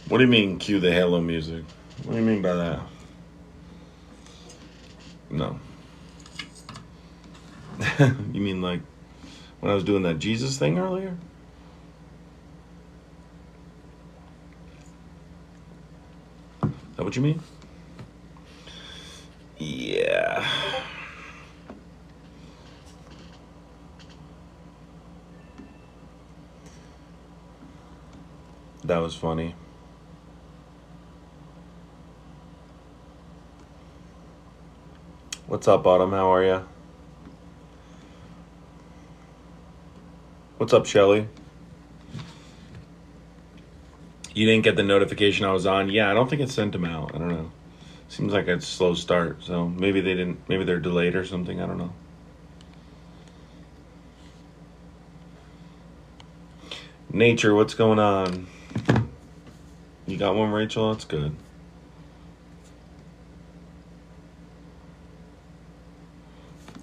What do you mean, cue the Halo music? What do you mean by that? No. You mean like when I was doing that Jesus thing earlier? Is that what you mean? Yeah. That was funny. What's up, Autumn? How are ya? What's up, Shelly? You didn't get the notification I was on? Yeah, I don't think it sent them out. I don't know. Seems like a slow start, so maybe they didn't. Maybe they're delayed or something. I don't know. Nature, what's going on? You got one, Rachel? That's good.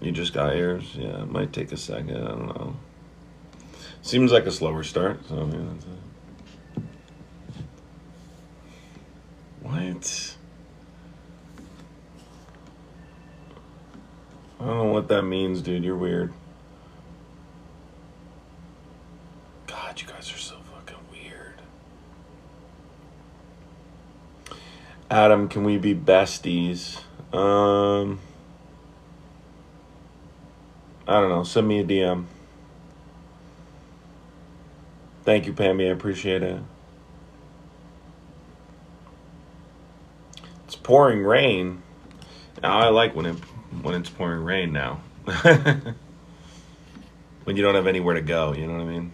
You just got yours? Yeah, it might take a second. I don't know. Seems like a slower start, so yeah, that's it. What? I don't know what that means, dude. You're weird. God, you guys are so fucking weird. Adam, can we be besties? I don't know. Send me a DM. Thank you, Pammy. I appreciate it. It's pouring rain. Now I like when it's pouring rain now. When you don't have anywhere to go, you know what I mean?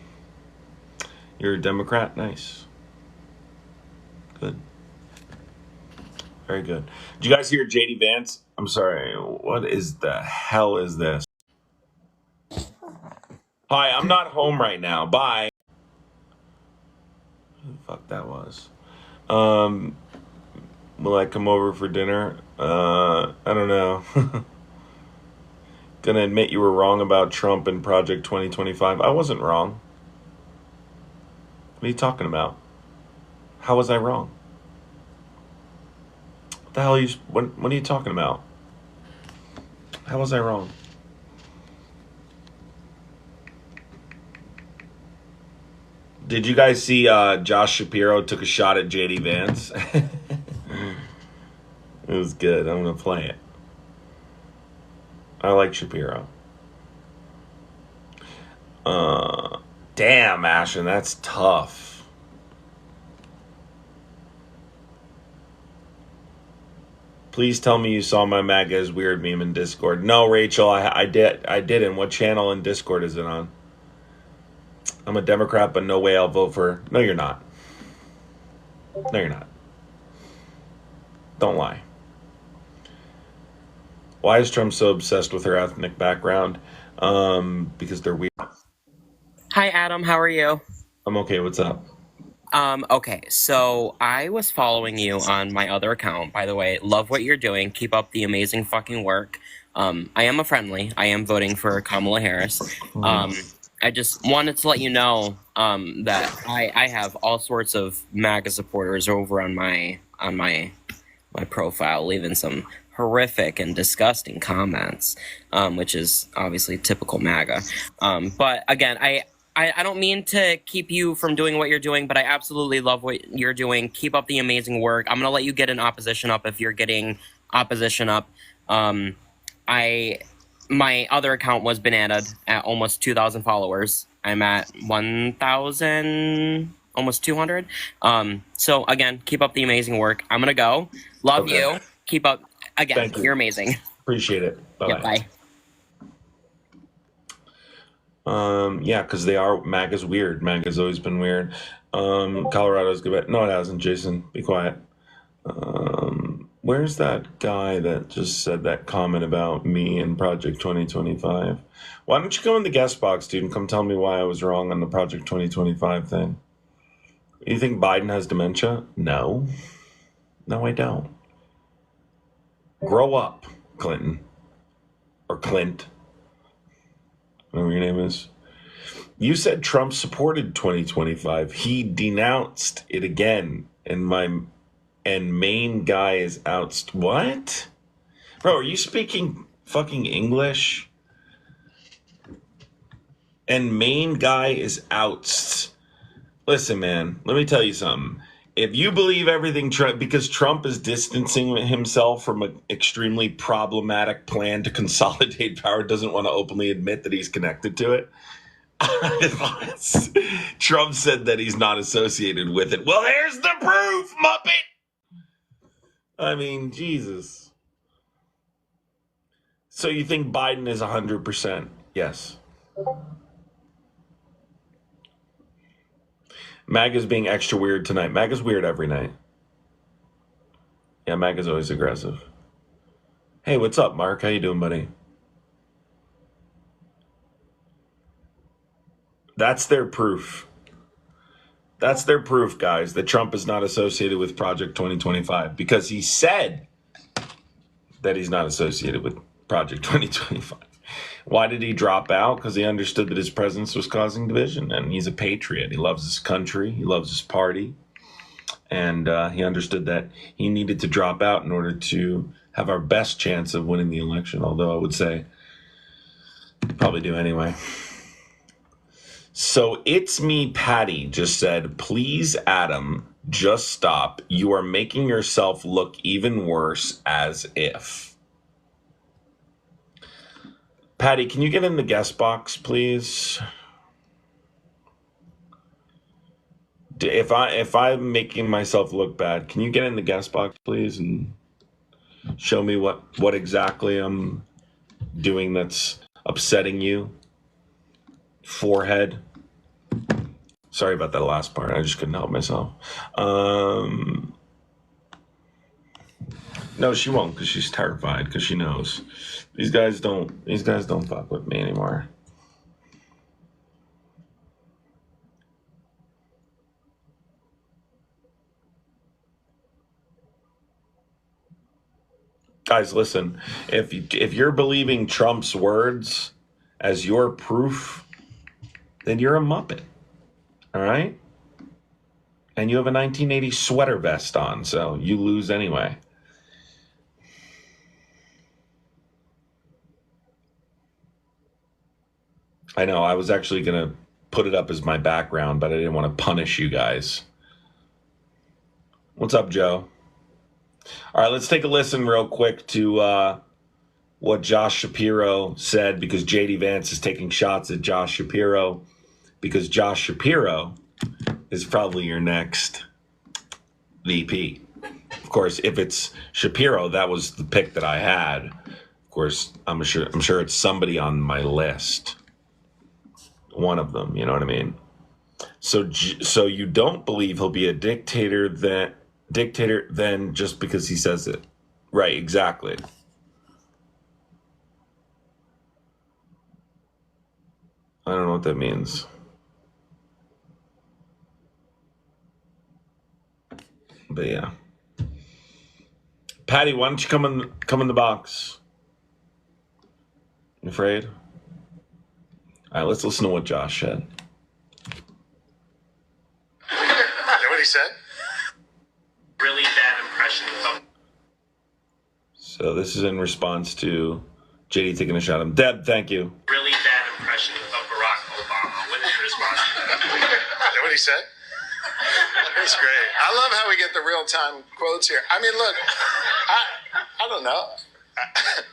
You're a Democrat? Nice. Good. Very good. Did you guys hear JD Vance? I'm sorry. What is the hell is this? Hi, I'm not home right now. Bye. Who the fuck that was? Will I come over for dinner? I don't know. Gonna admit you were wrong about Trump and Project 2025. I wasn't wrong. What are you talking about? How was I wrong? What the hell are you? What are you talking about? How was I wrong? Did you guys see Josh Shapiro took a shot at JD Vance? It was good. I'm gonna play it. I like Shapiro. Damn, Ashton, that's tough. Please tell me you saw my MAGA is weird meme in Discord. No, Rachel, I didn't. What channel in Discord is it on? I'm a Democrat, but no way I'll vote for... No, you're not. No, you're not. Don't lie. Why is Trump so obsessed with her ethnic background? Because they're weird. Hi, Adam. How are you? I'm okay. What's up? Okay, so I was following you on my other account, by the way. Love what you're doing. Keep up the amazing fucking work. I am a friendly. I am voting for Kamala Harris. I just wanted to let you know that I have all sorts of MAGA supporters over on my profile, leaving some horrific and disgusting comments, which is obviously typical MAGA. But again, I don't mean to keep you from doing what you're doing, but I absolutely love what you're doing. Keep up the amazing work. I'm going to let you get an opposition up if you're getting opposition up. My other account was bananaed at almost 2,000 followers. I'm at 1,000, almost 200. So again, keep up the amazing work. I'm going to go. Love you. Keep up. Again, Thank you. You're amazing. Appreciate it. Bye-bye. Yeah, bye. Yeah, because they are... MAGA's weird. MAGA's always been weird. Colorado's good. No, it hasn't, Jason. Be quiet. Where's that guy that just said that comment about me and Project 2025? Why don't you go in the guest box, dude, and come tell me why I was wrong on the Project 2025 thing? You think Biden has dementia? No. No, I don't. Grow up, Clinton. Or Clint. Whatever your name is. You said Trump supported 2025. He denounced it again And main guy is out. What? Bro, are you speaking fucking English? And main guy is out. Listen, man, let me tell you something. If you believe everything Trump, because Trump is distancing himself from an extremely problematic plan to consolidate power, doesn't want to openly admit that he's connected to it. Trump said that he's not associated with it. Well, there's the proof, Muppet. I mean, Jesus. So you think Biden is 100%? Yes. MAGA's being extra weird tonight. MAGA's weird every night. Yeah, MAGA's always aggressive. Hey, what's up, Mark? How you doing, buddy? That's their proof. That's their proof, guys, that Trump is not associated with Project 2025 because he said that he's not associated with Project 2025. Why did he drop out? Because he understood that his presence was causing division, and he's a patriot. He loves his country. He loves his party. And he understood that he needed to drop out in order to have our best chance of winning the election, although I would say probably do anyway. So It's Me Patty just said, please, Adam, just stop. You are making yourself look even worse as if. Patty, can you get in the guest box, please? If I'm making myself look bad, can you get in the guest box, please, and show me what exactly I'm doing that's upsetting you? Forehead. Sorry about that last part. I just couldn't help myself. No, she won't, because she's terrified, because she knows these guys don't fuck with me anymore. Guys, listen. If you're believing Trump's words as your proof, then you're a Muppet. All right? And you have a 1980 sweater vest on, so you lose anyway. I know, I was actually going to put it up as my background, but I didn't want to punish you guys. What's up, Joe? All right, let's take a listen real quick to what Josh Shapiro said, because JD Vance is taking shots at Josh Shapiro, because Josh Shapiro is probably your next VP. Of course, if it's Shapiro, that was the pick that I had. Of course, I'm sure it's somebody on my list. One of them, you know what I mean? So you don't believe he'll be a dictator then just because he says it. Right, exactly. I don't know what that means. But yeah. Patty, why don't you come in the box? You afraid? All right, let's listen to what Josh said. You know what he said? Really bad impression of. So this is in response to JD taking a shot at him. Deb, thank you. Really bad impression of Barack Obama. What is your response to that? You know what he said? It's great. I love how we get the real-time quotes here. I mean, look, I don't know.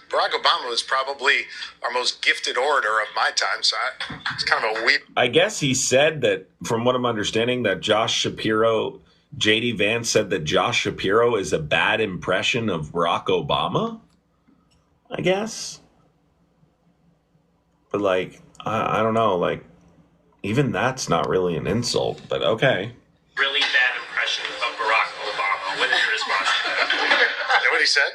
Barack Obama was probably our most gifted orator of my time, so it's kind of a weird. I guess he said that, from what I'm understanding, that Josh Shapiro, JD Vance said that Josh Shapiro is a bad impression of Barack Obama, I guess. But, like, I don't know, like, even that's not really an insult, but okay. Really bad impression of Barack Obama. What is your response to that? You know what he said?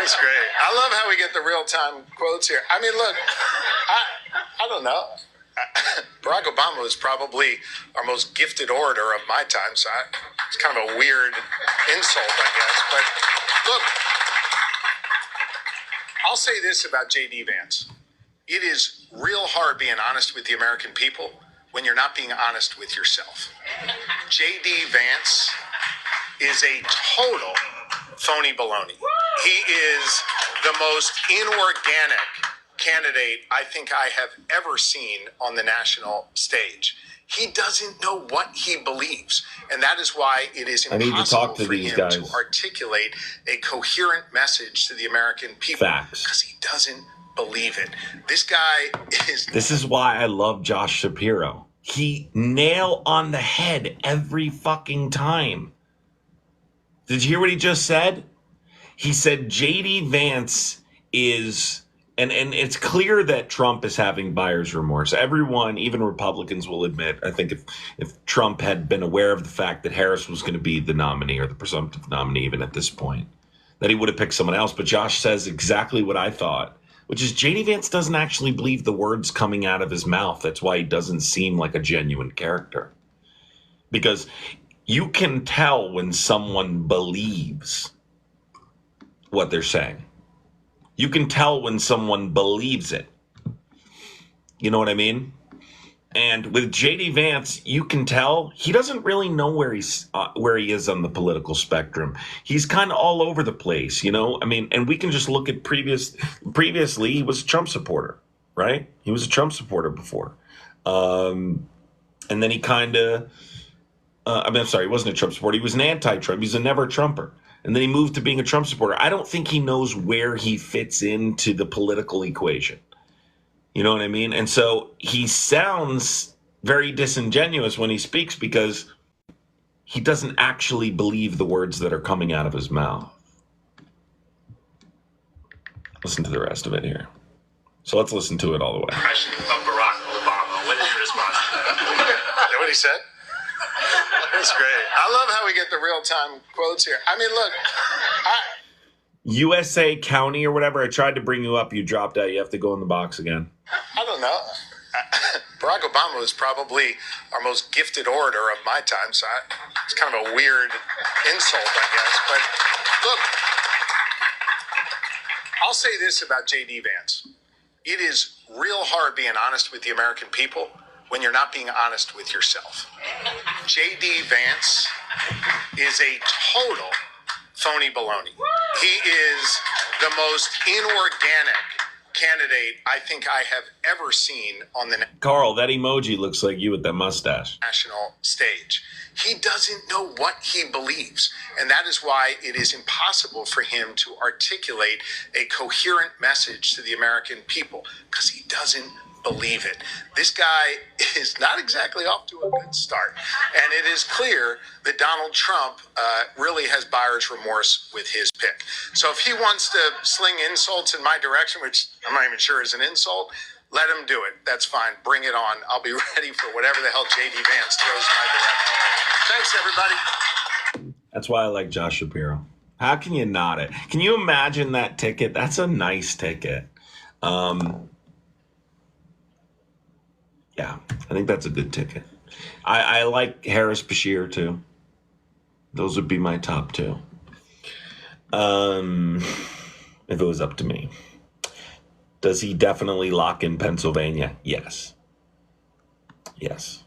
It's great. I love how we get the real-time quotes here. I mean, look, I don't know. Barack Obama was probably our most gifted orator of my time, so it's kind of a weird insult, I guess. But look, I'll say this about JD Vance. It is real hard being honest with the American people when you're not being honest with yourself. JD Vance is a total phony baloney. He is the most inorganic candidate I think I have ever seen on the national stage. He doesn't know what he believes, and that is why it is I need to impossible talk to for these him guys. to articulate a coherent message to the American people. Facts. Because he doesn't believe it. This guy is... This is why I love Josh Shapiro. He nail on the head every fucking time. Did you hear what he just said? He said JD Vance is, and it's clear that Trump is having buyer's remorse. Everyone, even Republicans, will admit, I think if Trump had been aware of the fact that Harris was going to be the nominee or the presumptive nominee even at this point, that he would have picked someone else. But Josh says exactly what I thought, which is JD Vance doesn't actually believe the words coming out of his mouth. That's why he doesn't seem like a genuine character. Because you can tell when someone believes what they're saying. You can tell when someone believes it. You know what I mean? And with JD Vance, you can tell he doesn't really know where he is on the political spectrum. He's kind of all over the place, you know? I mean, and we can just look at previously he was a Trump supporter, right? He was a Trump supporter before. And then he kind of I'm sorry, he wasn't a Trump supporter. He was an anti-Trump. He's a never-Trumper. And then he moved to being a Trump supporter. I don't think he knows where he fits into the political equation. You know what I mean? And so he sounds very disingenuous when he speaks because he doesn't actually believe the words that are coming out of his mouth. Listen to the rest of it here. So let's listen to it all the way. Impression of Barack Obama. What is your response? Is that what he said? That's great. I love how we get the real-time quotes here. I mean, look, USA County or whatever. I tried to bring you up. You dropped out. You have to go in the box again. I don't know. Barack Obama was probably our most gifted orator of my time, so it's kind of a weird insult, I guess. But look, I'll say this about JD Vance. It is real hard being honest with the American people when you're not being honest with yourself. JD Vance is a total phony baloney. He is the most inorganic candidate I think I have ever seen on the Carl, that emoji looks like you with that mustache. national stage. He doesn't know what he believes, and that is why it is impossible for him to articulate a coherent message to the American people, because he doesn't believe it. This guy is not exactly off to a good start, and it is clear that Donald Trump really has buyer's remorse with his pick. So if he wants to sling insults in my direction, which I'm not even sure is an insult, let him do it. That's fine. Bring it on. I'll be ready for whatever the hell JD Vance throws my direction. Thanks, everybody. That's why I like Josh Shapiro. How can you not it? Can you imagine that ticket? That's a nice ticket. Yeah, I think that's a good ticket. I like Harris Bashir too. Those would be my top two. If it was up to me. Does he definitely lock in Pennsylvania? Yes. Yes.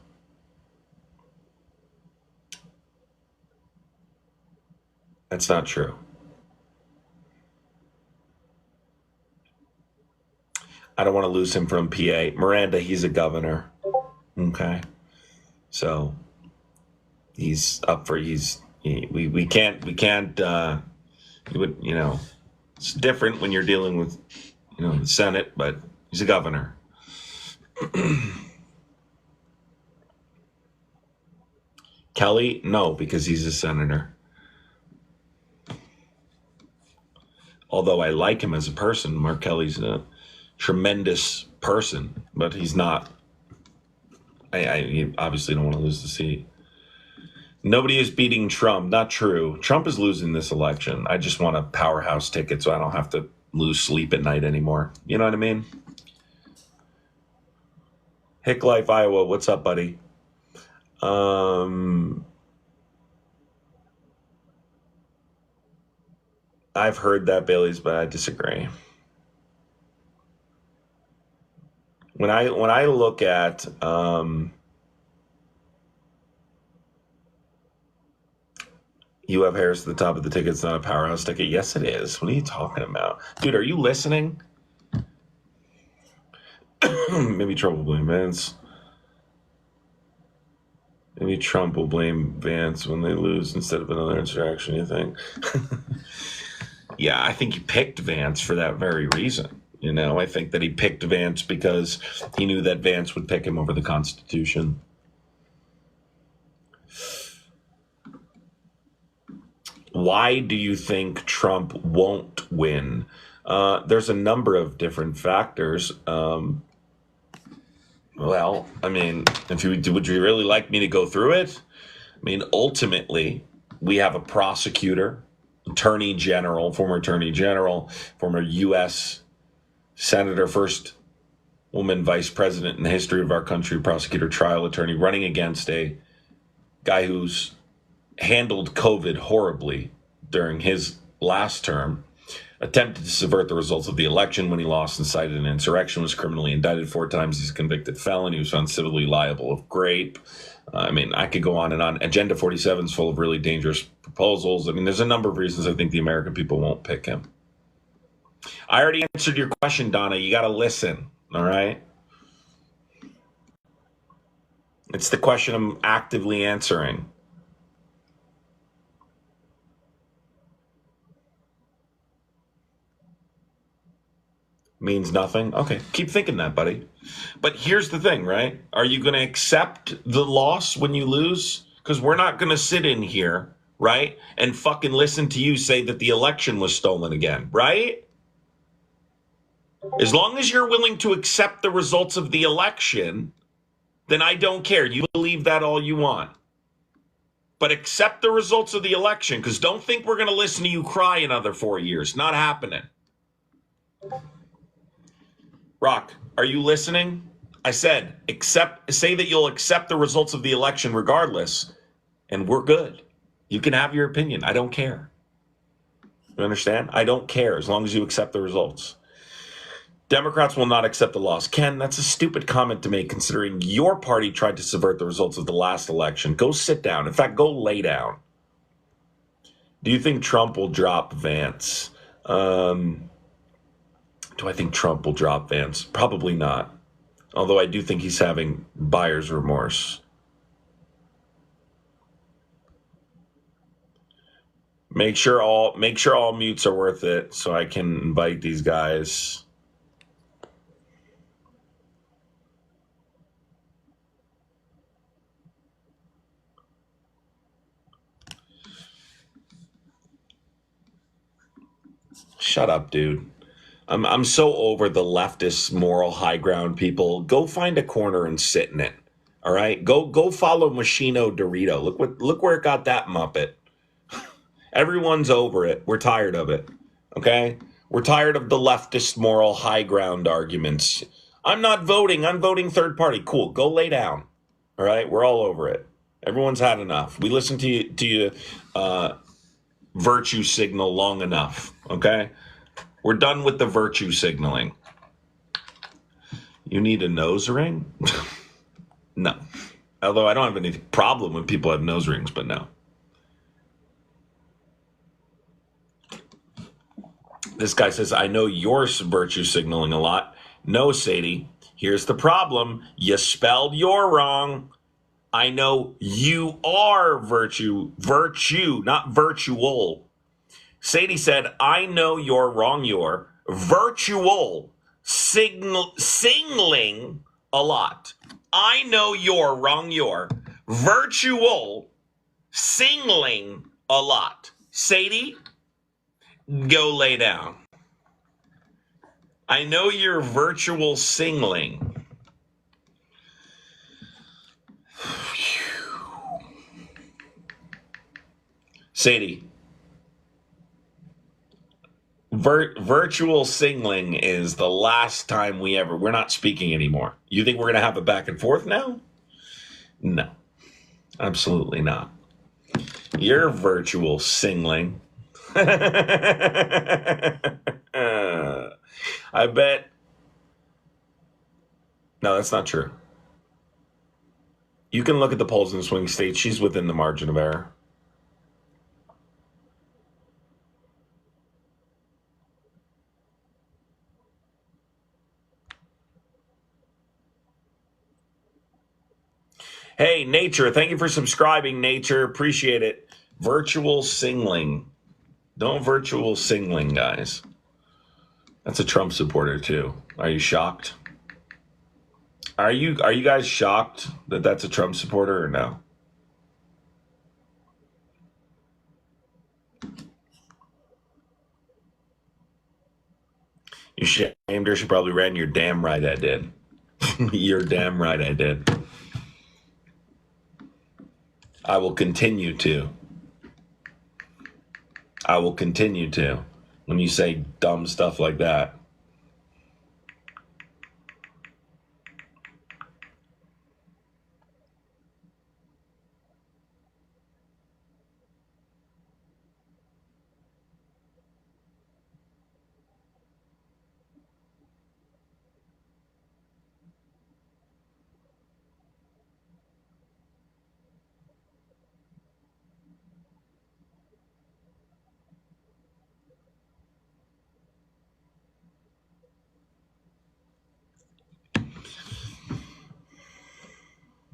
That's not true. I don't want to lose him from PA. Miranda, he's a governor. Okay. So he's up for, we can't, you would, you know, it's different when you're dealing with, you know, the Senate, but he's a governor. Kelly, no, because he's a senator. Although I like him as a person, Mark Kelly's a tremendous person, but he's not. I obviously don't want to lose the seat. Nobody is beating Trump. Not true. Trump is losing this election. I just want a powerhouse ticket so I don't have to lose sleep at night anymore. You know what I mean? Hick Life Iowa, what's up, buddy? I've heard that, Bailey's, but I disagree. When I look at You have Harris at the top of the ticket. It's not a powerhouse ticket. Yes, it is. What are you talking about? Dude, are you listening? Maybe Trump will blame Vance. Maybe Trump will blame Vance when they lose instead of another insurrection, you think? Yeah, I think he picked Vance for that very reason. You know, I think that he picked Vance because he knew that Vance would pick him over the Constitution. Why do you think Trump won't win? There's a number of different factors. Well, I mean, would you really like me to go through it? I mean, ultimately, we have a prosecutor, attorney general, former U.S. senator, first woman vice president in the history of our country, prosecutor, trial attorney, running against a guy who's handled COVID horribly during his last term, attempted to subvert the results of the election when he lost, incited an insurrection, was criminally indicted 4 times. He's a convicted felon. He was found civilly liable of rape. I mean, I could go on and on. Agenda 47 is full of really dangerous proposals. I mean, there's a number of reasons I think the American people won't pick him. I already answered your question, Donna. You got to listen, all right? It's the question I'm actively answering. Means nothing? Okay, keep thinking that, buddy. But here's the thing, right? Are you going to accept the loss when you lose? Because we're not going to sit in here, right, and fucking listen to you say that the election was stolen again, right? As long as you're willing to accept the results of the election, then I don't care. You believe that all you want. But accept the results of the election, because don't think we're going to listen to you cry another 4 years. Not happening. Rock, are you listening? I said, say that you'll accept the results of the election regardless, and we're good. You can have your opinion. I don't care. You understand? I don't care as long as you accept the results. Democrats will not accept the loss. Ken, that's a stupid comment to make considering your party tried to subvert the results of the last election. Go sit down. In fact, go lay down. Do you think Trump will drop Vance? Do I think Trump will drop Vance? Probably not. Although I do think he's having buyer's remorse. Make sure all mutes are worth it so I can invite these guys. Shut up, dude. I'm so over the leftist moral high ground people. Go find a corner and sit in it. All right? Go follow Machino Dorito. Look where it got that Muppet. Everyone's over it. We're tired of it. Okay? We're tired of the leftist moral high ground arguments. I'm not voting. I'm voting third party. Cool. Go lay down. All right? We're all over it. Everyone's had enough. We listened to you virtue signal long enough. Okay? We're done with the virtue signaling. You need a nose ring? No. Although I don't have any problem when people have nose rings, but no. This guy says, I know you're virtue signaling a lot. No, Sadie. Here's the problem. You spelled your wrong. I know you are virtue, not virtual. Sadie said, I know you're wrong, you're virtual singling a lot. I know you're wrong, you're virtual singling a lot. Sadie, go lay down. I know you're virtual singling. Sadie. Virtual singling is the last time we're not speaking anymore. You think we're going to have a back and forth now? No, absolutely not. You're virtual singling. I bet. No, that's not true. You can look at the polls in the swing states. She's within the margin of error. Hey, Nature, thank you for subscribing, Nature. Appreciate it. Virtual singling. Don't virtual singling, guys. That's a Trump supporter, too. Are you shocked? Are you guys shocked that that's a Trump supporter or no? You shamed her. She probably ran. You're damn right I did. You're damn right I did. I will continue to. I will continue to. When you say dumb stuff like that.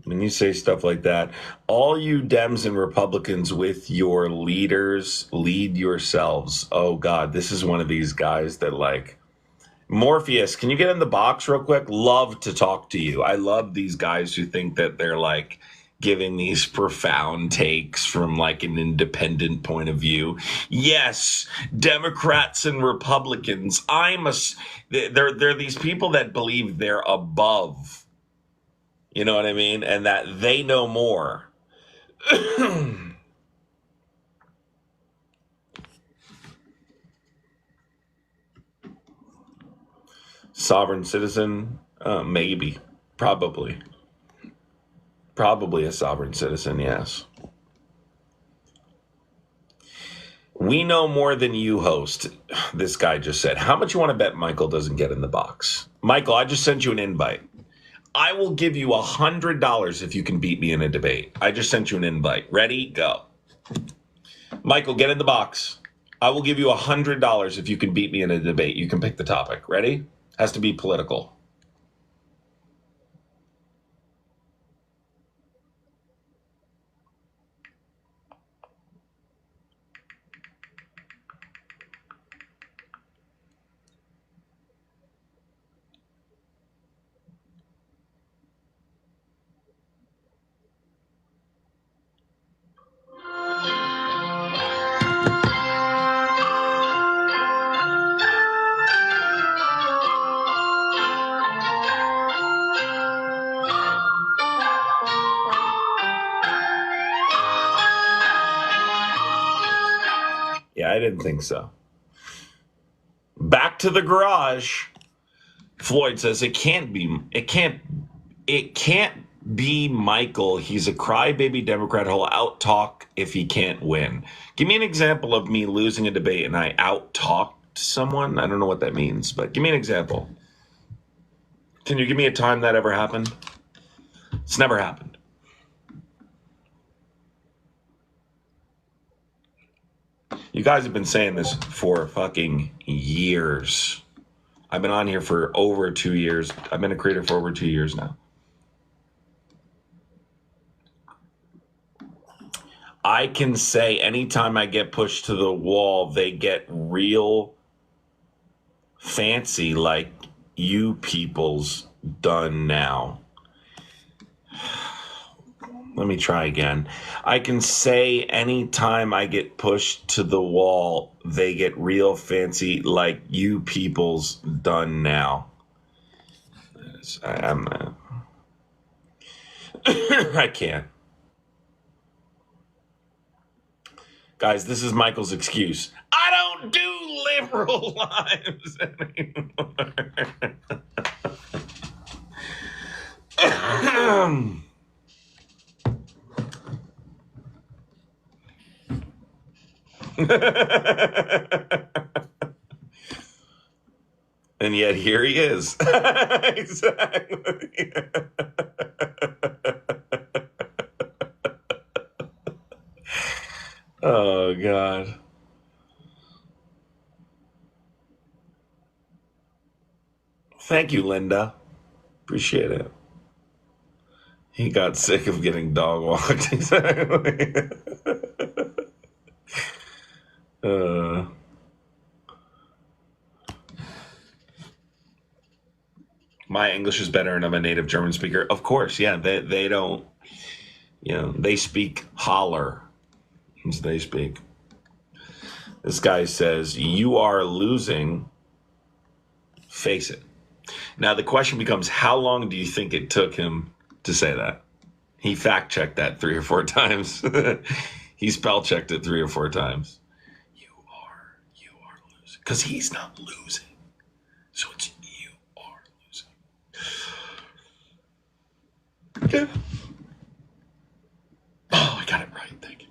When you say stuff like that, all you Dems and Republicans with your leaders, lead yourselves. Oh, God, this is one of these guys that, like, Morpheus, can you get in the box real quick? Love to talk to you. I love these guys who think that they're, like, giving these profound takes from, like, an independent point of view. Yes, Democrats and Republicans. They're these people that believe they're above. You know what I mean? And that they know more. Sovereign citizen? Maybe. Probably. Probably a sovereign citizen, yes. We know more than you, host. This guy just said. How much you want to bet Michael doesn't get in the box? Michael, I just sent you an invite. I will give you $100 if you can beat me in a debate. I just sent you an invite. Ready? Go. Michael, get in the box. I will give you $100 if you can beat me in a debate. You can pick the topic. Ready? Has to be political. Yeah, I didn't think so. Back to the garage. Floyd says it can't be Michael. He's a crybaby Democrat who'll out-talk if he can't win. Give me an example of me losing a debate and I out-talked someone. I don't know what that means, but give me an example. Can you give me a time that ever happened? It's never happened. You guys have been saying this for fucking years. I've been on here for over 2 years. I've been a creator for over 2 years now. I can say anytime I get pushed to the wall, they get real fancy like you people's done now. Let me try again. I can say anytime I get pushed to the wall, they get real fancy like you people's done now. I can't. Guys, this is Michael's excuse. I don't do liberal lives anymore. And yet here he is. Exactly. Oh, God. Thank you, Linda. Appreciate it. He got sick of getting dog walked. Exactly. My English is better and I'm a native German speaker. Of course, yeah. They don't, they speak holler. They speak. This guy says, you are losing. Face it. Now the question becomes, how long do you think it took him to say that? He fact checked that 3 or 4 times. He spell checked it 3 or 4 times. You are losing. Because he's not losing. So it's you are losing. Okay. Oh, I got it right. Thank you.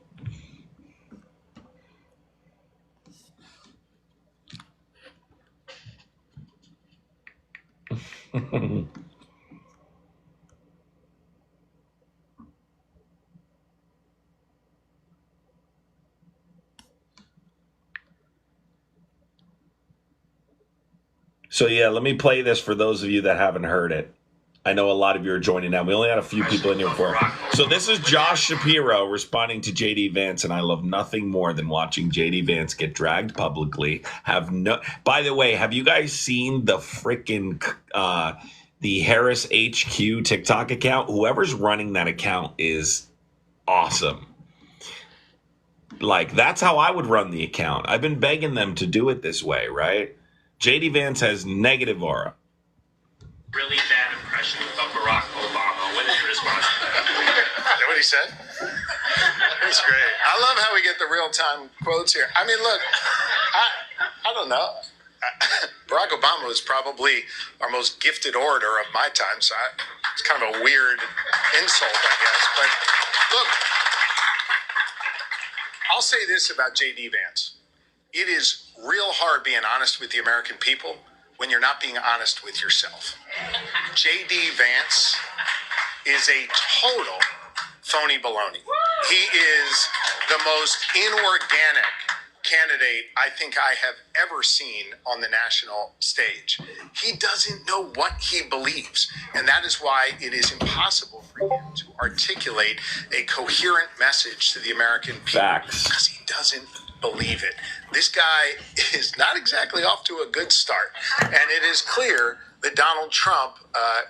So yeah, let me play this for those of you that haven't heard it. I know a lot of you are joining now. We only had a few people in here before. So this is Josh Shapiro responding to JD Vance, and I love nothing more than watching JD Vance get dragged publicly. By the way, have you guys seen the freaking the Harris HQ TikTok account? Whoever's running that account is awesome. Like, that's how I would run the account. I've been begging them to do it this way, right? JD Vance has negative aura. Really bad impression of Barack Obama. What is your response? Is that what he said? That's great. I love how we get the real-time quotes here. I mean, look, I don't know. Barack Obama was probably our most gifted orator of my time, so it's kind of a weird insult, I guess. But look, I'll say this about JD Vance. It is real hard being honest with the American people when you're not being honest with yourself. JD Vance is a total phony baloney. He is the most inorganic candidate I think I have ever seen on the national stage. He doesn't know what he believes, and that is why it is impossible for him to articulate a coherent message to the American people. Facts. Because he doesn't believe it. This guy is not exactly off to a good start, and it is clear that Donald Trump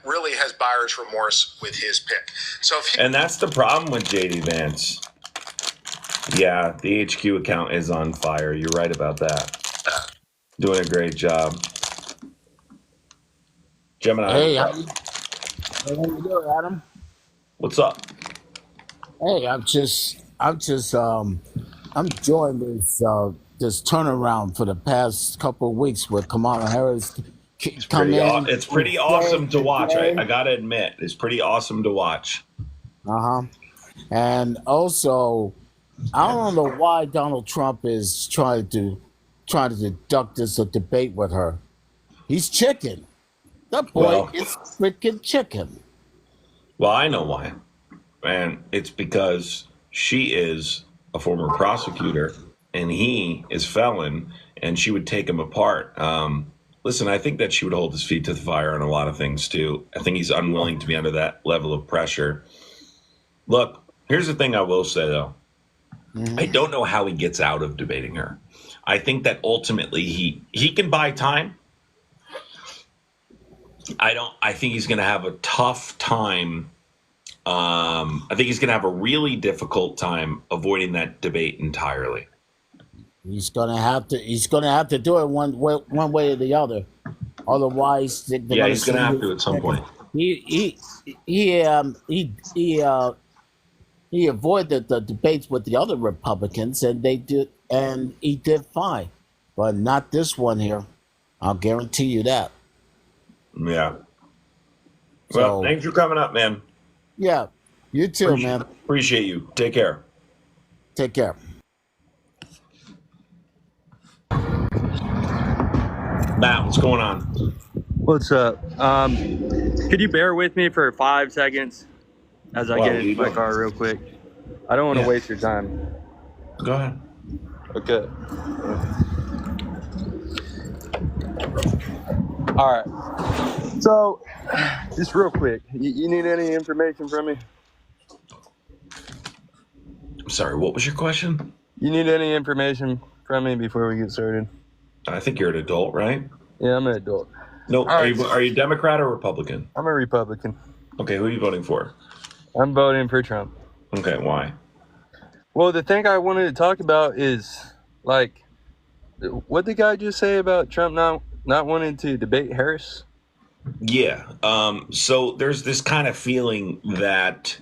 really has buyer's remorse with his pick. So and that's the problem with JD Vance. Yeah, the HQ account is on fire. You're right about that. Doing a great job. Gemini. Hey, how you doing, Adam? What's up? Hey, I'm enjoying this turnaround for the past couple of weeks with Kamala Harris come in. It's pretty awesome to watch. I gotta admit, it's pretty awesome to watch. And also, I don't know why Donald Trump is trying to deduct this debate with her. He's chicken. That boy is freaking chicken. Well, I know why. And it's because she is a former prosecutor and he is felon, and she would take him apart. Listen, I think that she would hold his feet to the fire on a lot of things too. I think he's unwilling to be under that level of pressure. Look, here's the thing I will say though. I don't know how he gets out of debating her. I think that ultimately he can buy time. I think he's going to have a tough time. I think he's going to have a really difficult time avoiding that debate entirely. He's gonna have to do it one way or the other. Otherwise, he's going to have to at some point. He avoided the debates with the other Republicans, and he did fine, but not this one here. I'll guarantee you that. Yeah. Well, thanks for coming up, man. Yeah, you too, man. Appreciate you. Take care. Take care. Matt, what's going on? What's up? Could you bear with me for 5 seconds as I get into my car real quick? I don't want to waste your time. Go ahead. Okay. All right. So Just real quick, you need any information from me? I'm sorry, what was your question? You need any information from me before we get started? I think you're an adult, right? Yeah, I'm an adult. No, are you Democrat or Republican? I'm a Republican. Okay, who are you voting for? I'm voting for Trump. Okay, why? Well, the thing I wanted to talk about is, like, what the guy just say about Trump not wanting to debate Harris? Yeah. So there's this kind of feeling that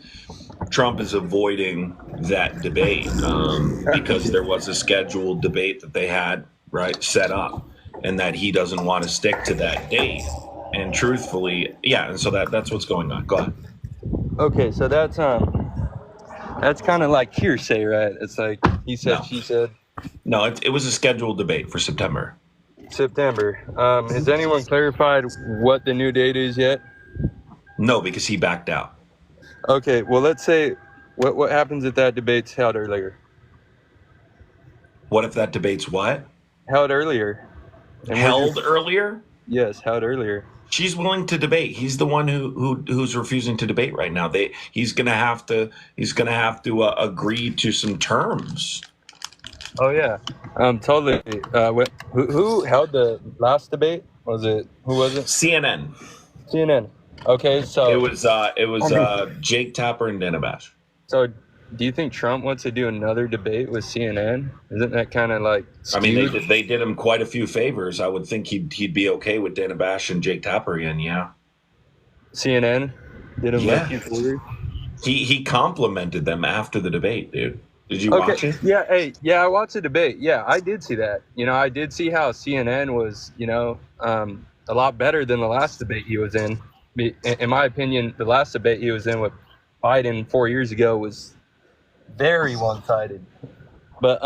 Trump is avoiding that debate because there was a scheduled debate that they had set up, and that he doesn't want to stick to that date. And truthfully, yeah. And so that's what's going on. Go ahead. Okay, so that's kind of like hearsay, right? It's like he said, she said. No, it was a scheduled debate for September. Has anyone clarified what the new date is yet? No, because he backed out. Okay, well, let's say what happens if that debate's held earlier? What if that debate's what? Held earlier. Held earlier? Yes, held earlier. She's willing to debate. He's the one who's refusing to debate right now. He's gonna have to agree to some terms. Oh yeah, totally. Who held the last debate? Who was it? CNN. Okay, so it was Jake Tapper and Dana Bash. So, do you think Trump wants to do another debate with CNN? Isn't that kind of like skewed? I mean, they did him quite a few favors. I would think he'd be okay with Dana Bash and Jake Tapper again. Yeah. CNN did him a few favors. He complimented them after the debate, dude. Did you watch it? Yeah, I watched the debate. Yeah, I did see that. I did see how CNN was, a lot better than the last debate he was in. In my opinion, the last debate he was in with Biden 4 years ago was very one-sided. But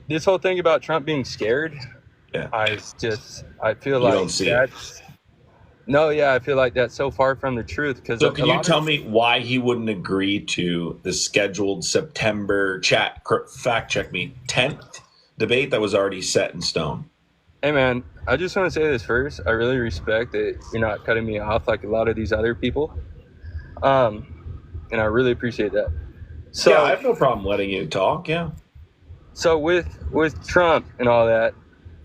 this whole thing about Trump being scared, I feel like that's. No, I feel like that's so far from the truth. Because so, can you tell me why he wouldn't agree to the scheduled September fact check me 10th debate that was already set in stone? Hey man, I just want to say this first. I really respect that you're not cutting me off like a lot of these other people, and I really appreciate that. So I have no problem letting you talk. Yeah. So with Trump and all that,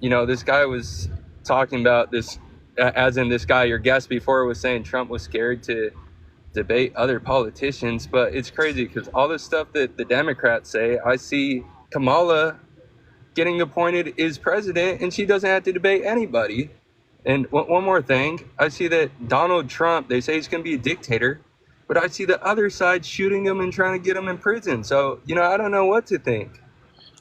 this guy was talking about this. As in this guy, your guest before was saying Trump was scared to debate other politicians, but it's crazy because all the stuff that the Democrats say, I see Kamala getting appointed as president and she doesn't have to debate anybody. And one more thing, I see that Donald Trump, they say he's going to be a dictator, but I see the other side shooting him and trying to get him in prison. So, I don't know what to think.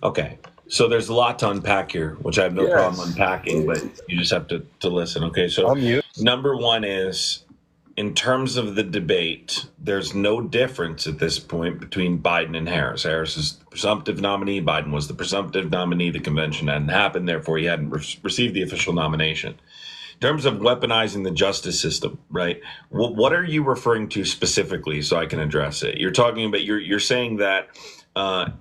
Okay. So there's a lot to unpack here, which I have no problem unpacking, but you just have to listen. Okay, so number one is, in terms of the debate, there's no difference at this point between Biden and Harris. Harris is the presumptive nominee. Biden was the presumptive nominee. The convention hadn't happened. Therefore, he hadn't received the official nomination. In terms of weaponizing the justice system, right? What are you referring to specifically so I can address it? You're talking about, you're saying that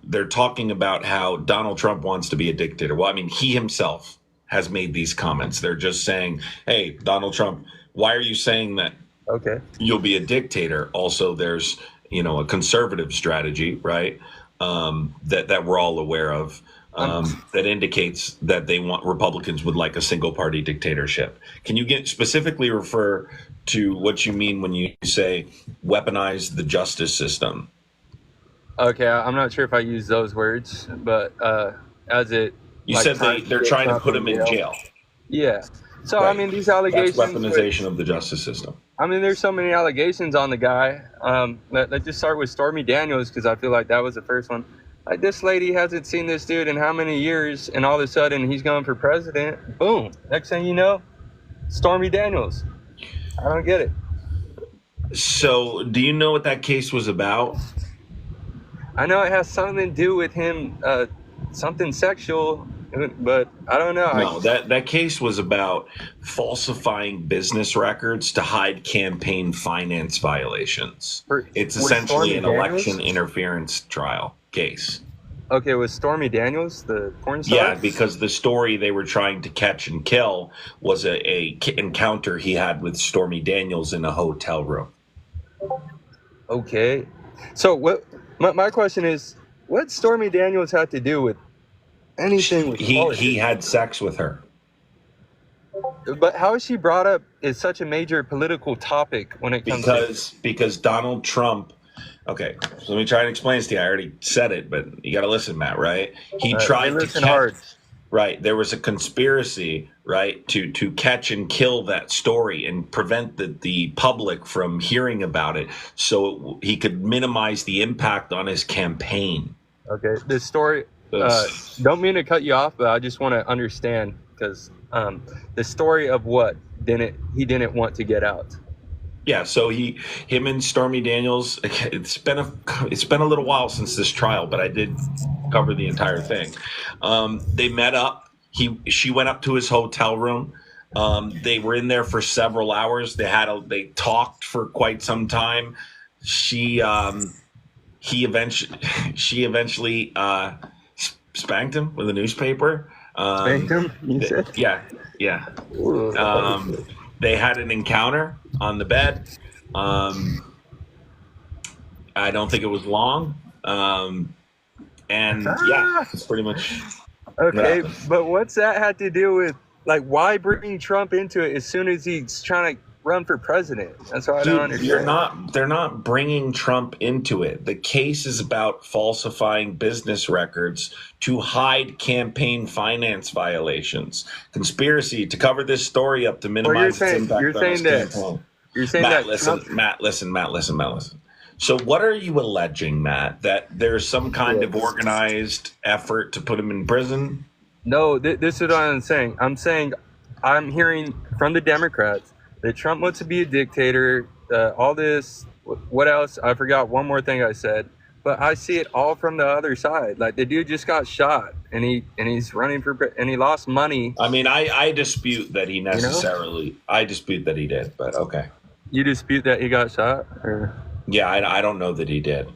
they're talking about how Donald Trump wants to be a dictator. Well, I mean, he himself has made these comments. They're just saying, hey, Donald Trump, why are you saying that you'll be a dictator? Also, there's, a conservative strategy, right, that we're all aware of, that indicates that Republicans would like a single party dictatorship. Can you specifically refer to what you mean when you say weaponize the justice system? Okay, I'm not sure if I use those words, but you said they're trying to put him in jail. Yeah. So I mean, these allegations. That's weaponization of the justice system. I mean, there's so many allegations on the guy. Let's just start with Stormy Daniels because I feel like that was the first one. Like, this lady hasn't seen this dude in how many years, and all of a sudden he's going for president. Boom. Next thing you know, Stormy Daniels. I don't get it. So, do you know what that case was about? I know it has something to do with him, something sexual, but I don't know. No, that case was about falsifying business records to hide campaign finance violations. It's essentially an election interference trial case. Okay, was Stormy Daniels the porn star? Yeah, because the story they were trying to catch and kill was a encounter he had with Stormy Daniels in a hotel room. Okay. So what? My question is, what Stormy Daniels had to do with anything with politics? He had sex with her. But how is she brought up as such a major political topic when it comes because Donald Trump. Okay, so let me try and explain this to you. I already said it, but you got to listen, Matt. Right? He tried to listen catch. hard. Right, there was a conspiracy, right, to catch and kill that story and prevent the public from hearing about it, so he could minimize the impact on his campaign. Okay, this story. Don't mean to cut you off, but I just want to understand because the story of what he didn't want to get out. Yeah, so him and Stormy Daniels. It's been a little while since this trial, but I did cover the entire thing. They met up. She went up to his hotel room. They were in there for several hours. They talked for quite some time. She eventually spanked him with a newspaper. Spanked him? You said? Yeah. They had an encounter on the bed. I don't think it was long. And yeah, it's pretty much. Okay, Yeah. but what's that had to do with, like, why bring Trump into it as soon as he's trying to run for president? That's what I don't understand. They're not bringing Trump into it. The case is about falsifying business records to hide campaign finance violations. Conspiracy to cover this story up to minimize its impact on his campaign. You're saying Matt, that listen, Trump, Matt, listen. So what are you alleging, Matt? That there's some kind of organized effort to put him in prison? No, this is what I'm saying. I'm hearing from the Democrats that Trump wants to be a dictator, all this, what else? I forgot one more thing I said, but I see it all from the other side. Like, the dude just got shot and he's running and he lost money. I mean, I dispute that he necessarily, I dispute that he did, but okay. You dispute that he got shot? Or? Yeah, I don't know that he did.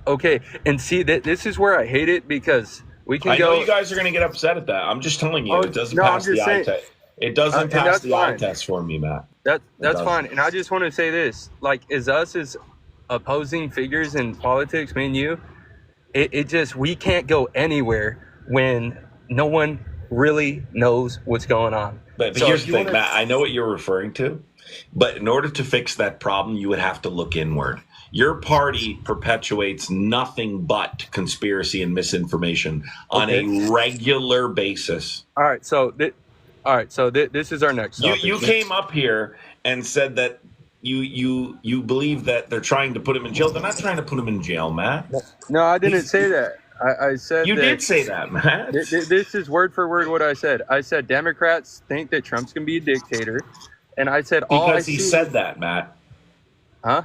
Okay, and see, this is where I hate it because we can I know you guys are going to get upset at that. I'm just telling you, it doesn't pass the eye test. It doesn't pass the eye test for me, Matt. That's fine. And I just want to say this, like, as us as opposing figures in politics, me and you, it just, we can't go anywhere when no one really knows what's going on. But So here's if the you thing, wanna- Matt. I know what you're referring to, but in order to fix that problem, you would have to look inward. Your party perpetuates nothing but conspiracy and misinformation on a regular basis. All right, so this is our next topic. You came up here and said that you believe that they're trying to put him in jail. They're not trying to put him in jail, Matt. No, I didn't say that. I said You that, did say that, Matt. This is word for word what I said. I said Democrats think that Trump's gonna be a dictator, and I said Because he said that, Matt. Huh?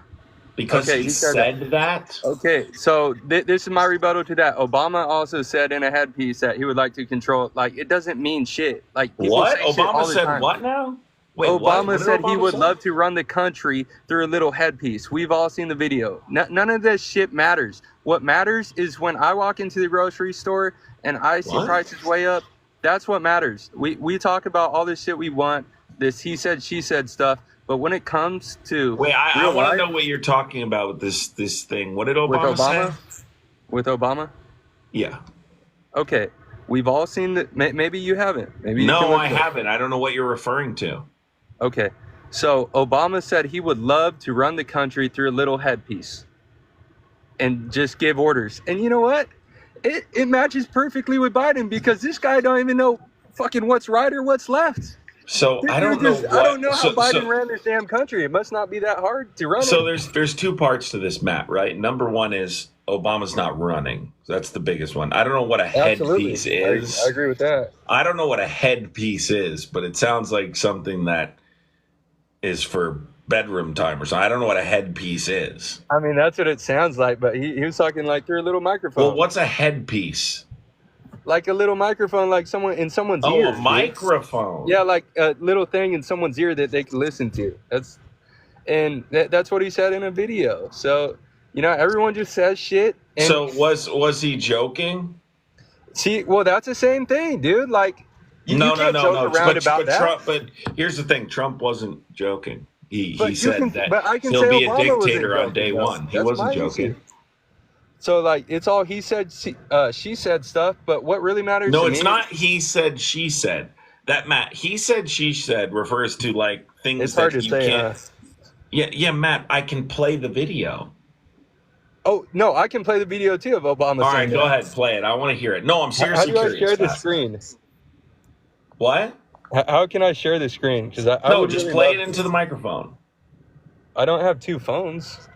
Because Okay, he he said said that. Okay, so this is my rebuttal to that. Obama also said in a headpiece that he would like to control. Like, it doesn't mean shit. Like, people What? say shit all Obama the said time. what now? Wait, Obama what did said he Obama would say? love to run the country through a little headpiece. We've all seen the video. None of this shit matters. What matters is when I walk into the grocery store and I see prices way up. That's what matters. We talk about all this shit we want, this he said, she said stuff. But when it comes to Wait, I want to know what you're talking about with this thing. What did Obama say? With Obama? Yeah. Okay. We've all seen that. Maybe you haven't. Maybe you No, I haven't. I don't know what you're referring to. Okay. So Obama said he would love to run the country through a little headpiece and just give orders. And you know what? It matches perfectly with Biden because this guy don't even know fucking what's right or what's left. So I don't know. I don't know how Biden ran this damn country. It must not be that hard to run. So there's two parts to this, Matt. Right? Number one is Obama's not running. That's the biggest one. I don't know what a headpiece is. I agree with that. I don't know what a headpiece is, but it sounds like something that is for bedroom time or something. I don't know what a headpiece is. I mean, that's what it sounds like, but he was talking like through a little microphone. Well, what's a headpiece? Like a little microphone, like in someone's ear. Oh, a microphone. Yeah, like a little thing in someone's ear that they can listen to. That's what he said in a video. So, You know, everyone just says shit. And So was he joking? see, well, that's the same thing, dude. Like, you can't joke around about that. Trump, but here's the thing: Trump wasn't joking. He said that but I can he'll say be Obama a wasn't dictator on joking, day though. one. He That's wasn't my joking. issue. So, like, it's all he said, she said stuff. But what really matters to me... No, it's not he said, she said. That, Matt, he said, she said refers to, like, things It's hard that to you say, can't... Yeah, Matt, I can play the video. Oh, no, I can play the video, too, of Obama All saying right, go ahead, play it. I want to hear it. No, I'm seriously curious. How do I curious. share the screen? What? How can I share the screen? Because I No, would just really play love it to. into the microphone. I don't have two phones.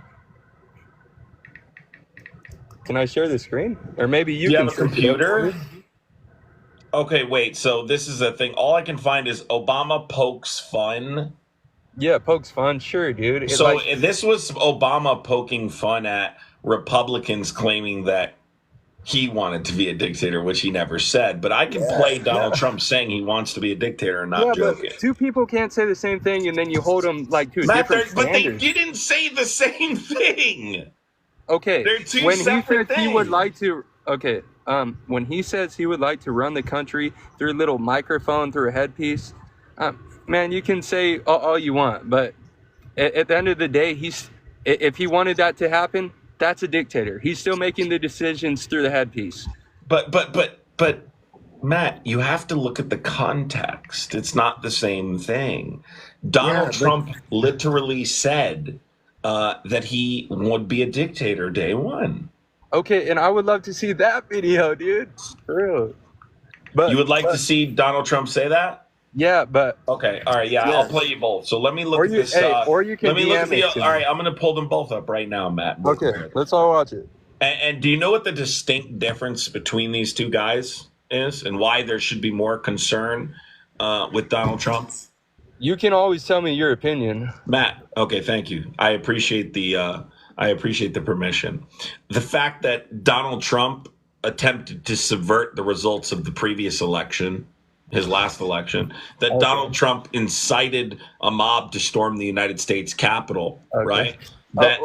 Can I share the screen? Or maybe you Do you can have a search it up for computer? me? Okay, wait. So this is a thing. All I can find is Obama pokes fun. Yeah, pokes fun. Sure, dude. It's So like, this was Obama poking fun at Republicans claiming that he wanted to be a dictator, which he never said. But I can play Donald Trump saying he wants to be a dictator and not yeah, joking. but two people can't say the same thing, and then you hold them like to a Matt, different but they standard. didn't say the same thing. Okay, They're two when he separate said he would things. like to, okay, when he says he would like to run the country through a little microphone, through a headpiece, man, you can say all you want, but at the end of the day, if he wanted that to happen, that's a dictator. He's still making the decisions through the headpiece. But Matt, you have to look at the context. It's not the same thing. Donald Trump literally said that he would be a dictator day one. Okay, and I would love to see that video, dude. For real. But You would like to see Donald Trump say that? Yeah, but Okay, all right, yeah, I'll play you both. So let me look Or at you- this. hey, or you can let me look at DM it the. to All me. right, I'm going to pull them both up right now, Matt. okay, let's all watch it. And do you know what the distinct difference between these two guys is, and why there should be more concern with Donald Trump? You can always tell me your opinion. Matt, okay, thank you. I appreciate the permission. The fact that Donald Trump attempted to subvert the results of the previous election, his last election, that Donald Trump incited a mob to storm the United States Capitol, right? That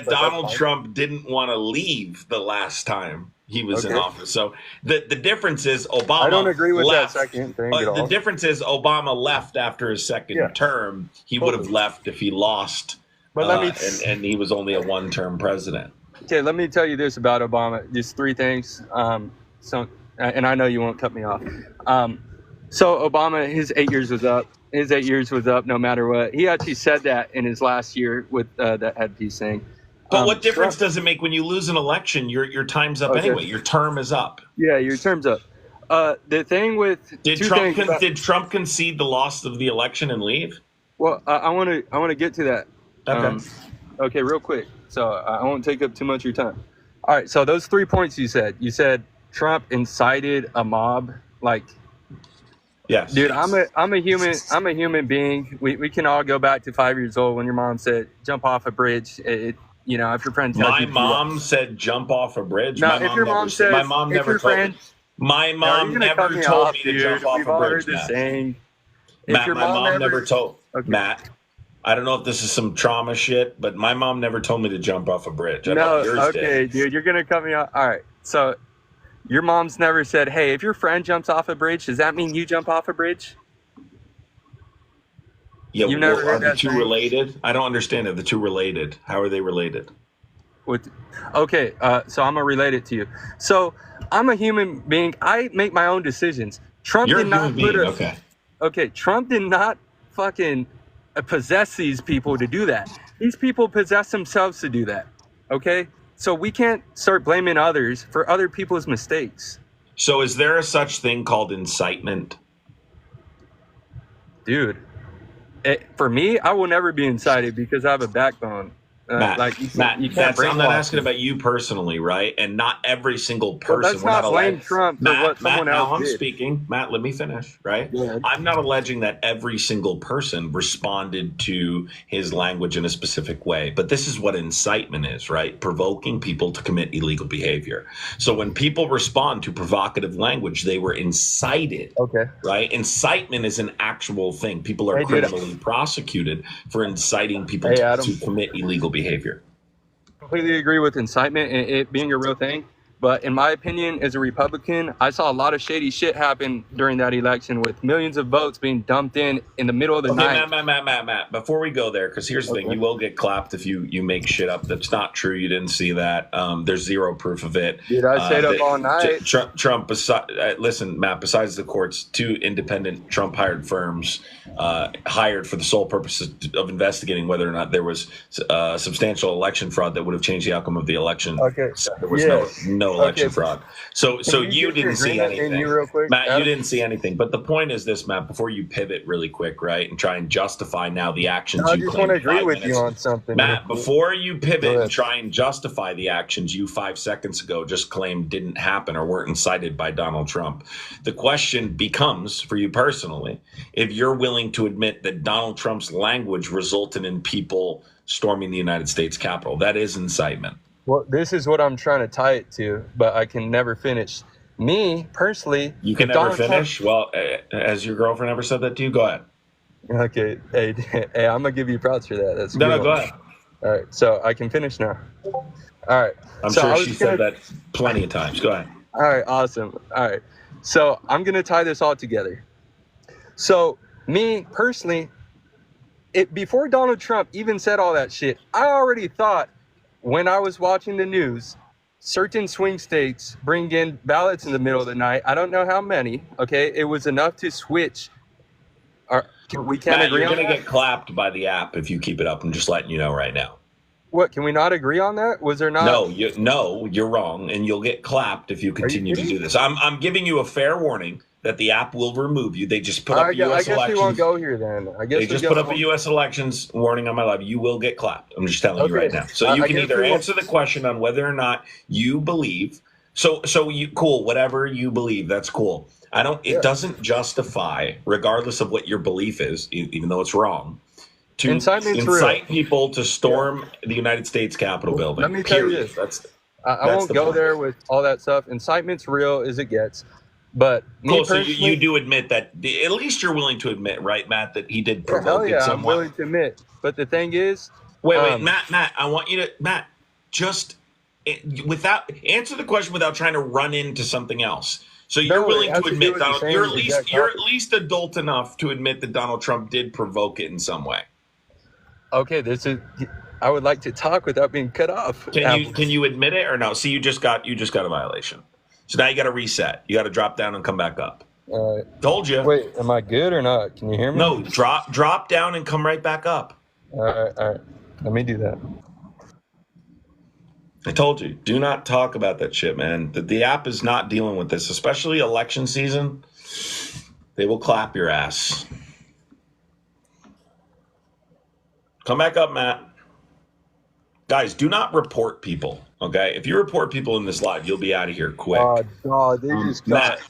Donald Trump didn't want to leave the last time he was in office. So the difference is Obama. I don't agree with left. that second thing at all. The difference is Obama left after his second term. He would have left if he lost, But let me and he was only a one-term president. Okay, let me tell you this about Obama. Just three things. And I know you won't cut me off. So Obama, his 8 years was up. His 8 years was up no matter what. He actually said that in his last year with that headpiece thing. But what difference does it make when you lose an election? Your time's up anyway. Your term is up. Yeah, your term's up. The thing with did Trump concede the loss of the election and leave? Well, I want to get to that. Okay. Okay, real quick. So I won't take up too much of your time. All right. So those 3 points you said Trump incited a mob. Like, yes, dude, I'm a human being. We can all go back to 5 years old when your mom said jump off a bridge. You know, if your friend tells my you mom said jump off a bridge. No, if your mom says, my mom never told me. My mom never told me to jump off a bridge. Matt, my mom never told Matt. I don't know if this is some trauma shit, but my mom never told me to jump off a bridge. Dude, you're gonna cut me off. All right, so your mom's never said, "Hey, if your friend jumps off a bridge, does that mean you jump off a bridge?" Yeah, You've never heard are the two related? I don't understand it. The two related. How are they related? Okay, so I'm gonna relate it to you. So I'm a human being. I make my own decisions. Trump did not put a. Okay, Trump did not fucking possess these people to do that. These people possess themselves to do that. Okay, so we can't start blaming others for other people's mistakes. So is there a such thing called incitement? Dude, for me, I will never be incited because I have a backbone. Matt, you can't I'm not asking about you personally, right? And not every single person. Well, let's not blame Trump for what someone else did. I'm speaking. Matt, let me finish, right? Go ahead. I'm not alleging that every single person responded to his language in a specific way, but this is what incitement is, right? Provoking people to commit illegal behavior. So when people respond to provocative language, they were incited, right? Incitement is an actual thing. People are criminally prosecuted for inciting people to commit illegal behavior. completely agree with incitement and it being a real thing. But in my opinion, as a Republican, I saw a lot of shady shit happen during that election with millions of votes being dumped in the middle of the Okay, night. Matt. Before we go there, because here's the thing: Okay. you will get clapped if you make shit up that's not true. You didn't see that. There's zero proof of it. Dude, I stayed up all night. Trump. Listen, Matt. Besides the courts, 2 independent Trump-hired firms hired for the sole purpose of investigating whether or not there was substantial election fraud that would have changed the outcome of the election. Okay. So there was Yes. no election Okay. fraud. So you didn't see anything, you real quick, Matt. Adam? You didn't see anything. But the point is this, Matt. Before you pivot really quick, right, and try and justify now the actions. No, I you just claimed want to agree 5 with minutes. you on something, Matt, before you Go pivot ahead. and try and justify the actions you 5 seconds ago just claimed didn't happen or weren't incited by Donald Trump, the question becomes, for you personally, if you're willing to admit that Donald Trump's language resulted in people storming the United States Capitol. That is incitement. Well, this is what I'm trying to tie it to, but I can never finish. Me, personally... You can if never Donald Trump- finish? Well, has your girlfriend ever said that to you? Go ahead. Okay, hey, I'm gonna give you props for that. That's a No, good no, go one. ahead. All right, so I can finish now. All right. I'm So I sure was she gonna- said that plenty of times. Go ahead. All right, awesome. All right, so I'm gonna tie this all together. So me personally, before Donald Trump even said all that shit, I already thought when I was watching the news, certain swing states bring in ballots in the middle of the night. I don't know how many. Okay, it was enough to switch. We can't Matt, agree you're on going to that. get clapped by the app if you keep it up. I'm just letting you know right now. What, can we not agree on that? Was there not? No, you're wrong, and you'll get clapped if you continue to kidding? do this. I'm giving you a fair warning that the app will remove you. They just put up I a U.S. guess we won't elections. go here then. I guess They just put up a U.S. elections warning on my live. You will get clapped. I'm just telling you Okay. right now. So I you can guess either we won't- answer the question on whether or not you believe. So you cool. Whatever you believe, that's cool. It doesn't justify, regardless of what your belief is, even though it's wrong, to Incitement's incite real. people to storm the United States Capitol building. Let me tell you period. this. I That's won't the go point. there with all that stuff. Incitement's real as it gets. But me Cool. So personally, you do admit that. At least you're willing to admit, right, Matt, that he did yeah, provoke hell it yeah, I'm somewhat. willing to admit. But the thing is, Wait, Matt, I want you to, just without answer the question without trying to run into something else. So you're No, it willing has to to do admit with the Donald, same you're exact at topic. least adult enough to admit that Donald Trump did provoke it in some way. okay, I would like to talk without being cut off. Can you admit it or no? See, you just got a violation. So now you got to reset. You got to drop down and come back up. Told you. Wait, am I good or not? Can you hear me? No, drop down and come right back up. All right. Let me do that. I told you, do not talk about that shit, man. The app is not dealing with this, especially election season. They will clap your ass. Come back up, Matt. Guys, do not report people, okay? If you report people in this live, you'll be out of here quick. Oh, God, they just Matt,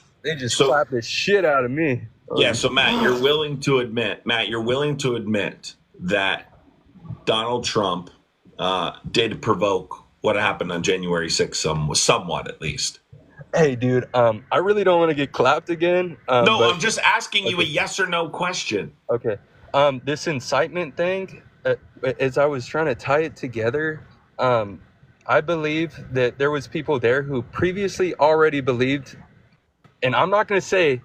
clapped the shit out of me. Yeah, so Matt, you're willing to admit that Donald Trump did provoke what happened on January 6th, somewhat at least. Hey, dude, I really don't want to get clapped again. No, I'm just asking you a yes or no question. Okay. This incitement thing, as I was trying to tie it together, I believe that there was people there who previously already believed, and I'm not going to say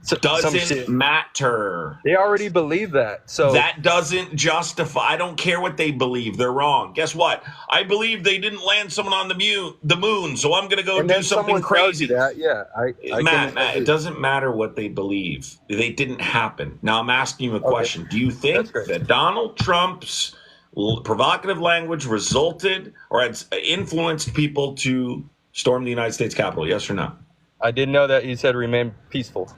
some Doesn't shit. matter. They already believe that. So That doesn't justify. I don't care what they believe. They're wrong. Guess what? I believe they didn't land someone on the moon, so I'm going to go and do then something someone tells crazy. you that, yeah. I Matt, can, it doesn't matter what they believe. They didn't happen. Now I'm asking you a question. Do you think That's great. that Donald Trump's provocative language resulted or had influenced people to storm the United States Capitol? Yes or no? I didn't know that he said remain peaceful.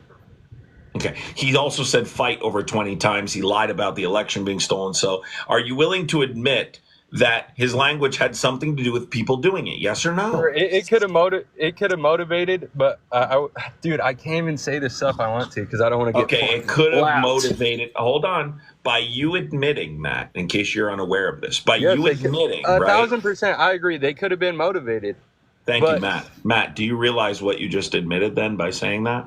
Okay. He also said fight over 20 times. He lied about the election being stolen. So are you willing to admit that his language had something to do with people doing it? Yes or no? It could have motivated, but dude, I can't even say the stuff I want to because I don't want to get. Okay, it could have blapped. motivated. Hold on. By you admitting, Matt, in case you're unaware of this, by Yes, you they could- admitting, right? 1,000%, I agree. They could have been motivated. Thank you, but- Matt. Matt, do you realize what you just admitted then by saying that?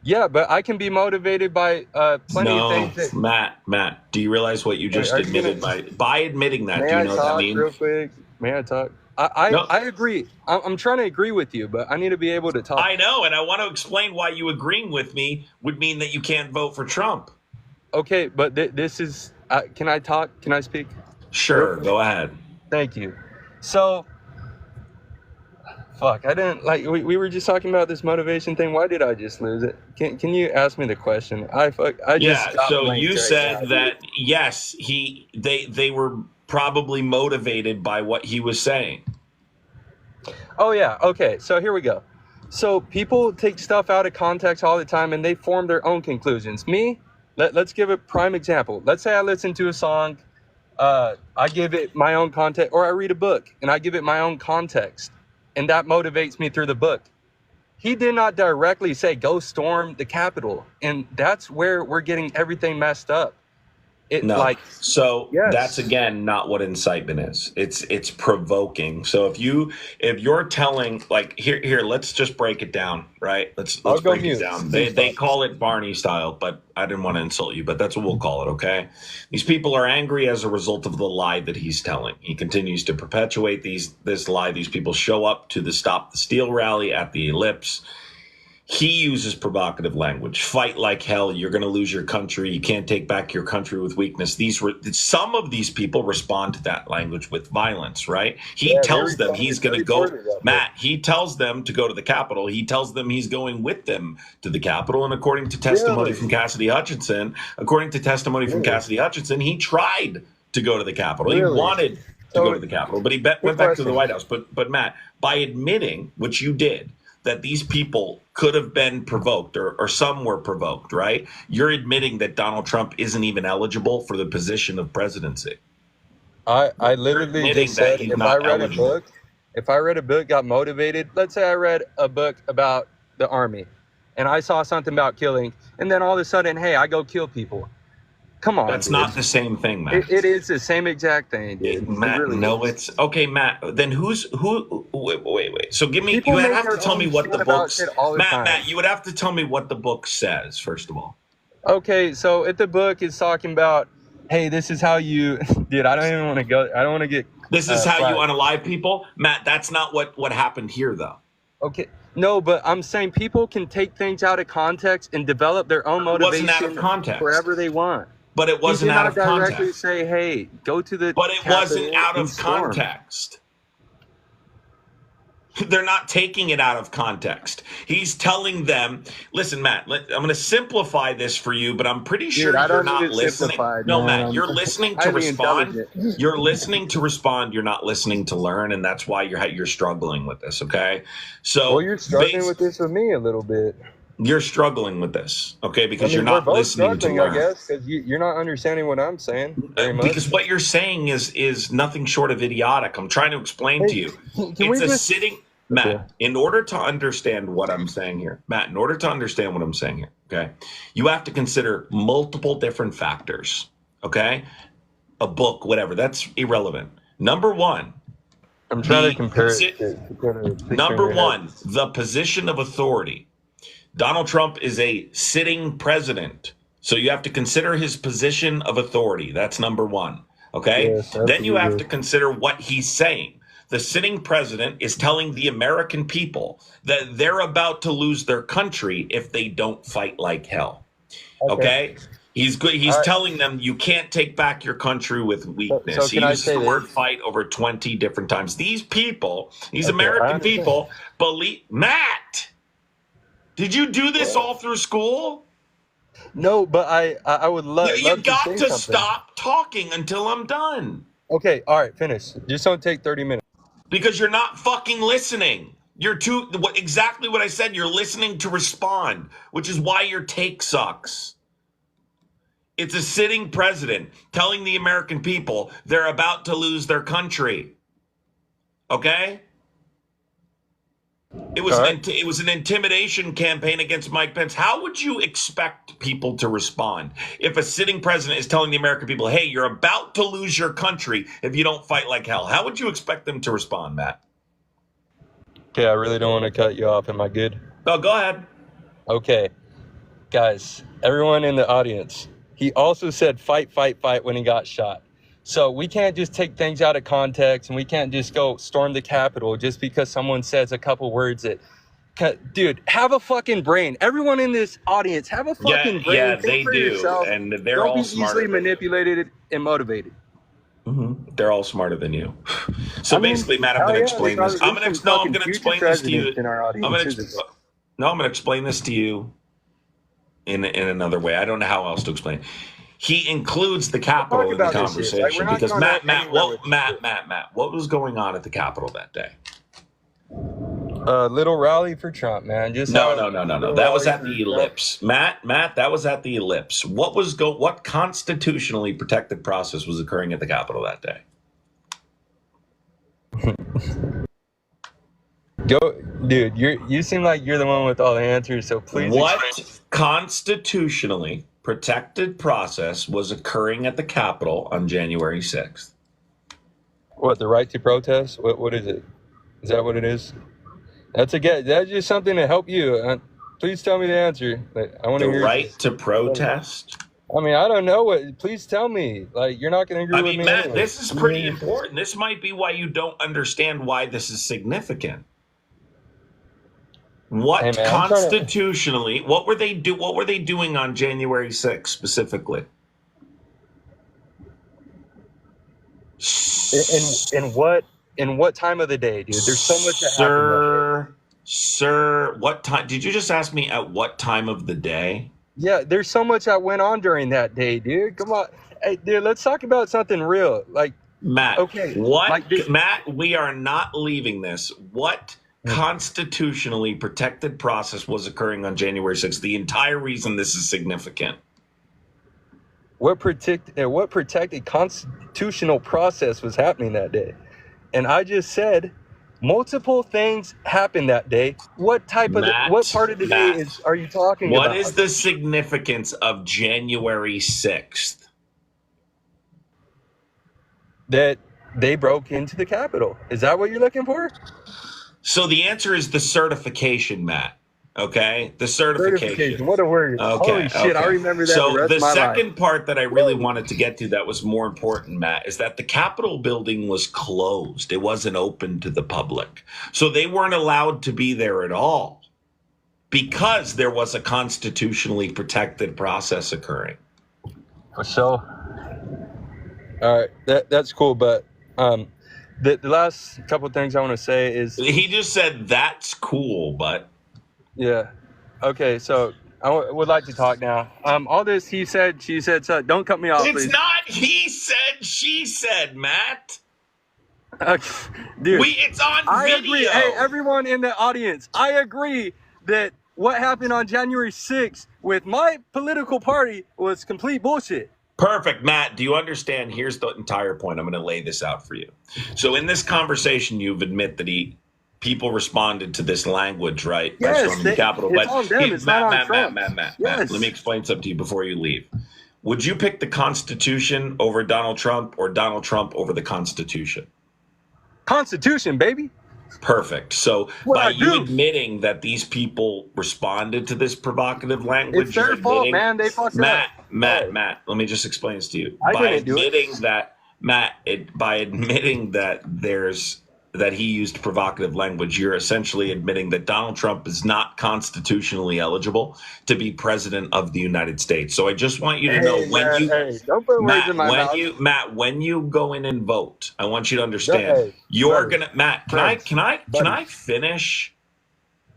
Yeah, but I can be motivated by plenty of things. Matt, do you realize what you just Are you admitted by admitting that? May Do you I know what that talk means? real quick? May I talk? I No, agree. I'm trying to agree with you, but I need to be able to talk. I know, and I want to explain why you agreeing with me would mean that you can't vote for Trump. Okay, but this is. Can I talk? Can I speak? Sure, go ahead. Thank you. So, fuck, I didn't like. We were just talking about this motivation thing. Why did I just lose it? Can you ask me the question? I just Yeah, got so blanked you right said now. that yes, they were probably motivated by what he was saying. Oh yeah. Okay. So here we go. So people take stuff out of context all the time, and they form their own conclusions. Me, let's give a prime example. Let's say I listen to a song. I give it my own context, or I read a book and I give it my own context, and that motivates me through the book. He did not directly say go storm the Capitol, and that's where we're getting everything messed up. No. So that's Yes, again not what incitement is. It's provoking. So if you're telling like here let's just break it down, right? I'll Let's go break it mute. down. Please They talk. call it Barney style, but I didn't want to insult you, but that's what we'll call it, okay? These people are angry as a result of the lie that he's telling. He continues to perpetuate this lie. These people show up to the Stop the Steal rally at the Ellipse. He uses provocative language. Fight like hell. You're going to lose your country. You can't take back your country with weakness. Some of these people respond to that language with violence, right? He Yeah, tells them he's they going to go. recorded that bit. Matt, he tells them to go to the Capitol. He tells them he's going with them to the Capitol. And according to testimony Really? from Cassidy Hutchinson, Really? he tried to go to the Capitol. He Really? wanted to go So, to the Capitol, but he quick went back to the question. White House. But Matt, by admitting, which you did, that these people could have been provoked or some were provoked, right? You're admitting that Donald Trump isn't even eligible for the position of presidency. I You're literally admitting just that said he's not eligible. if I read a book, got motivated, let's say I read a book about the army and I saw something about killing, and then all of a sudden, hey, I go kill people. Come on, That's dude. not the same thing, Matt. It is the same exact thing, dude. It Matt, really no, is. it's okay, Matt. Then wait. So give me. You People would make have to their tell me own what shit the about books. shit all the time. Matt, you would have to tell me what the book says first of all. Okay, so if the book is talking about, hey, this is how you, dude, I don't even want to go. I don't want to get. This is how you flagged. unalive people, Matt. That's not what happened here, though. Okay. No, but I'm saying people can take things out of context and develop their own It wasn't out of motivation context. wherever they want. But it He wasn't did out not of directly context. say, hey, go to the But it Capitol wasn't out and of storm. context. They're not taking it out of context. He's telling them, listen, Matt, I'm going to simplify this for you, but I'm pretty sure Dude, I you're don't need not it listening. simplified, No, man. Matt, you're listening to highly respond. intelligent. You're listening to respond. You're not listening to learn, and that's why you're struggling with this, okay? So Well, you're struggling with this with me a little bit. You're struggling with this, okay? Because I mean, you're we're not both listening to struggling, I learn. guess, because you're not understanding what I'm saying very much. Because what you're saying is nothing short of idiotic. I'm trying to explain to you. Can we It's a just sitting Okay. Matt, in order to understand what I'm saying here, okay, you have to consider multiple different factors, okay? A book, whatever, that's irrelevant. Number one, I'm trying to compare it to put a picture number in your one, the position of authority. Donald Trump is a sitting president, so you have to consider his position of authority. That's number one, okay? Yes, Then you have absolutely. to consider what he's saying. The sitting president is telling the American people that they're about to lose their country if they don't fight like hell. Okay? He's telling them you can't take back your country with weakness. So He can I uses say the word this? fight over 20 different times. These people, these Okay, I American understand. people, believe. Matt, did you do this all through school? No, but I would love You to got say to something. stop talking until I'm done. Okay, all right, finish. Just don't take 30 minutes. Because you're not fucking listening. You're exactly what I said. You're listening to respond, which is why your take sucks. It's a sitting president telling the American people they're about to lose their country. Okay? It was an intimidation campaign against Mike Pence. How would you expect people to respond if a sitting president is telling the American people, hey, you're about to lose your country if you don't fight like hell? How would you expect them to respond, Matt? Okay, I really don't want to cut you off. Am I good? Oh, go ahead. Okay, guys, everyone in the audience, he also said fight, fight, fight when he got shot. So we can't just take things out of context, and we can't just go storm the Capitol just because someone says a couple words that, dude, have a fucking brain. Everyone in this audience, have a fucking brain. Yeah, Think they for do, yourself. and they're Don't all be smarter easily than you. manipulated and motivated. They're all smarter than you. So basically, Matt, I'm going to explain this. I'm going to explain this to you. In our audience. I'm going to explain this to you in another way. I don't know how else to explain. He includes the Capitol in the conversation because Matt, what was going on at the Capitol that day? Little rally for Trump, man. No. That was at the Ellipse. Matt, that was at the Ellipse. What constitutionally protected process was occurring at the Capitol that day? Go, dude. You seem like you're the one with all the answers. So please. What constitutionally protected process was occurring at the Capitol on January 6th? What, the right to protest? What is it? Is that what it is? That's just something to help you. Please tell me the answer. I want to hear. The right to protest? I mean, I don't know what. Please tell me. Like, you're not going to agree with me. Matt, anyway. this is pretty important. This might be why you don't understand why this is significant. What constitutionally? What were they doing on January 6th specifically? In what time of the day, dude? There's so much that happened. Sir, what time? Did you just ask me at what time of the day? Yeah, there's so much that went on during that day, dude. Come on. Hey, dude, let's talk about something real. Like, Matt, okay. Matt, we are not leaving this. What constitutionally protected process was occurring on January 6th? The entire reason this is significant. What protected constitutional process was happening that day? And I just said multiple things happened that day. What part of the day are you talking about? What is the significance of January 6th? That they broke into the Capitol. Is that what you're looking for? So the answer is the certification, Matt. Okay, the certification. What a word. Okay, holy shit, I remember that. So the second part that I really wanted to get to that was more important, Matt, is that the Capitol building was closed. It wasn't open to the public. So they weren't allowed to be there at all because there was a constitutionally protected process occurring. So, all right, that's cool. But the last couple of things I want to say is... He just said, that's cool, but... Yeah. Okay, so I would like to talk now. All this he said, she said, so don't cut me off, please. It's not he said, she said, Matt. Dude, it's on I video. agree. Hey, everyone in the audience, I agree that what happened on January 6th with my political party was complete bullshit. Perfect, Matt. Do you understand? Here's the entire point. I'm going to lay this out for you. So in this conversation, you've admitted that people responded to this language, right? Yes, by storming the Capitol. It's on them. It's not on Trump. Matt, let me explain something to you before you leave. Would you pick the Constitution over Donald Trump or Donald Trump over the Constitution? Constitution, baby. Perfect. So by you admitting that these people responded to this provocative language, it's their fault, man. They fucked up. Matt, let me just explain this to you. By admitting that he used provocative language, you're essentially admitting that Donald Trump is not constitutionally eligible to be president of the United States. So I just want you to know don't put words in my mouth. when you go in and vote, I want you to understand you're gonna can I finish?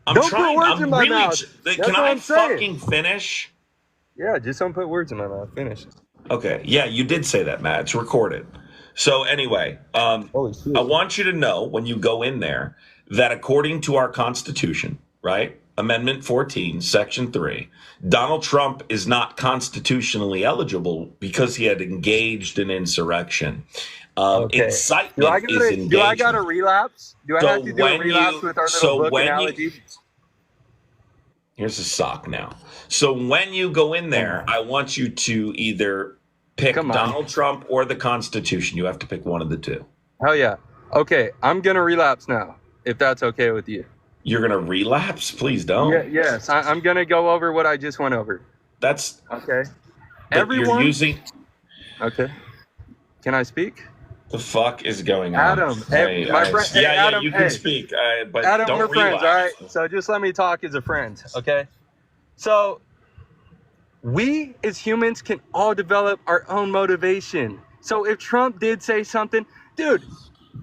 Don't put words in my mouth. Can I fucking finish? Yeah, just don't put words in my mouth. Finish. Okay. Yeah, you did say that, Matt. It's recorded. So anyway, I want you to know when you go in there that according to our Constitution, right, Amendment 14, Section 3, Donald Trump is not constitutionally eligible because he had engaged in insurrection. Incitement is engagement. Do I got to relapse? Do I have to do a relapse with our little book analogy? Here's a sock now. So when you go in there, I want you to either pick Donald Trump or the Constitution. You have to pick one of the two. Hell yeah. Okay, I'm going to relapse now, if that's okay with you. You're going to relapse? Please don't. Yes, I'm going to go over what I just went over. That's... Okay. Everyone... You're using... Okay. Can I speak? The fuck is going on? Adam, hey, my friend. Hey, Yeah, Adam, you can speak, but Adam, don't we're friends, all right? relapse. So just let me talk as a friend, okay? So we as humans can all develop our own motivation. So if Trump did say something, dude,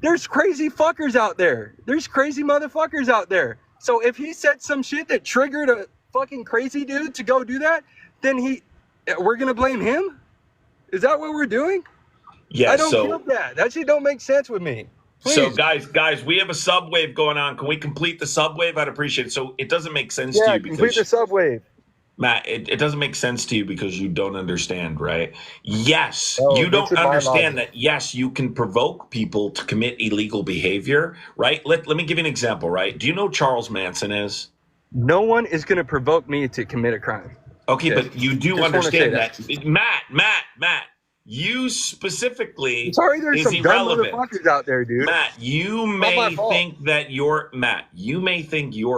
there's crazy fuckers out there. There's crazy motherfuckers out there. So if he said some shit that triggered a fucking crazy dude to go do that, then we're gonna blame him? Is that what we're doing? Yeah, I don't get that. That shit don't make sense with me. Please. So guys, we have a subwave going on. Can we complete the subwave? I'd appreciate it. So it doesn't make sense to you because complete the subwave. Matt, it doesn't make sense to you because you don't understand, right? Yes, Oh, you don't this is my understand logic. that, yes, you can provoke people to commit illegal behavior, right? Let me give you an example, right? Do you know who Charles Manson is? No one is going to provoke me to commit a crime. Okay, but you do Just wanna say understand that. Matt, you specifically Sorry, there's is some dumb irrelevant. motherfuckers out there, dude. Matt, you Not my may fault. think that you're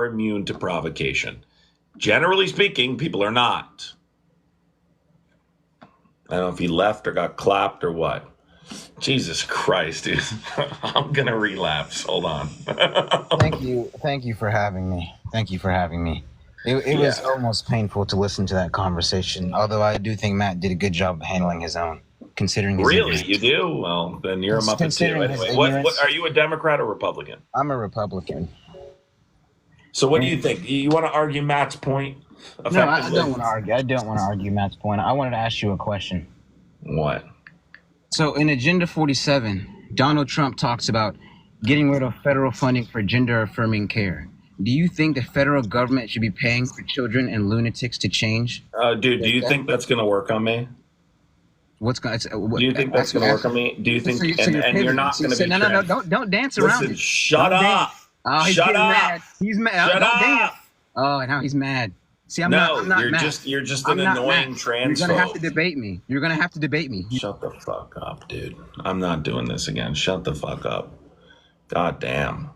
immune to provocation. Generally speaking, people are not. I don't know if he left or got clapped or what. Jesus Christ, dude. I'm going to relapse. Hold on. Thank you for having me. It was almost painful to listen to that conversation, although I do think Matt did a good job of handling his own, considering his Really? ignorance. You do? Well, then you're a Muppet too. Considering his Anyway, what ignorance. are you, a Democrat or Republican? I'm a Republican. So what do you think? You want to argue Matt's point No, I don't want to argue. I don't want to argue Matt's point. I wanted to ask you a question. What? So in Agenda 47, Donald Trump talks about getting rid of federal funding for gender-affirming care. Do you think the federal government should be paying for children and lunatics to change? Dude, do you think that's going to work on me? What's going? Do you think that's going to work on me? Do you think? So and you're not going to be? No, don't dance around Listen, it. shut Don't up. dance. Oh, he's Shut getting up. mad. He's mad. Shut Don't up. dance. Oh, now he's mad. See, I'm not you're mad. just I'm an not annoying mad. transphobe. You're gonna have to debate me. Shut the fuck up, dude. I'm not doing this again. Shut the fuck up. God damn.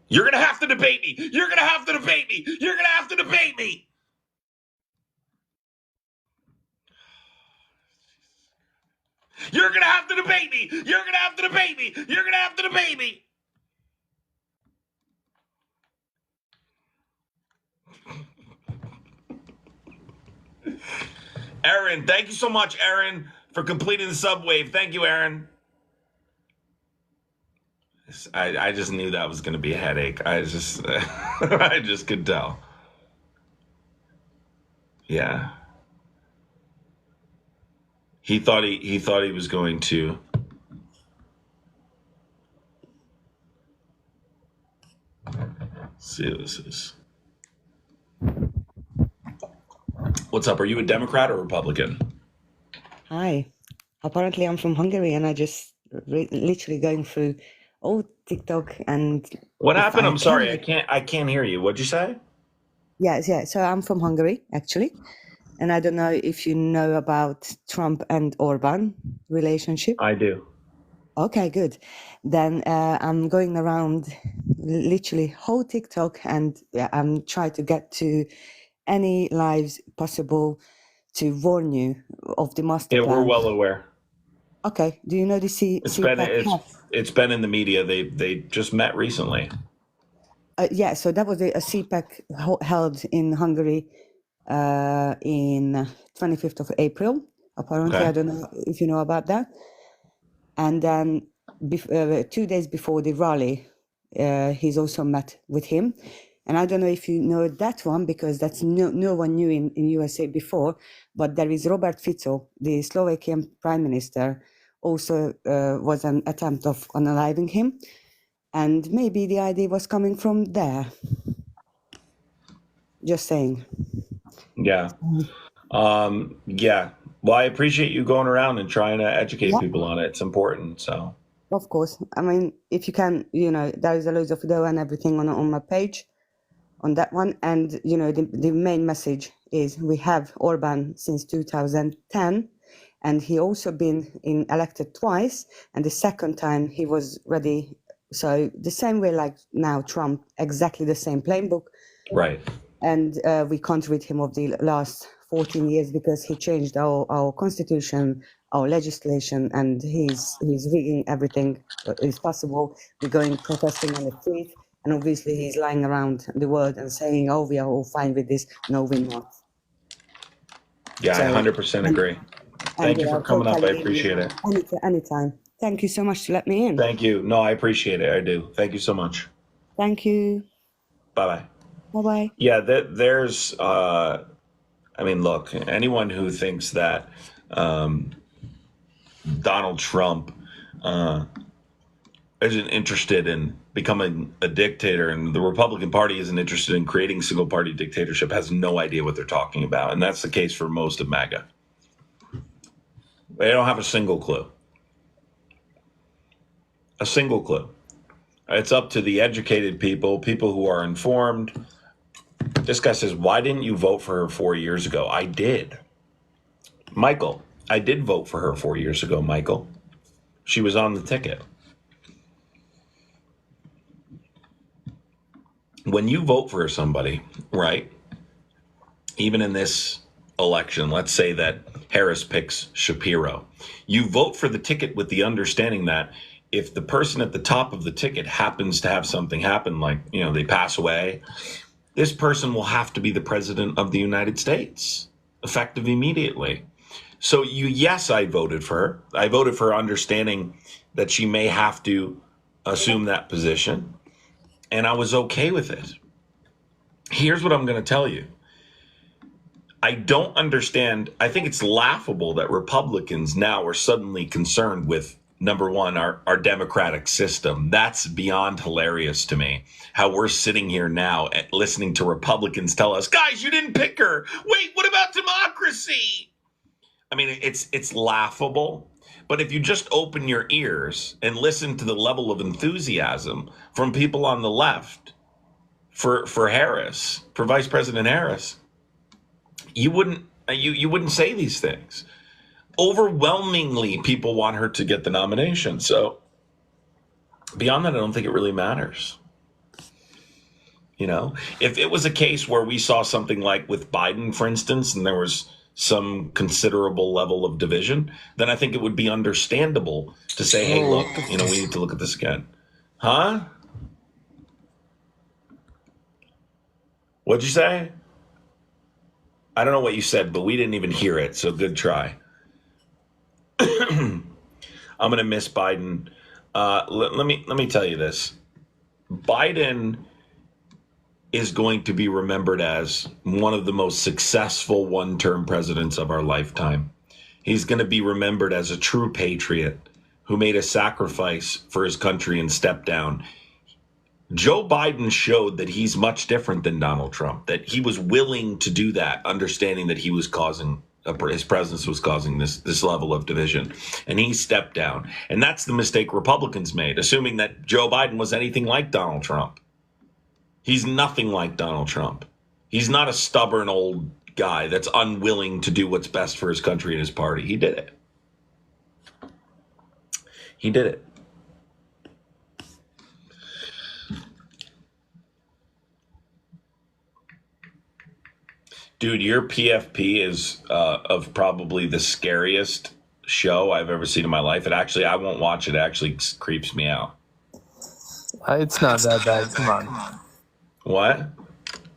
You're gonna have to debate me. You're gonna have to debate me. You're gonna have to debate me. You're gonna have to debate me. You're gonna have to debate me. You're gonna have to debate me. Aaron, thank you so much, Aaron, for completing the subwave. Thank you, Aaron. I just knew that was going to be a headache. I just could tell. Yeah. He thought he was going to. Let's see what this is. What's up? Are you a Democrat or Republican? Hi. Apparently, I'm from Hungary, and I just literally going through all TikTok and. What if happened? I I'm sorry. can- I can't hear you. What'd you say? Yes, yeah. So I'm from Hungary, actually, and I don't know if you know about Trump and Orban relationship. I do. Okay, good. Then I'm going around literally whole TikTok, and I'm trying to get to any lives possible to warn you of the master Yeah, plan. we're well aware. Okay. Do you know the It's been in the media. They just met recently. Yeah, so that was a CPAC held in Hungary in 25th of April. Apparently, Okay. I don't know if you know about that. And then 2 days before the rally, he's also met with him. And I don't know if you know that one, because that's no one knew in USA before, but there is Robert Fico, the Slovakian prime minister, also was an attempt of unaliving him. And maybe the idea was coming from there. Just saying. Yeah. Yeah. Well, I appreciate you going around and trying to educate people on it. It's important. So. Of course. I mean, if you can, there is a loads of video and everything on my page, on that one. And, the main message is we have Orban since 2010, and he also been elected twice. And the second time he was ready. So the same way like now Trump, exactly the same playbook. Right. And we can't rid him of the last 14 years because he changed our constitution, our legislation, and he's rigging everything is possible. We're going protesting on the street, and obviously he's lying around the world and saying, "Oh, we are all fine with this." No, we're not. Yeah, I So, 100% and, agree. and Thank you we for are coming up. I totally appreciate it. anytime. Thank you so much to let me in. Thank you. No, I appreciate it. I do. Thank you so much. Thank you. Bye-bye. Bye-bye. Yeah, there's, I mean, look, anyone who thinks that Donald Trump isn't interested in becoming a dictator and the Republican Party isn't interested in creating single-party dictatorship has no idea what they're talking about. And that's the case for most of MAGA. They don't have a single clue. A single clue. It's up to the educated people who are informed. This guy says, why didn't you vote for her 4 years ago? I did. Michael, I did vote for her 4 years ago, Michael. She was on the ticket. When you vote for somebody, right, even in this election, let's say that Harris picks Shapiro, you vote for the ticket with the understanding that if the person at the top of the ticket happens to have something happen, like, you know, they pass away, this person will have to be the president of the United States, effective immediately. So yes, I voted for her. I voted for her understanding that she may have to assume that position, and I was okay with it. Here's what I'm going to tell you. I don't understand. I think it's laughable that Republicans now are suddenly concerned with, number one, our democratic system. That's beyond hilarious to me. How we're sitting here now listening to Republicans tell us, guys, you didn't pick her. Wait, what about democracy? I mean, it's laughable. But if you just open your ears and listen to the level of enthusiasm from people on the left for Harris, for Vice President Harris, you wouldn't say these things. Overwhelmingly, people want her to get the nomination. So beyond that, I don't think it really matters. You know, if it was a case where we saw something like with Biden, for instance, and there was some considerable level of division, then I think it would be understandable to say, hey, look, you know, we need to look at this again. Huh? What'd you say? I don't know what you said, but we didn't even hear it, so good try. I'm going to miss Biden. Let me tell you this. Biden is going to be remembered as one of the most successful one-term presidents of our lifetime. He's going to be remembered as a true patriot who made a sacrifice for his country and stepped down. Joe Biden showed that he's much different than Donald Trump, that he was willing to do that, understanding that he was causing, his presence was causing this level of division, and he stepped down. And that's the mistake Republicans made, assuming that Joe Biden was anything like Donald Trump. He's nothing like Donald Trump. He's not a stubborn old guy that's unwilling to do what's best for his country and his party. He did it. He did it. Dude, your PFP is of probably the scariest show I've ever seen in my life. I won't watch it. It actually creeps me out. It's not that bad. Come on. What?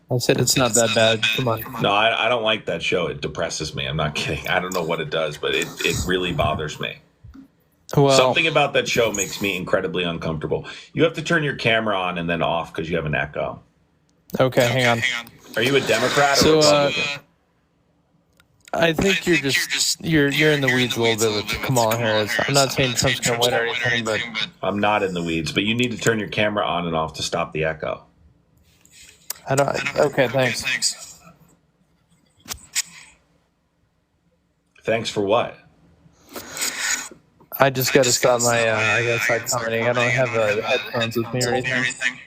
I said it's not that bad. Come on. No, I don't like that show. It depresses me. I'm not kidding. I don't know what it does, but it really bothers me. Well, something about that show makes me incredibly uncomfortable. You have to turn your camera on and then off because you have an echo. Okay, hang on. Are you a Democrat or Republican? I think you're in the weeds a little bit with Kamala Harris. I'm not saying Trump's going to win or anything, but I'm not in the weeds, but you need to turn your camera on and off to stop the echo. I don't. Okay, thanks. Thanks for what? I just got to stop my, I got to start commenting. I don't have the headphones with me or anything.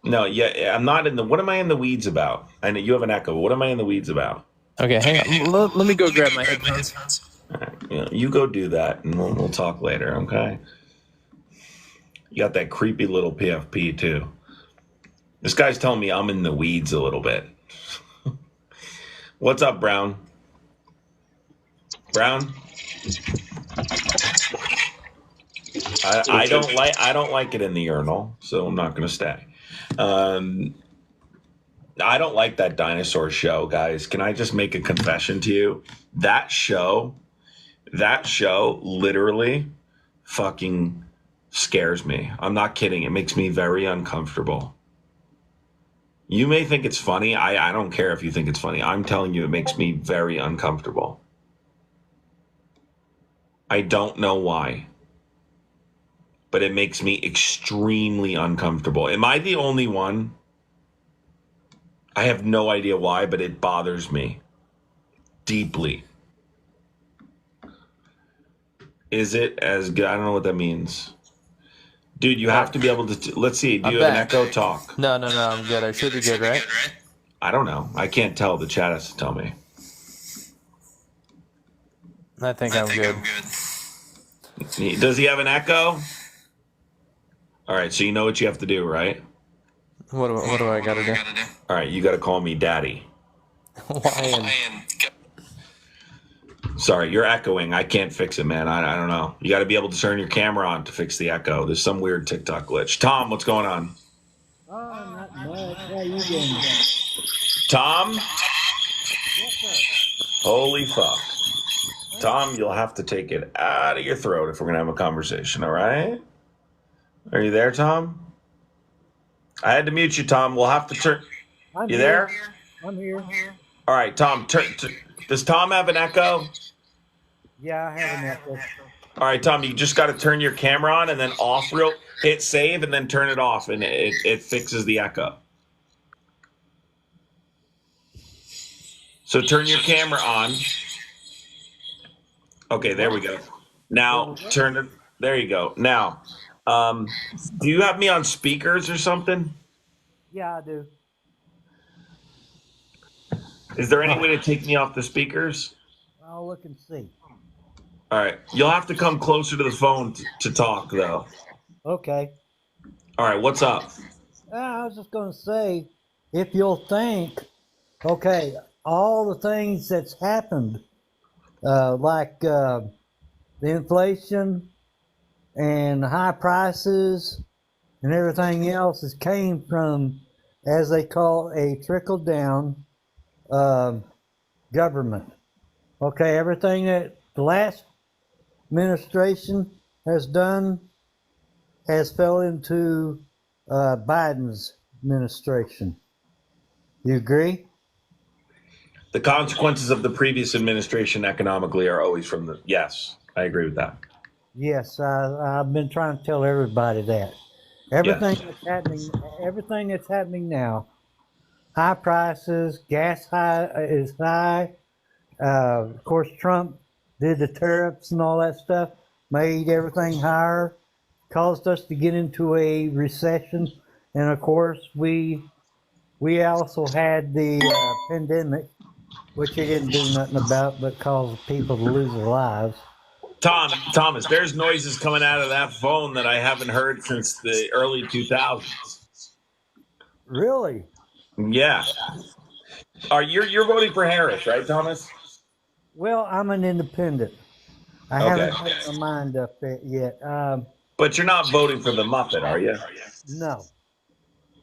No, yeah, I'm not in the, what am I in the weeds about? I know you have an echo. What am I in the weeds about? Okay, hang on. Let me go grab my headphones. All right, you go do that, and we'll talk later, okay? You got that creepy little PFP, too. This guy's telling me I'm in the weeds a little bit. What's up, Brown? Brown? I don't like it in the urinal, so I'm not going to stay. I don't like that dinosaur show, guys. Can I just make a confession to you? That show literally fucking scares me. I'm not kidding. It makes me very uncomfortable. You may think it's funny. I don't care if you think it's funny. I'm telling you, it makes me very uncomfortable. I don't know why, but it makes me extremely uncomfortable. Am I the only one? I have no idea why, but it bothers me deeply. Is it as good? I don't know what that means. Dude, you have to be able to. Let's see. Do you have an echo? Talk. No, I'm good. I should be good, right? I don't know. I can't tell. The chat has to tell me. I think I'm good. Does he have an echo? All right, so you know what you have to do, right? What do I gotta do? All right, you got to call me daddy. Why? Sorry, you're echoing. I can't fix it, man. I don't know. You got to be able to turn your camera on to fix the echo. There's some weird TikTok glitch. Tom, what's going on? Oh, not much. How you doing? Tom? Yes, sir. Holy fuck. Tom, you'll have to take it out of your throat if we're going to have a conversation, all right? Are you there, Tom? I had to mute you, Tom. We'll have to turn. You there? I'm here. All right, Tom. Does Tom have an echo? Yeah, I have an echo. All right, Tom. You just got to turn your camera on and then off. Hit save and then turn it off, and it fixes the echo. So turn your camera on. Okay, there we go. Now turn it. There you go. Now, do you have me on speakers or something? Yeah, I do. Is there any way to take me off the speakers? I'll look and see. All right. You'll have to come closer to the phone to talk, though. Okay. All right. What's up? I was just going to say, if you'll think, okay, all the things that's happened, like the inflation and high prices and everything else, has came from, as they call, a trickle-down government. Okay, everything that the last administration has done has fell into Biden's administration. You agree? The consequences of the previous administration economically are always from the. Yes, I agree with that. Yes, I've been trying to tell everybody that. Everything that's happening now, high prices, gas is high. Of course, Trump did the tariffs and all that stuff, made everything higher, caused us to get into a recession, and of course, we also had the pandemic, which he didn't do nothing about, but caused people to lose their lives. Thomas, there's noises coming out of that phone that I haven't heard since the early 2000s. Really? Yeah. You're voting for Harris, right, Thomas? Well, I'm an independent. I haven't made my mind up yet. But you're not voting for the Muppet, are you? No.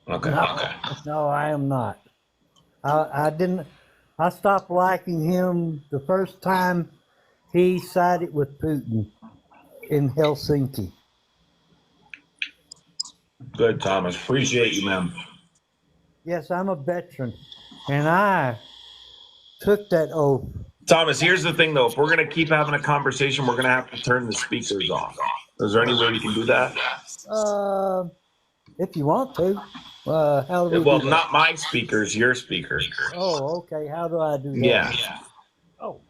Okay. No, I am not. I didn't. I stopped liking him the first time he sided with Putin in Helsinki. Good, Thomas. Appreciate you, man. Yes, I'm a veteran, and I took that oath. Thomas, here's the thing, though. If we're going to keep having a conversation, we're going to have to turn the speakers off. Is there any way we can do that? If you want to. How do we Well, do that? not my speakers, your speakers. Oh, okay. How do I do that? Yeah. Oh.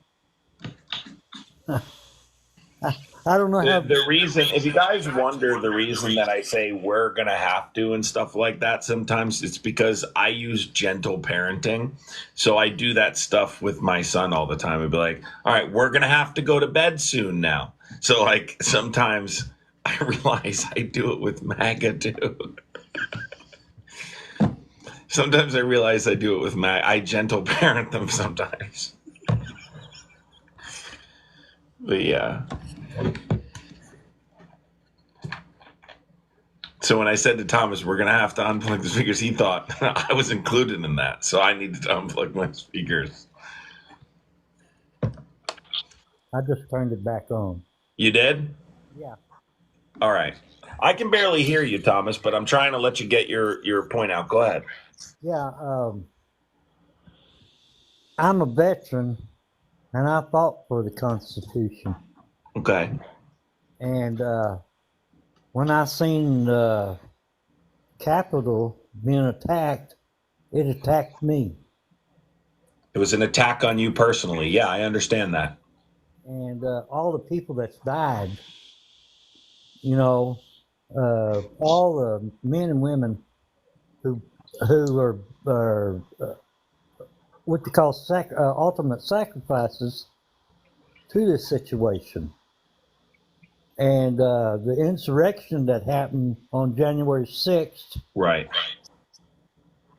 I don't know how. The reason, if you guys wonder the reason that I say we're going to have to and stuff like that, sometimes it's because I use gentle parenting. So I do that stuff with my son all the time. I'd be like, all right, we're going to have to go to bed soon now. So, like, sometimes I realize I do it with MAGA too. Sometimes I realize I do it with I gentle parent them sometimes. But yeah. So when I said to Thomas, we're going to have to unplug the speakers, he thought I was included in that. So I needed to unplug my speakers. I just turned it back on. You did? Yeah. All right. I can barely hear you, Thomas, but I'm trying to let you get your point out. Go ahead. Yeah. I'm a veteran, and I fought for the Constitution. Okay. And when I seen the Capitol being attacked, it attacked me. It was an attack on you personally. Yeah, I understand that. And all the people that's died, you know, all the men and women who are what you call ultimate sacrifices to this situation. And the insurrection that happened on January 6th Right.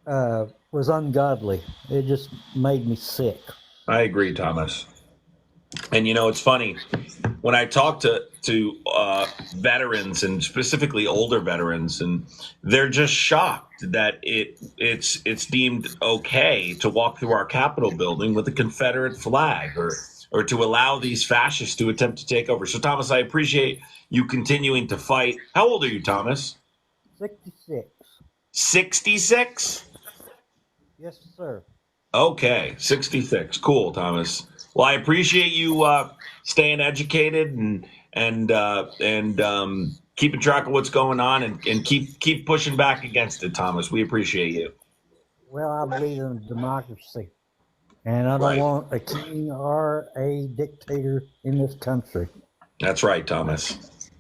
was ungodly. It just made me sick. I agree, Thomas. And you know, it's funny when I talk to veterans and specifically older veterans, and they're just shocked that it's deemed okay to walk through our Capitol building with a Confederate flag, or to allow these fascists to attempt to take over. So, Thomas, I appreciate you continuing to fight. How old are you, Thomas? 66. 66? Yes, sir. Okay, 66. Cool, Thomas. Well, I appreciate you staying educated and keeping track of what's going on, and keep pushing back against it, Thomas. We appreciate you. Well, I believe in democracy, and I don't Right. want a king or a dictator in this country. That's right, Thomas.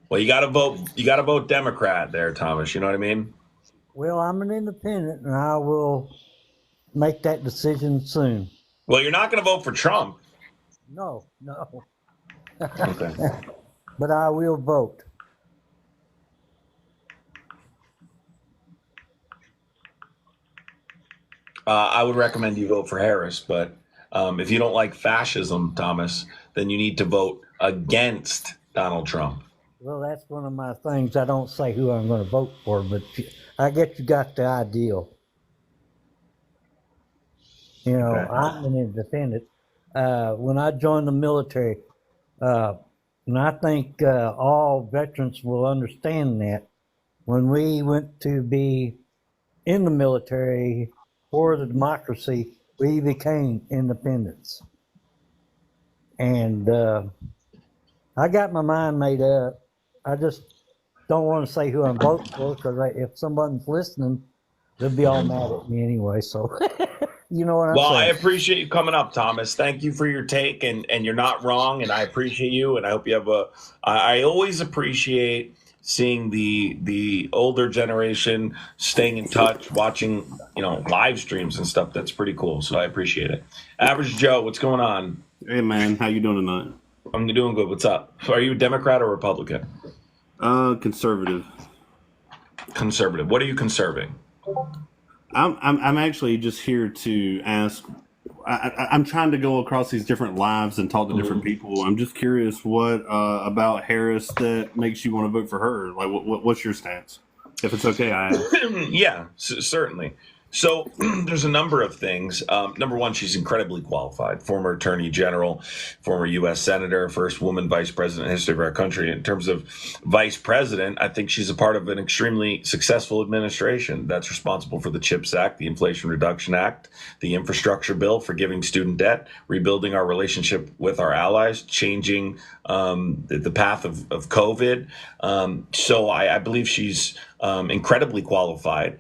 Well, you got to vote. You got to vote Democrat there, Thomas. You know what I mean? Well, I'm an independent, and I will make that decision soon. Well, you're not going to vote for Trump. No. Okay. But I will vote. I would recommend you vote for Harris, but if you don't like fascism, Thomas, then you need to vote against Donald Trump. Well, that's one of my things. I don't say who I'm going to vote for, but I guess you got the ideal. You know, Okay. I'm an independent. When I joined the military, and I think all veterans will understand that, when we went to be in the military for the democracy, we became independents. And I got my mind made up. I just don't want to say who I'm voting for, because if someone's listening, they'll be all mad at me anyway. So, you know what I'm Well, I saying? appreciate you coming up, Thomas. Thank you for your take, and you're not wrong, and I appreciate you, and I hope you have I always appreciate seeing the older generation staying in touch, watching, live streams and stuff. That's pretty cool. So I appreciate it. Average Joe, what's going on? Hey man, how you doing tonight? I'm doing good. What's up? So are you a Democrat or Republican? Conservative. Conservative. What are you conserving? I'm actually just here to ask. I'm trying to go across these different lives and talk to different people. I'm just curious what about Harris that makes you want to vote for her. Like, what's your stance? If it's okay, I ask. Yeah, certainly. So there's a number of things. Number one, she's incredibly qualified. Former Attorney General, former U.S. Senator, first woman Vice President in the history of our country. In terms of Vice President, I think she's a part of an extremely successful administration that's responsible for the CHIPS Act, the Inflation Reduction Act, the infrastructure bill, forgiving student debt, rebuilding our relationship with our allies, changing the path of COVID. So I believe she's incredibly qualified.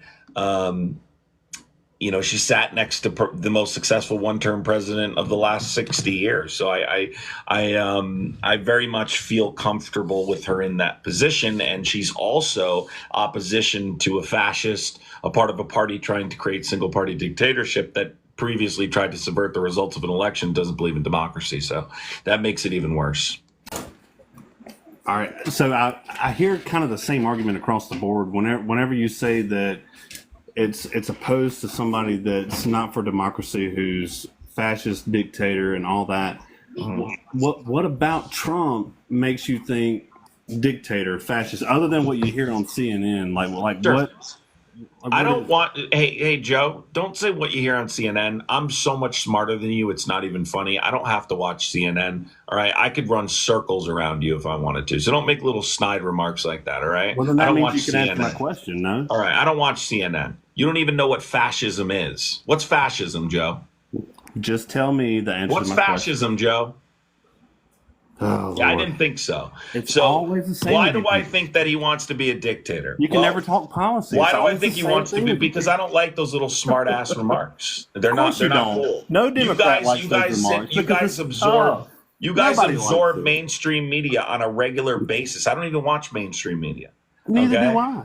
She sat next to the most successful one-term president of the last 60 years. So I very much feel comfortable with her in that position. And she's also opposition to a fascist, a part of a party trying to create single-party dictatorship that previously tried to subvert the results of an election, doesn't believe in democracy. So that makes it even worse. All right. So I hear kind of the same argument across the board. Whenever you say that it's opposed to somebody that's not for democracy, who's fascist dictator and all that. What about Trump makes you think dictator, fascist, other than what you hear on CNN? Sure. What? I don't want. Hey, Joe, don't say what you hear on CNN. I'm so much smarter than you. It's not even funny. I don't have to watch CNN. All right, I could run circles around you if I wanted to. So don't make little snide remarks like that. All right. Well, then I that don't means watch you can CNN. answer my question, no? All right, I don't watch CNN. You don't even know what fascism is. What's fascism, Joe? Just tell me the answer What's to my fascism, Joe? question. Yeah, I didn't think so. It's So always the same. why with do I people. think that he wants to be a dictator? You can never talk policy. Why It's do I always think the he same wants to thing be? with Because people. I don't like those little smart ass remarks. They're Of not. course They're you not don't. cool. No Democrat likes You those guys, remarks you because guys it's absorb. tough. You guys Nobody likes absorb it. mainstream media on a regular basis. I don't even watch mainstream media. Neither Okay? do I.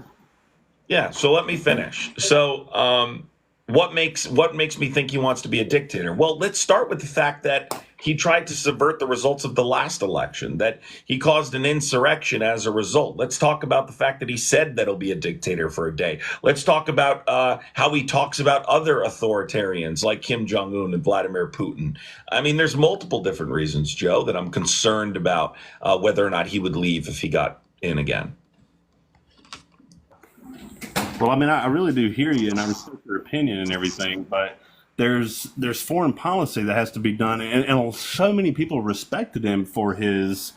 Yeah. So let me finish. So, what makes me think he wants to be a dictator? Well, let's start with the fact that he tried to subvert the results of the last election, that he caused an insurrection as a result. Let's talk about the fact that he said that he'll be a dictator for a day. Let's talk about how he talks about other authoritarians like Kim Jong-un and Vladimir Putin. I mean, there's multiple different reasons, Joe, that I'm concerned about whether or not he would leave if he got in again. Well, I mean, I really do hear you, and I respect your opinion and everything, but there's foreign policy that has to be done, and so many people respected him for his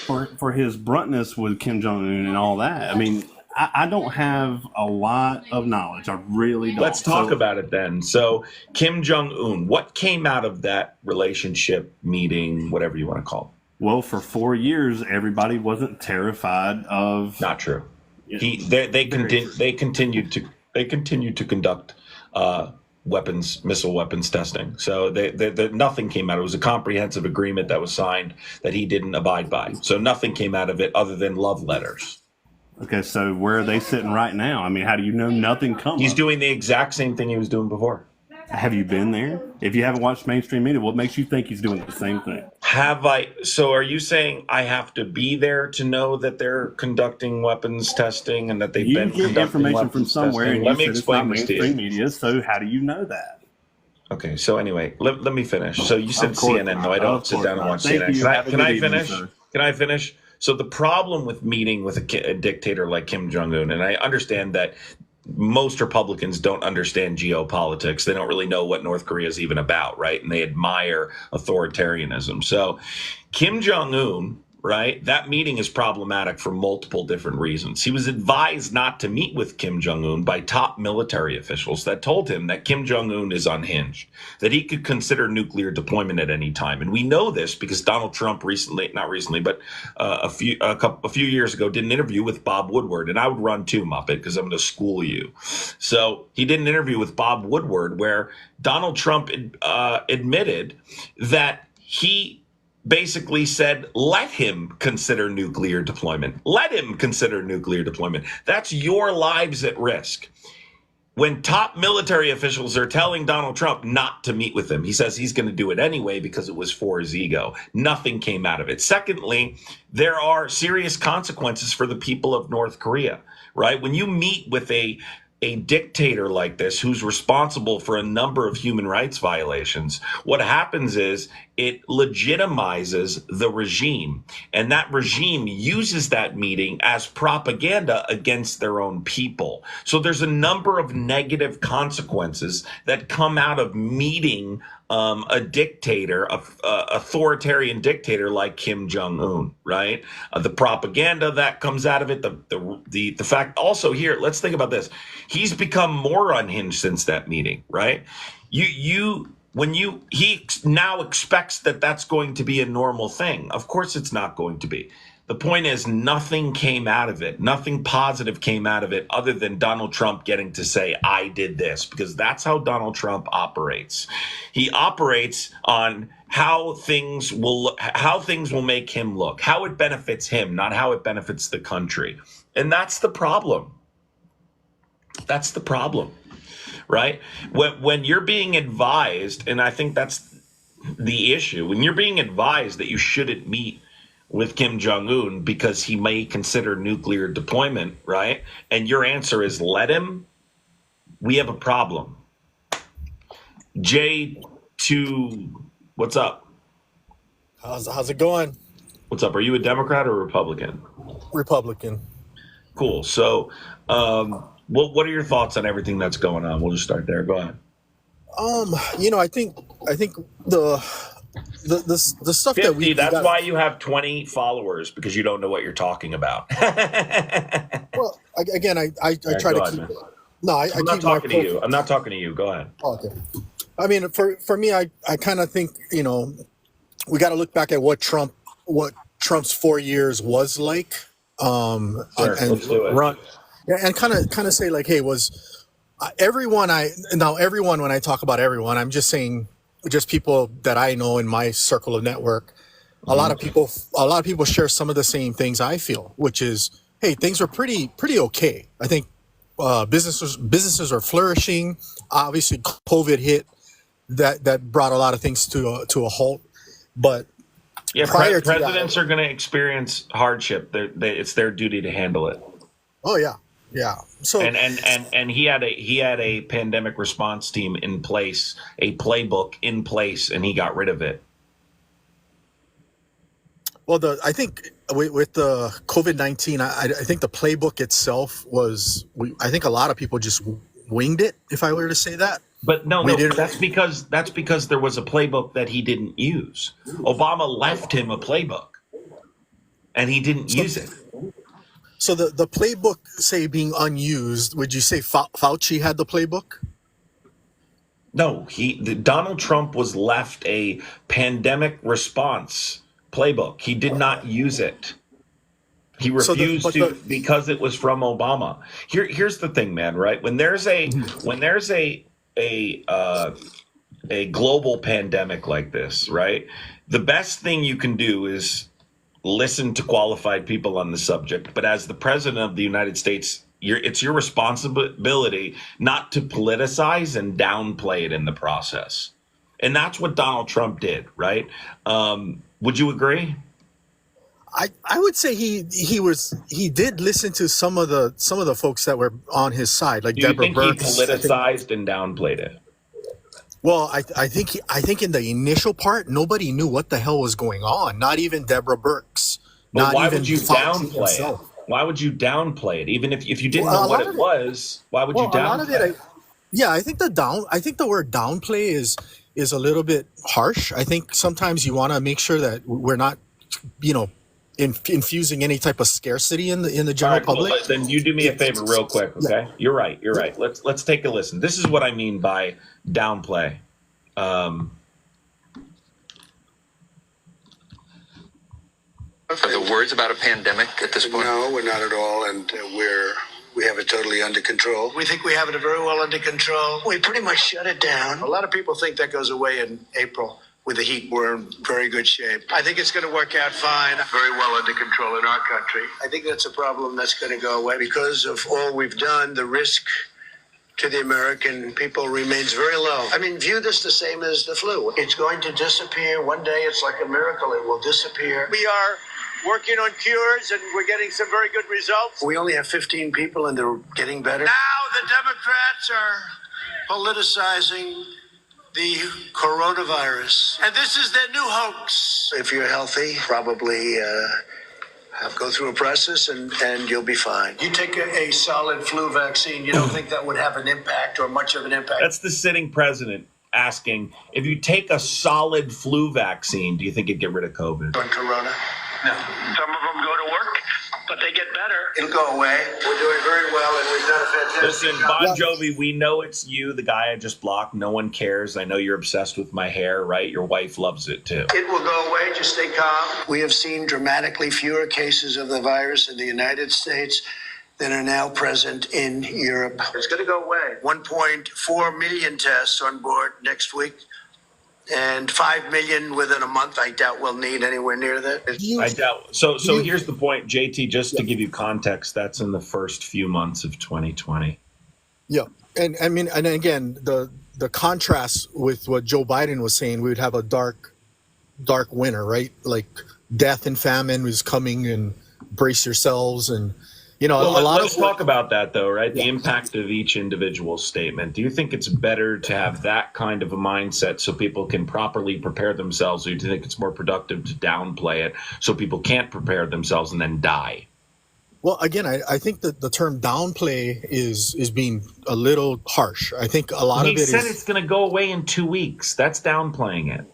bruntness with Kim Jong-un and all that. I mean, I don't have a lot of knowledge. I really don't. Let's talk about it then. So, Kim Jong-un, what came out of that relationship, meeting, whatever you want to call it? Well, for 4 years, everybody wasn't terrified of. Not true. They continued to conduct missile weapons testing. So nothing came out. It was a comprehensive agreement that was signed that he didn't abide by. So nothing came out of it other than love letters. Okay, so where are they sitting right now? I mean, how do you know nothing comes? He's doing the exact same thing he was doing before. Have you been there? If you haven't watched mainstream media, what makes you think he's doing the same thing? Have I? So are you saying I have to be there to know that they're conducting weapons testing and that they've been conducting get information from weapons somewhere, testing? and Let you me said it's explain not this to you. mainstream media. So how do you know that? Okay, so anyway, let me finish. So you said Of course CNN. not. No, I don't Of sit course down and not. watch Thank CNN. you. Have a Can good I evening, finish? sir. Can I finish? So the problem with meeting with a dictator like Kim Jong-un, and I understand that most Republicans don't understand geopolitics. They don't really know what North Korea is even about, right? And they admire authoritarianism. So Kim Jong-un, right, that meeting is problematic for multiple different reasons. He was advised not to meet with Kim Jong-un by top military officials that told him that Kim Jong-un is unhinged, that he could consider nuclear deployment at any time. And we know this because Donald Trump a few years ago did an interview with Bob Woodward. And I would run too, Muppet, because I'm going to school you. So he did an interview with Bob Woodward where Donald Trump admitted that he basically said, let him consider nuclear deployment. Let him consider nuclear deployment. That's your lives at risk. When top military officials are telling Donald Trump not to meet with him, he says he's going to do it anyway because it was for his ego. Nothing came out of it. Secondly, there are serious consequences for the people of North Korea, right? When you meet with a dictator like this who's responsible for a number of human rights violations, what happens is it legitimizes the regime, and that regime uses that meeting as propaganda against their own people. So there's a number of negative consequences that come out of meeting a dictator, authoritarian dictator like Kim Jong-un, right? The propaganda that comes out of it, the fact. Also, here, let's think about this. He's become more unhinged since that meeting, right? He now expects that that's going to be a normal thing. Of course, it's not going to be. The point is, nothing came out of it. Nothing positive came out of it other than Donald Trump getting to say, I did this, because that's how Donald Trump operates. He operates on how things will make him look, how it benefits him, not how it benefits the country. And that's the problem. That's the problem, right? When you're being advised, and I think that's the issue, when you're being advised that you shouldn't meet with Kim Jong-un because he may consider nuclear deployment, right? And your answer is let him, we have a problem. J2, what's up? How's it going? What's up? Are you a Democrat or a Republican? Republican. Cool. So, what are your thoughts on everything that's going on? We'll just start there. Go ahead. I think the stuff that 50. we That's got. why you have 20 followers, because you don't know what you're talking about. Well, again, I All right, try go to ahead, keep. man. No, I I'm not keep my talking to you. I'm not talking to you. Go ahead. Oh, okay. I mean, for me, I kind of think we got to look back at what Trump's 4 years was like, Sure, and let's do it. run, and kind of say like, hey, was everyone when I talk about everyone, I'm just saying just people that I know in my circle of network. A lot of people share some of the same things I feel, which is, hey, things are pretty okay. I think businesses are flourishing. Obviously, COVID hit, that brought a lot of things to a halt. But Yeah, prior to presidents are going to experience hardship. It's their duty to handle it. Oh yeah. So And he had a pandemic response team in place, a playbook in place, and he got rid of it. well, I think with the COVID-19, I think the playbook itself was. I think a lot of people just winged it, if I were to say that. But no, We didn't. that's because there was a playbook that he didn't use. Obama left him a playbook, and he didn't use it. So the playbook, say, being unused, would you say Fauci had the playbook? No, Donald Trump was left a pandemic response playbook. He did not use it. He refused to because it was from Obama. Here's the thing, man. Right when there's a global pandemic like this, right? The best thing you can do is listen to qualified people on the subject. But as the president of the United States, it's your responsibility not to politicize and downplay it in the process. And that's what Donald Trump did, right? Would you agree? I would say he did listen to some of the folks that were on his side, like Do you Deborah think Burks. he politicized and downplayed it? Well, I think in the initial part, nobody knew what the hell was going on. Not even Deborah Burks. But Not why even would you Fauci downplay himself. it? Why would you downplay it? Even if you didn't Well, know a what lot it of it- was, why would you Well, a lot of downplay it, it? yeah, I think the word downplay is a little bit harsh. I think sometimes you want to make sure that we're not, infusing any type of scarcity in the All general right, cool. public. Then you do me a favor real quick, Yeah. okay? You're right. Let's take a listen. This is what I mean by downplay. Are there words about a pandemic at this point? No, we're not at all, and we have it totally under control. We think we have it very well under control. We pretty much shut it down. A lot of people think that goes away in April. With the heat, we're in very good shape. I think it's going to work out fine. Very well under control in our country. I think that's a problem that's going to go away because of all we've done. The risk to the American people remains very low. I mean, view this the same as the flu. It's going to disappear. One day, it's like a miracle. It will disappear. We are working on cures, and we're getting some very good results. We only have 15 people, and they're getting better. Now the Democrats are politicizing the coronavirus. And this is their new hoax. If you're healthy, probably go through a process and you'll be fine. You take a solid flu vaccine, you don't think that would have an impact or much of an impact? That's the sitting president asking, if you take a solid flu vaccine, do you think it'd get rid of COVID? On corona? No. Some of them go to work, but they get better. It'll go away. We're doing very well, and we've done a fantastic Listen, job. Bon Jovi, we know it's you, the guy I just blocked. No one cares. I know you're obsessed with my hair, right? Your wife loves it too. It will go away. Just stay calm. We have seen dramatically fewer cases of the virus in the United States than are now present in Europe. It's going to go away. 1.4 million tests on board next week. And 5 million within a month. I doubt we'll need anywhere near that. I doubt. So here's the point, JT, just to give you context, that's in the first few months of 2020. Yeah, and I mean, and again, the contrast with what Joe Biden was saying, we would have a dark winter, right? Like death and famine was coming, and brace yourselves, and let's talk about that though, right? The impact of each individual statement. Do you think it's better to have that kind of a mindset so people can properly prepare themselves, or do you think it's more productive to downplay it so people can't prepare themselves and then die? Well, again, I think that the term downplay is being a little harsh. I think a lot He of it said is it's going to go away in 2 weeks. That's downplaying it.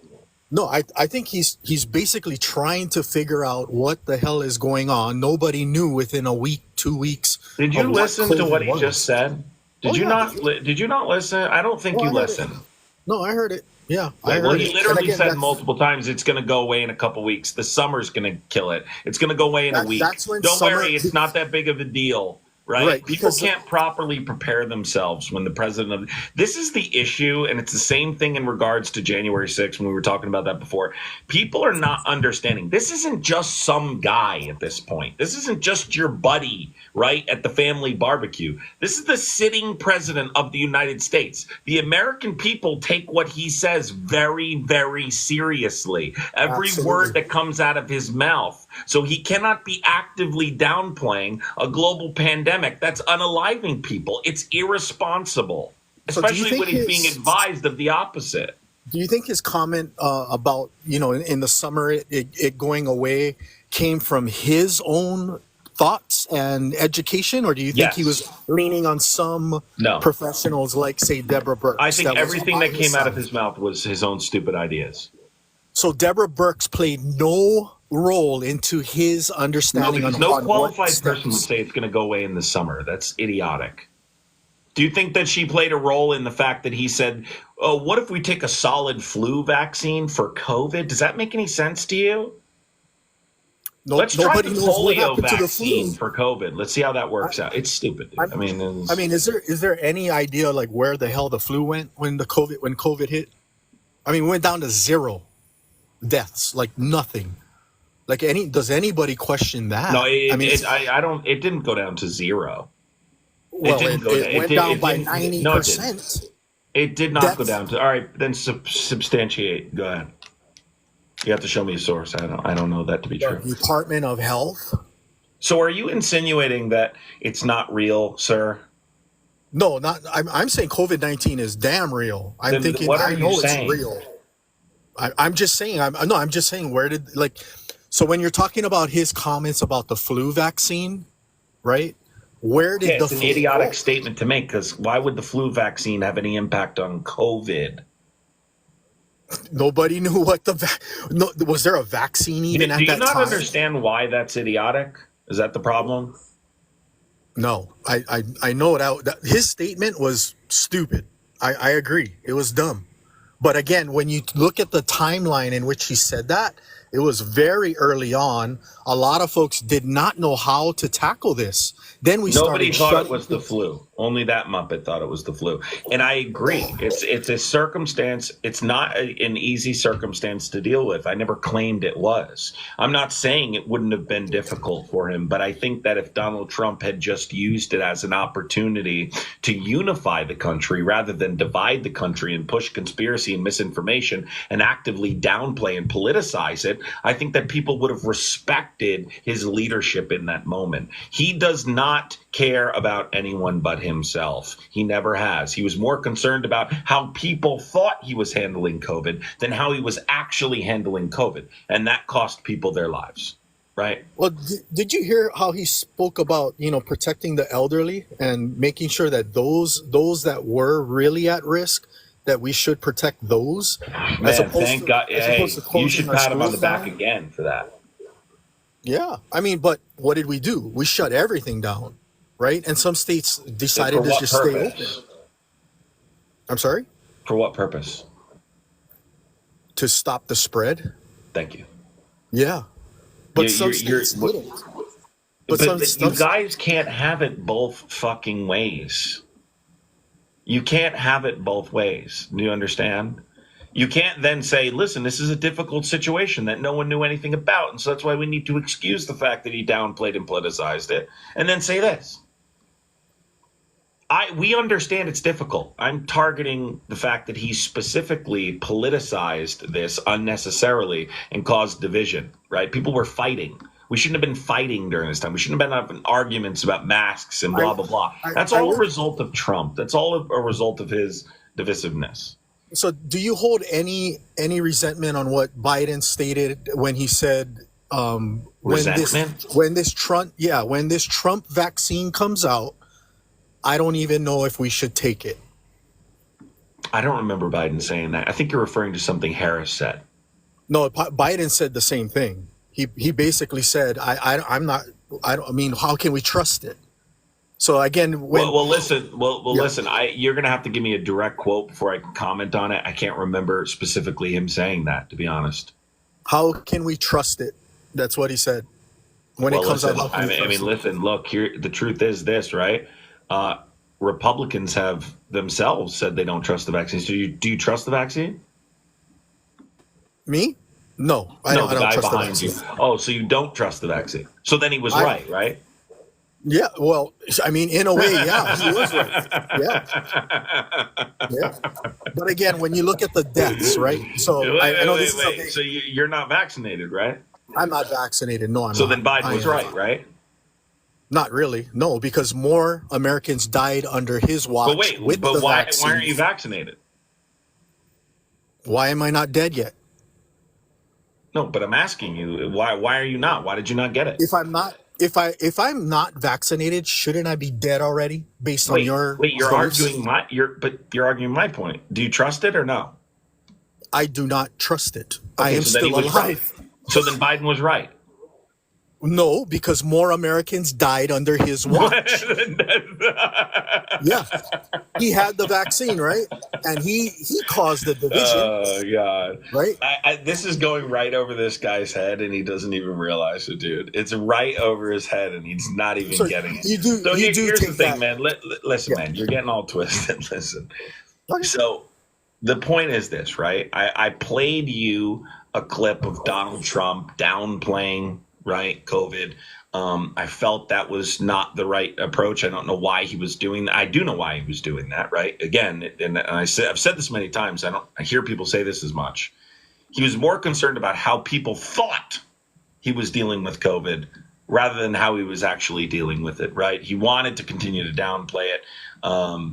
no. I think he's basically trying to figure out what the hell is going on. Nobody knew within a week, 2 weeks. Did you of what listen to what COVID he just was. said? Oh yeah. Did you not listen? I don't think Oh, you I heard it. listened. No, I heard it. Yeah, I Well, heard he it. And literally again, said multiple times it's going to go away in a couple weeks. The summer's going to kill it. It's going to go away in a week. that's when Don't summer. worry, it's not that big of a deal, right? Right, People because can't properly prepare themselves when the president of this is the issue, and it's the same thing in regards to January 6th when we were talking about that before. People are not understanding. This isn't just some guy at this point. This isn't just your buddy, right, at the family barbecue. This is the sitting president of the United States. The American people take what he says very, very seriously. Every word that comes out of his mouth. So he cannot be actively downplaying a global pandemic that's unaliving people. It's irresponsible, So do you especially think when he's being advised of the opposite. Do you think his comment about in the summer it going away came from his own thoughts and education, or do you think he was Yes. leaning on some No. professionals like, say, Deborah Burks? I think that was everything on that his came out of side? his mouth was his own stupid ideas. So Deborah Burks played no role into his No, understanding because on no what qualified person would steps. say it's going to go away in the summer. That's idiotic. Do you think that she played a role in the fact that he said, "Oh, what if we take a solid flu vaccine for COVID?" Does that make any sense to you? Let's try Nobody the knows what polio happened to the flu. vaccine for COVID. Let's see how that works out. It's stupid, dude. I mean, is there any idea like where the hell the flu went when COVID hit? I mean, we went down to 0 deaths, like nothing. Like does anybody question that? no, I mean, I don't. It didn't go down to 0. well, It didn't go down. it went down by It, no, it didn't. 90%. It did not go That's down to. All right, then substantiate. Go ahead. You have to show me a source. I don't know that to be the true. Department of Health. So, are you insinuating that it's not real, sir? No, not. I'm saying COVID-19 is damn real. I'm Then thinking what are I you know it's saying? real. I'm just saying. I'm just saying. Where did like? So when you're talking about his comments about the flu vaccine, right? Where Yeah, did the it's an flu idiotic go? statement to make because why would the flu vaccine have any impact on COVID? Nobody knew what no, was there a vaccine even Do at you that not time? understand why that's idiotic? Is that the problem? No, I know that his statement was stupid. I agree. It was dumb. But again, when you look at the timeline in which he said that, it was very early on. A lot of folks did not know how to tackle this. Then we Nobody started thought it shutting was the things. flu. Only that Muppet thought it was the flu. And I agree. It's a circumstance. It's not an easy circumstance to deal with. I never claimed it was. I'm not saying it wouldn't have been difficult for him, but I think that if Donald Trump had just used it as an opportunity to unify the country rather than divide the country and push conspiracy and misinformation and actively downplay and politicize it, I think that people would have respected his leadership in that moment. He does not care about anyone but himself. He never has. He was more concerned about how people thought he was handling COVID than how he was actually handling COVID. And that cost people their lives, right? Well, did you hear how he spoke about, protecting the elderly and making sure that those that were really at risk, that we should protect those Man, thank God. as Hey, opposed to you closing should our pat him on schools the back down? again for that. Yeah. I mean, but what did we do? We shut everything down, right? And some states For decided to what just stay open. purpose? I'm sorry? For what purpose? To stop the spread. Thank you. Yeah. But You- some you're- states didn't. But But you guys can't have it both fucking ways. You can't have it both ways. Do you understand? You can't then say, listen, this is a difficult situation that no one knew anything about. And so that's why we need to excuse the fact that he downplayed and politicized it. And then say this. We understand it's difficult. I'm targeting the fact that he specifically politicized this unnecessarily and caused division, right? People were fighting. We shouldn't have been fighting during this time. We shouldn't have been having arguments about masks and blah, blah, blah. That's all a result of Trump. That's all a result of his divisiveness. So do you hold any resentment on what Biden stated when he said, Resentment? when this Trump vaccine comes out, I don't even know if we should take it. I don't remember Biden saying that. I think you're referring to something Harris said. No, Biden said the same thing. He basically said, I'm not. I don't. I mean, how can we trust it? So again, listen. Listen. You're gonna have to give me a direct quote before I can comment on it. I can't remember specifically him saying that, to be honest. How can we trust it? That's what he said. When it comes out, listen. Look, here. The truth is this, right? Republicans have themselves said they don't trust the vaccine. So do you trust the vaccine? Me? No, I don't trust the vaccine. Oh, so you don't trust the vaccine? So then he was right? Yeah. Well, I mean, in a way, yeah, he was right. Yeah. But again, when you look at the deaths, right? So I know this is So you're not vaccinated, right? I'm not vaccinated. No, I'm not. So then Biden was right? Not really. No, because more Americans died under his watch. But why aren't you vaccinated? Why am I not dead yet? No, but I'm asking you, why are you not? Why did you not get it? If I'm not vaccinated, shouldn't I be dead already? Based on your you're arguing my point. Do you trust it or no? I do not trust it. Okay, I am still alive. Right. So then Biden was right. No, because more Americans died under his watch. Yeah, he had the vaccine, right? And he caused the division. Oh God! Right? This is going right over this guy's head, and he doesn't even realize it, dude. It's right over his head, and he's not even getting it. Here's the thing, man. Listen, man. You're getting all twisted. Listen. Okay. So the point is this, right? I played you a clip of Donald Trump downplaying, right, COVID. I felt that was not the right approach. I don't know why he was doing that. I do know why he was doing that, right? Again, and I've said this many times. I hear people say this as much. He was more concerned about how people thought he was dealing with COVID rather than how he was actually dealing with it, right? He wanted to continue to downplay it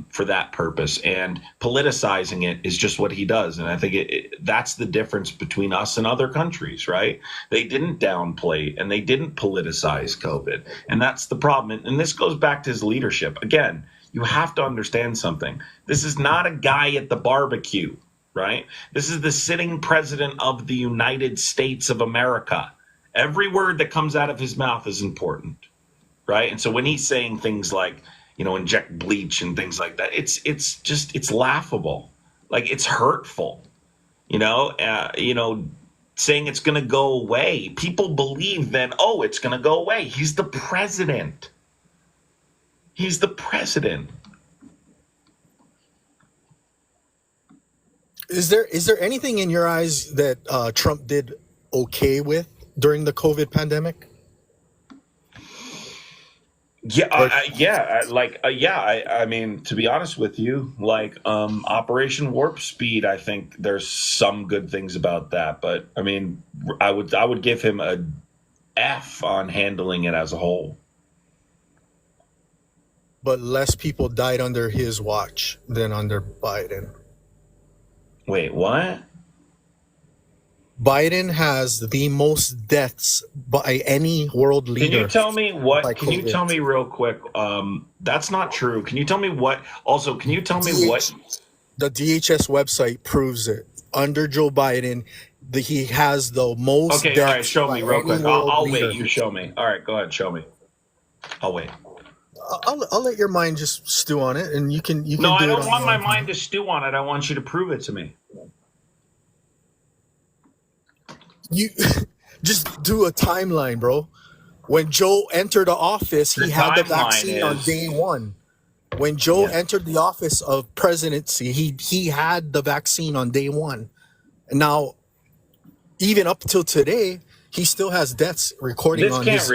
for that purpose, and politicizing it is just what he does. And I think that's the difference between us and other countries, right? They didn't downplay and they didn't politicize COVID, and that's the problem. And this goes back to his leadership. Again, you have to understand something. This is not a guy at the barbecue, right? This is the sitting president of the United States of America. Every word that comes out of his mouth is important, right? And so when he's saying things like, inject bleach and things like that, it's laughable. Like, it's hurtful, saying it's going to go away. People believe then, it's going to go away. He's the president. He's the president. Is there anything in your eyes that Trump did okay with during the COVID pandemic? I mean, to be honest with you, Operation Warp Speed, I think there's some good things about that. But I mean, I would give him a F on handling it as a whole. But less people died under his watch than under Biden. Wait, what? Biden has the most deaths by any world leader. Can you tell me what? Can you tell me real quick? That's not true. Can you tell me what? Also, can you tell me what? The DHS website proves it. Under Joe Biden, he has the most. Okay, all right. Show me real quick. I'll wait. You show me. All right, go ahead. Show me. I'll wait. I'll let your mind just stew on it, and you can. No, I don't want my mind to stew on it. I want you to prove it to me. You just do a timeline, bro. When Joe entered the office, he had the vaccine on day one. When Joe entered the office of presidency, he had the vaccine on day one. And now, even up till today, he still has deaths recording on his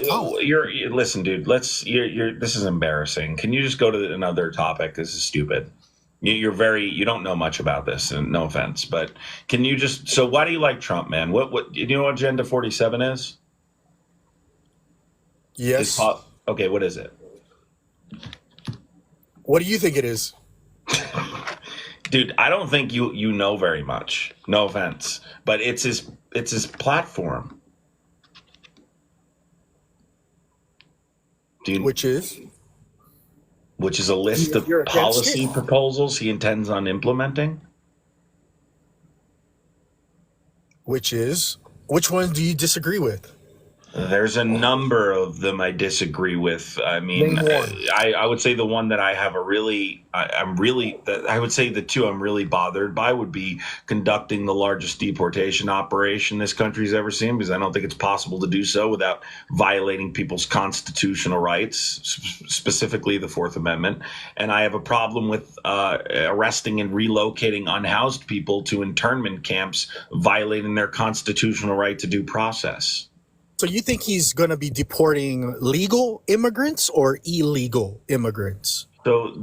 phone. Listen, dude. This is embarrassing. Can you just go to another topic? This is stupid. You don't know much about this, and no offense, but can you so why do you like Trump, man? What you know what Agenda 47 is? Yes. Okay, what is it? What do you think it is? Dude, I don't think you know very much. No offense, but it's his platform. which is a list of you're against policy it. proposals he intends on implementing. Which one do you disagree with? There's a number of them I disagree with. I mean, Name one. I would say the one that I have I would say the two I'm really bothered by would be conducting the largest deportation operation this country's ever seen, because I don't think it's possible to do so without violating people's constitutional rights, specifically the Fourth Amendment. And I have a problem with arresting and relocating unhoused people to internment camps, violating their constitutional right to due process. So you think he's going to be deporting legal immigrants or illegal immigrants? So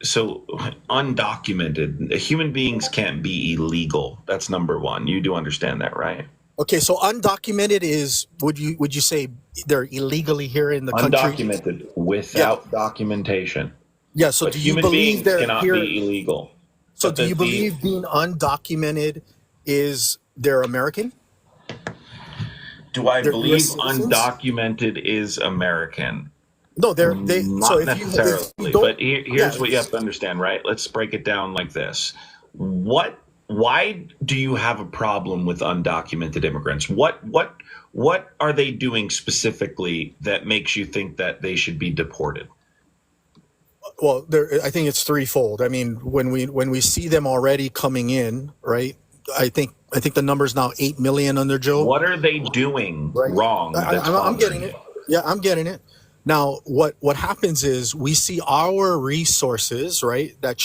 so undocumented human beings can't be illegal. That's number one. You do understand that, right? Okay, so undocumented is would you say they're illegally here in the country? Undocumented without documentation. Yeah. So But do you human believe beings they're cannot here? be illegal. So But do you believe being undocumented is they're American? do I They're believe US citizens? undocumented is American? No, they. Not So if necessarily, you don't, but here's what you have to understand, right? Let's break it down like this. Why do you have a problem with undocumented immigrants? What are they doing specifically that makes you think that they should be deported? well, I think it's threefold. I mean, when we see them already coming in, right? I think the number's now 8 million under Joe. What are they doing Right. wrong? I'm getting it. Yeah, I'm getting it. Now, what happens is we see our resources, right? That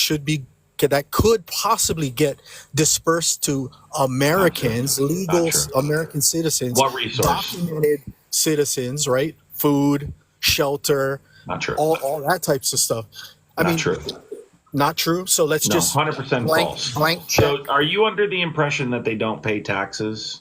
could possibly get dispersed to Americans, legal American citizens, What resource? documented citizens, right? Food, shelter, Not true. all that types of stuff. I Not mean, true. not true. So let's No, just 100% false. blank check. So, are you under the impression that they don't pay taxes?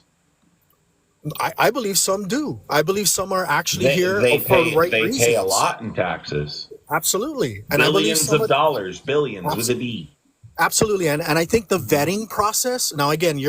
I believe some do. I believe some are actually They here for pay. the right They reasons. pay a lot in taxes. Absolutely, and I believe Billions some of dollars. Billions with a B. Absolutely, and I think the vetting process. Now, again,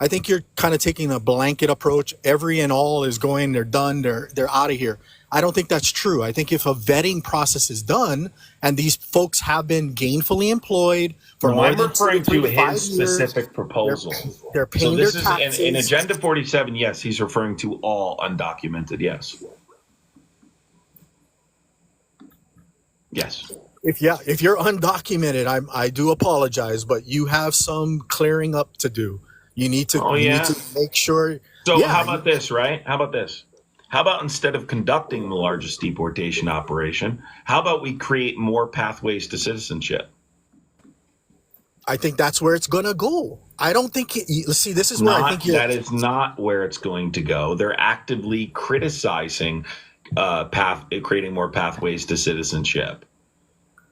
I think you're kind of taking a blanket approach. Every and all is going. They're done. They're out of here. I don't think that's true. I think if a vetting process is done and these folks have been gainfully employed for No, more I'm than referring 2 to 3 5 his years, specific proposal. they're paying So their this is taxes. in Agenda 47. Yes, he's referring to all undocumented. Yes. Yes. If you're undocumented, I do apologize, but you have some clearing up to do. You need to Oh, you yeah? need to make sure. So yeah, how about this, right? How about this? How about instead of conducting the largest deportation operation, how about we create more pathways to citizenship? I think that's where it's gonna go. I don't think. See, this is where I think That is not where it's going to go. They're actively criticizing creating more pathways to citizenship.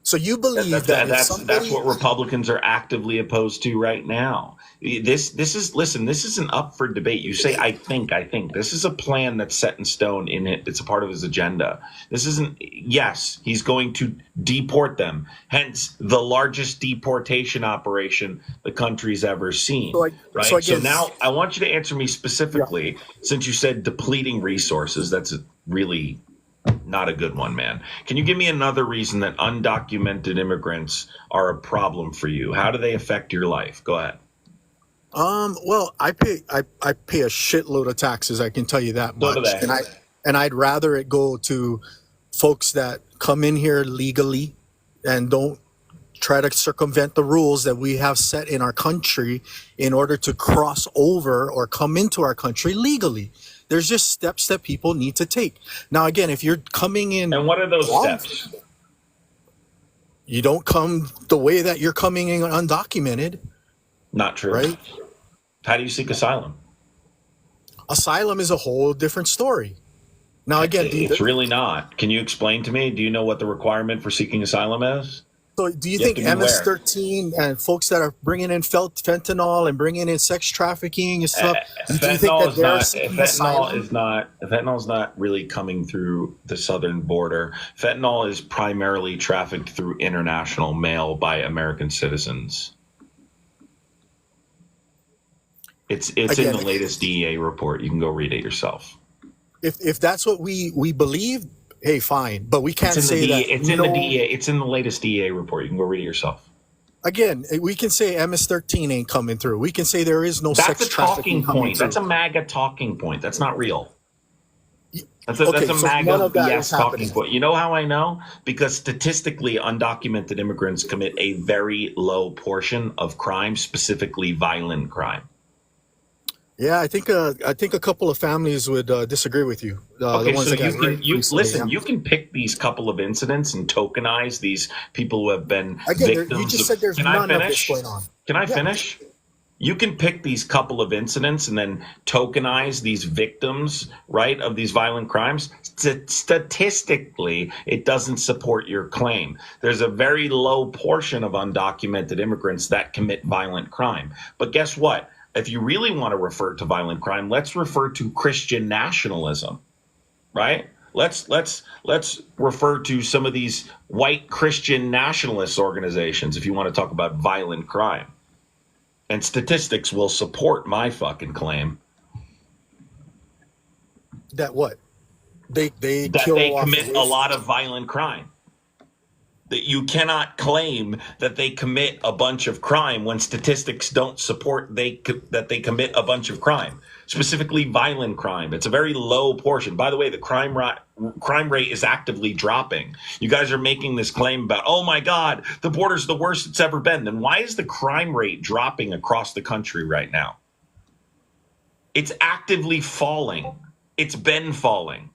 So you believe That's what Republicans are actively opposed to right now. This isn't up for debate. You say I think. This is a plan that's set in stone in it. It's a part of his agenda. This isn't. Yes, he's going to deport them. Hence the largest deportation operation the country's ever seen. Right. So now I want you to answer me specifically, since you said depleting resources. That's really not a good one, man. Can you give me another reason that undocumented immigrants are a problem for you? How do they affect your life? Go ahead. Well, I pay a shitload of taxes. I can tell you that much. So do they. And I'd rather it go to folks that come in here legally and don't try to circumvent the rules that we have set in our country in order to cross over or come into our country legally. There's just steps that people need to take. Now, again, if you're coming in, and what are those steps? You don't come the way that you're coming in undocumented. Not true. Right? How do you seek asylum? Asylum is a whole different story. Now, again, it's really not. Can you explain to me? Do you know what the requirement for seeking asylum is? So do you think MS-13 and folks that are bringing in fentanyl and bringing in sex trafficking and stuff, do you think that they're seeking asylum? Fentanyl is not really coming through the southern border. Fentanyl is primarily trafficked through international mail by American citizens. It's in the latest DEA report. You can go read it yourself. If that's what we believe, hey, fine, but we It's can't in the say DEA. that It's in the no. DEA. It's in the latest DEA report. You can go read it yourself. Again, we can say MS-13 ain't coming through. We can say there is no That's sex a trafficking talking coming point. through. That's a MAGA talking point. That's not real. That's Okay, a so none MAGA of that is BS talking happening. point. You know how I know? Because statistically, undocumented immigrants commit a very low portion of crime, specifically violent crime. Yeah, I think a couple of families would disagree with you. The Okay, ones so that got raped recently. listen. Yeah. You can pick these couple of incidents and tokenize these people who have been Again, you victims just of. said there's Can I none of this finish? going on. Can I Yeah. finish? You can pick these couple of incidents and then tokenize these victims, right, of these violent crimes. Statistically, it doesn't support your claim. There's a very low portion of undocumented immigrants that commit violent crime. But guess what? If you really want to refer to violent crime, let's refer to Christian nationalism, right? Let's refer to some of these white Christian nationalist organizations if you want to talk about violent crime. And statistics will support my fucking claim That what? They that kill they off commit a lot of violent crime. That you cannot claim that they commit a bunch of crime when statistics don't support that they commit a bunch of crime, specifically violent crime. It's a very low portion. By the way, the crime rate is actively dropping. You guys are making this claim about, oh my God, the border's the worst it's ever been. Then why is the crime rate dropping across the country right now? It's actively falling. It's been falling.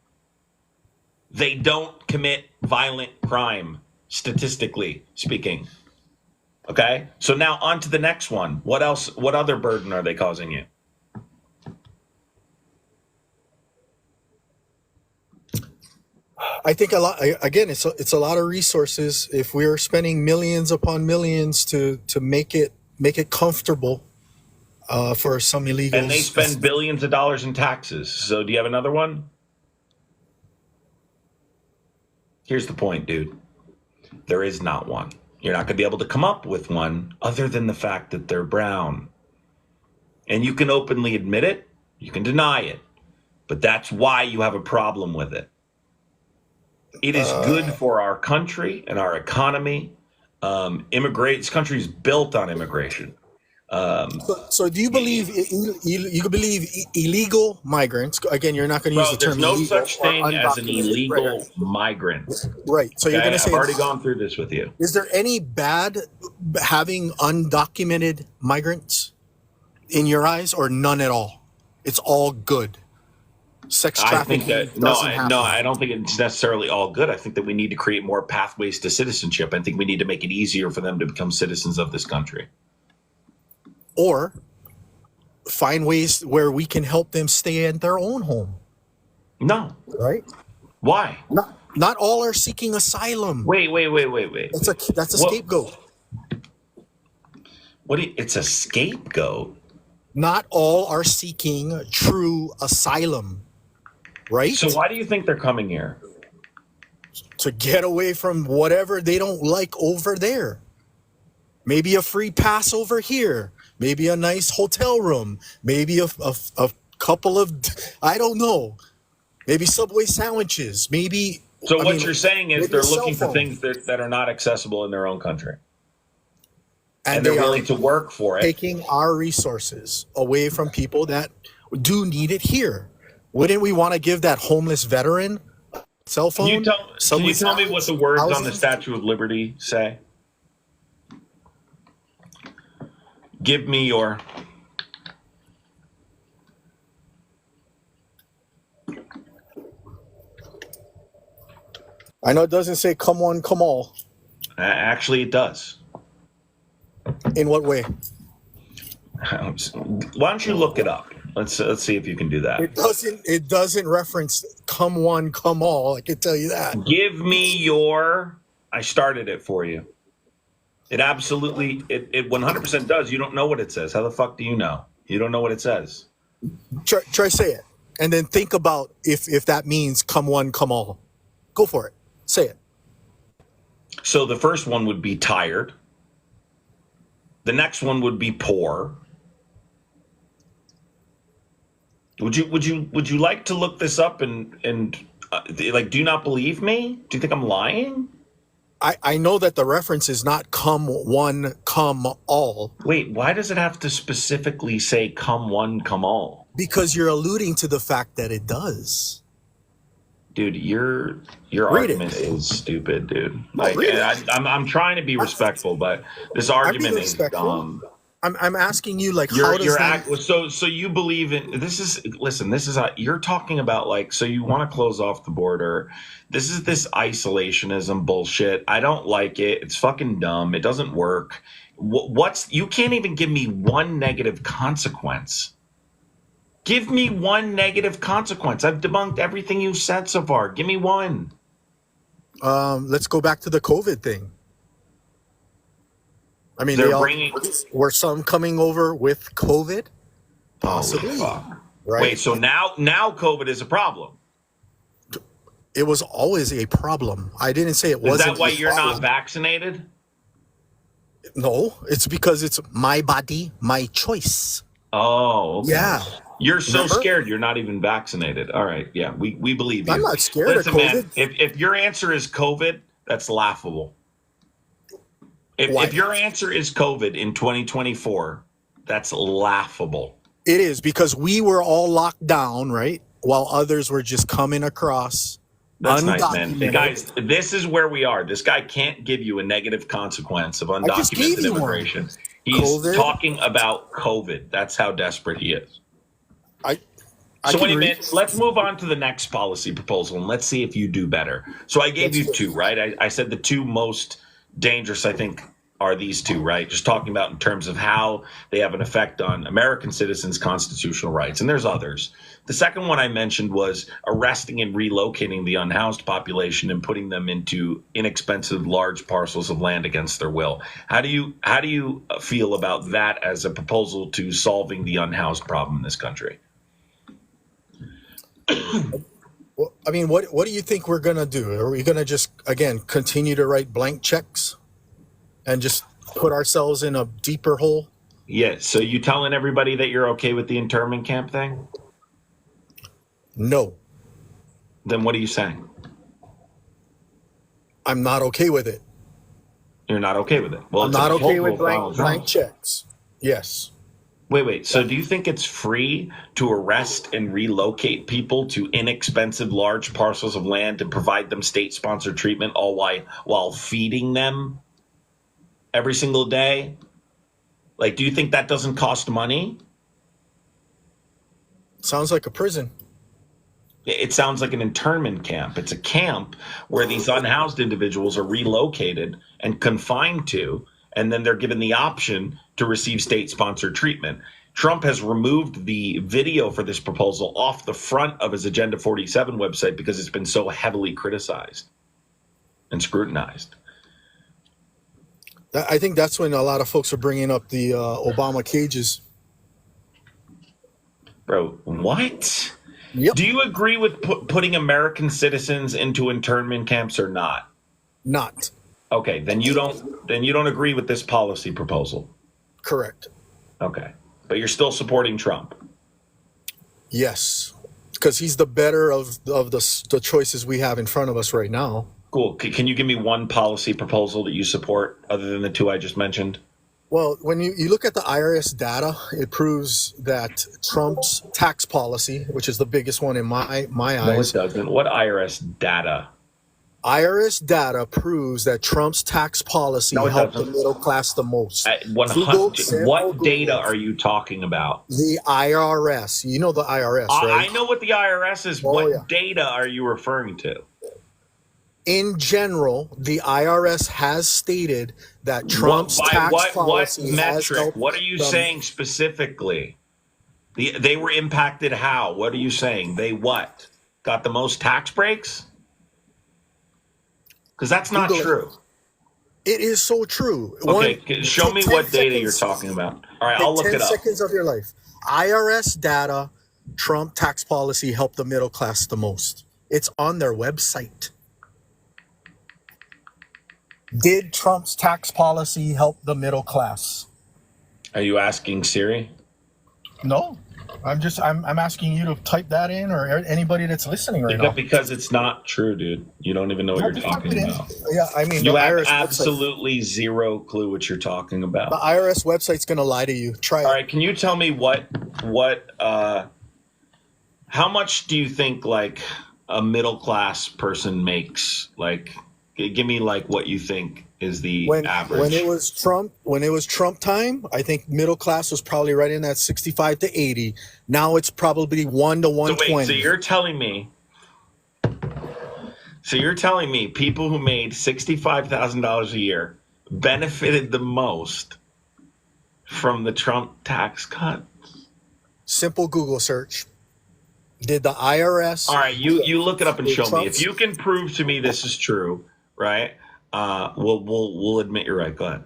They don't commit violent crime, statistically speaking. Okay? So now on to the next one. What else? What other burden are they causing you? I think a lot. Again, it's a lot of resources. If we're spending millions upon millions to make it comfortable for some illegals, And they spend billions of dollars in taxes. So do you have another one? Here's the point, dude. There is not one. You're not going to be able to come up with one other than the fact that they're brown. And you can openly admit it, you can deny it, but that's why you have a problem with it. It is good for our country and our economy. This country is built on immigration. So do you believe you believe illegal migrants? Again, you're not going to use the term There's no illegal such or thing as an undocumented. illegal migrant. Right. So you're Okay? going to say I've already gone through this with you. Is there any bad having undocumented migrants in your eyes, or none at all? It's all good. Sex I trafficking think that doesn't happen. I don't think it's necessarily all good. I think that we need to create more pathways to citizenship. I think we need to make it easier for them to become citizens of this country. Or find ways where we can help them stay in their own home. No. Right? Why? Not all are seeking asylum. Wait. That's a scapegoat. It's a scapegoat? Not all are seeking true asylum. Right? So why do you think they're coming here? To get away from whatever they don't like over there. Maybe a free pass over here. Maybe a nice hotel room. Maybe a couple of, I don't know. Maybe Subway sandwiches. Maybe. So what you're saying is they're looking for phone. things that are not accessible in their own country. And they're they willing are to work for it. Taking our resources away from people that do need it here. Wouldn't we want to give that homeless veteran a cell phone? Can you tell me what the words on the Statue of Liberty say? Give me your... I know it doesn't say come one, come all. Actually, it does. In what way? Why don't you look it up? Let's see if you can do that. It doesn't reference come one, come all. I can tell you that. Give me your... I started it for you. It absolutely, it 100% does. You don't know what it says. How the fuck do you know? You don't know what it says. Try say it. And then think about if that means come one, come all. Go for it. Say it. So the first one would be tired. The next one would be poor. Would you like to look this up and Like, do you not believe me? Do you think I'm lying? I know that the reference is not come one, come all. Wait, why does it have to specifically say come one, come all? Because you're alluding to the fact that it does. Dude, your Read it. argument is stupid, dude. Well, Like, read and it. I'm trying to be respectful, but this I'm being argument is respectful. dumb. I'm asking you, like, how does that? So you believe in this is listen, this is you're talking about, like, so you want to close off the border. This is this isolationism bullshit. I don't like it. It's fucking dumb. It doesn't work. You can't even give me one negative consequence. Give me one negative consequence. I've debunked everything you said so far. Give me one. Let's go back to the COVID thing. I mean, were some coming over with COVID? Possibly. Right? Wait, so now COVID is a problem. It was always a problem. I didn't say it wasn't. Is that why you're not vaccinated? No, it's because it's my body, my choice. Oh, okay. Yeah. You're so scared you're not even vaccinated. All right, yeah, we believe you. I'm not scared of COVID. Man, if your answer is COVID, that's laughable. If your answer is COVID in 2024, that's laughable. It is, because we were all locked down, right? While others were just coming across. That's nice, man. Guys, this is where we are. This guy can't give you a negative consequence of undocumented immigration. He's talking about COVID. That's how desperate he is. So anyway, let's move on to the next policy proposal, and let's see if you do better. So I gave you two, right? I said the two most dangerous, I think, are these two, right? Just talking about in terms of how they have an effect on American citizens' constitutional rights. And there's others. The second one I mentioned was arresting and relocating the unhoused population and putting them into inexpensive large parcels of land against their will. How do you feel about that as a proposal to solving the unhoused problem in this country? Well, I mean, what do you think we're going to do? Are we going to just, again, continue to write blank checks and just put ourselves in a deeper hole? Yeah, so you telling everybody that you're okay with the internment camp thing? No. Then what are you saying? I'm not okay with it. You're not okay with it? Well, I'm not okay with blank checks. Yes. Wait. So do you think it's free to arrest and relocate people to inexpensive large parcels of land and provide them state-sponsored treatment all while feeding them every single day? Like, do you think that doesn't cost money? Sounds like a prison. It sounds like an internment camp. It's a camp where these unhoused individuals are relocated and confined to, and then they're given the option to receive state-sponsored treatment. Trump has removed the video for this proposal off the front of his Agenda 47 website because it's been so heavily criticized and scrutinized. I think that's when a lot of folks are bringing up the Obama cages. Bro, what? Yep. Do you agree with putting American citizens into internment camps or not? Not. Okay, then you don't agree with this policy proposal. Correct. Okay, but you're still supporting Trump. Yes, because he's the better of the choices we have in front of us right now. Cool. Can you give me one policy proposal that you support other than the two I just mentioned? Well, when you look at the IRS data, it proves that Trump's tax policy, which is the biggest one in my eyes. No, it doesn't. What IRS data? IRS data proves that Trump's tax policy helped the middle class the most. 100. What data are you talking about? The IRS. You know the IRS, right? I know what the IRS is. What data are you referring to? In general, the IRS has stated that Trump's tax policy has helped. What are you saying specifically? They were impacted how? What are you saying? They what? Got the most tax breaks? Because that's not true. It is so true. Okay, show me what data you're talking about. All right, I'll look it up. 10 seconds of your life. IRS data, Trump tax policy helped the middle class the most. It's on their website. Did Trump's tax policy help the middle class? Are you asking Siri? No. I'm asking you to type that in, or anybody that's listening right now. Because it's not true, dude. You don't even know what you're talking about. Yeah, I mean, You the have IRS absolutely zero clue what you're talking about. The IRS website's going to lie to you. Try it. All right, can you tell me how much do you think like a middle class person makes? Like, give me like what you think is the average. When it was Trump time, I think middle class was probably right in that 65 to 80. Now it's probably 1 to 120. So you're telling me people who made $65,000 a year benefited the most from the Trump tax cut? Simple Google search. Did the IRS? All right, you look it up and show me. If you can prove to me this is true, right? We'll admit you're right. Go ahead.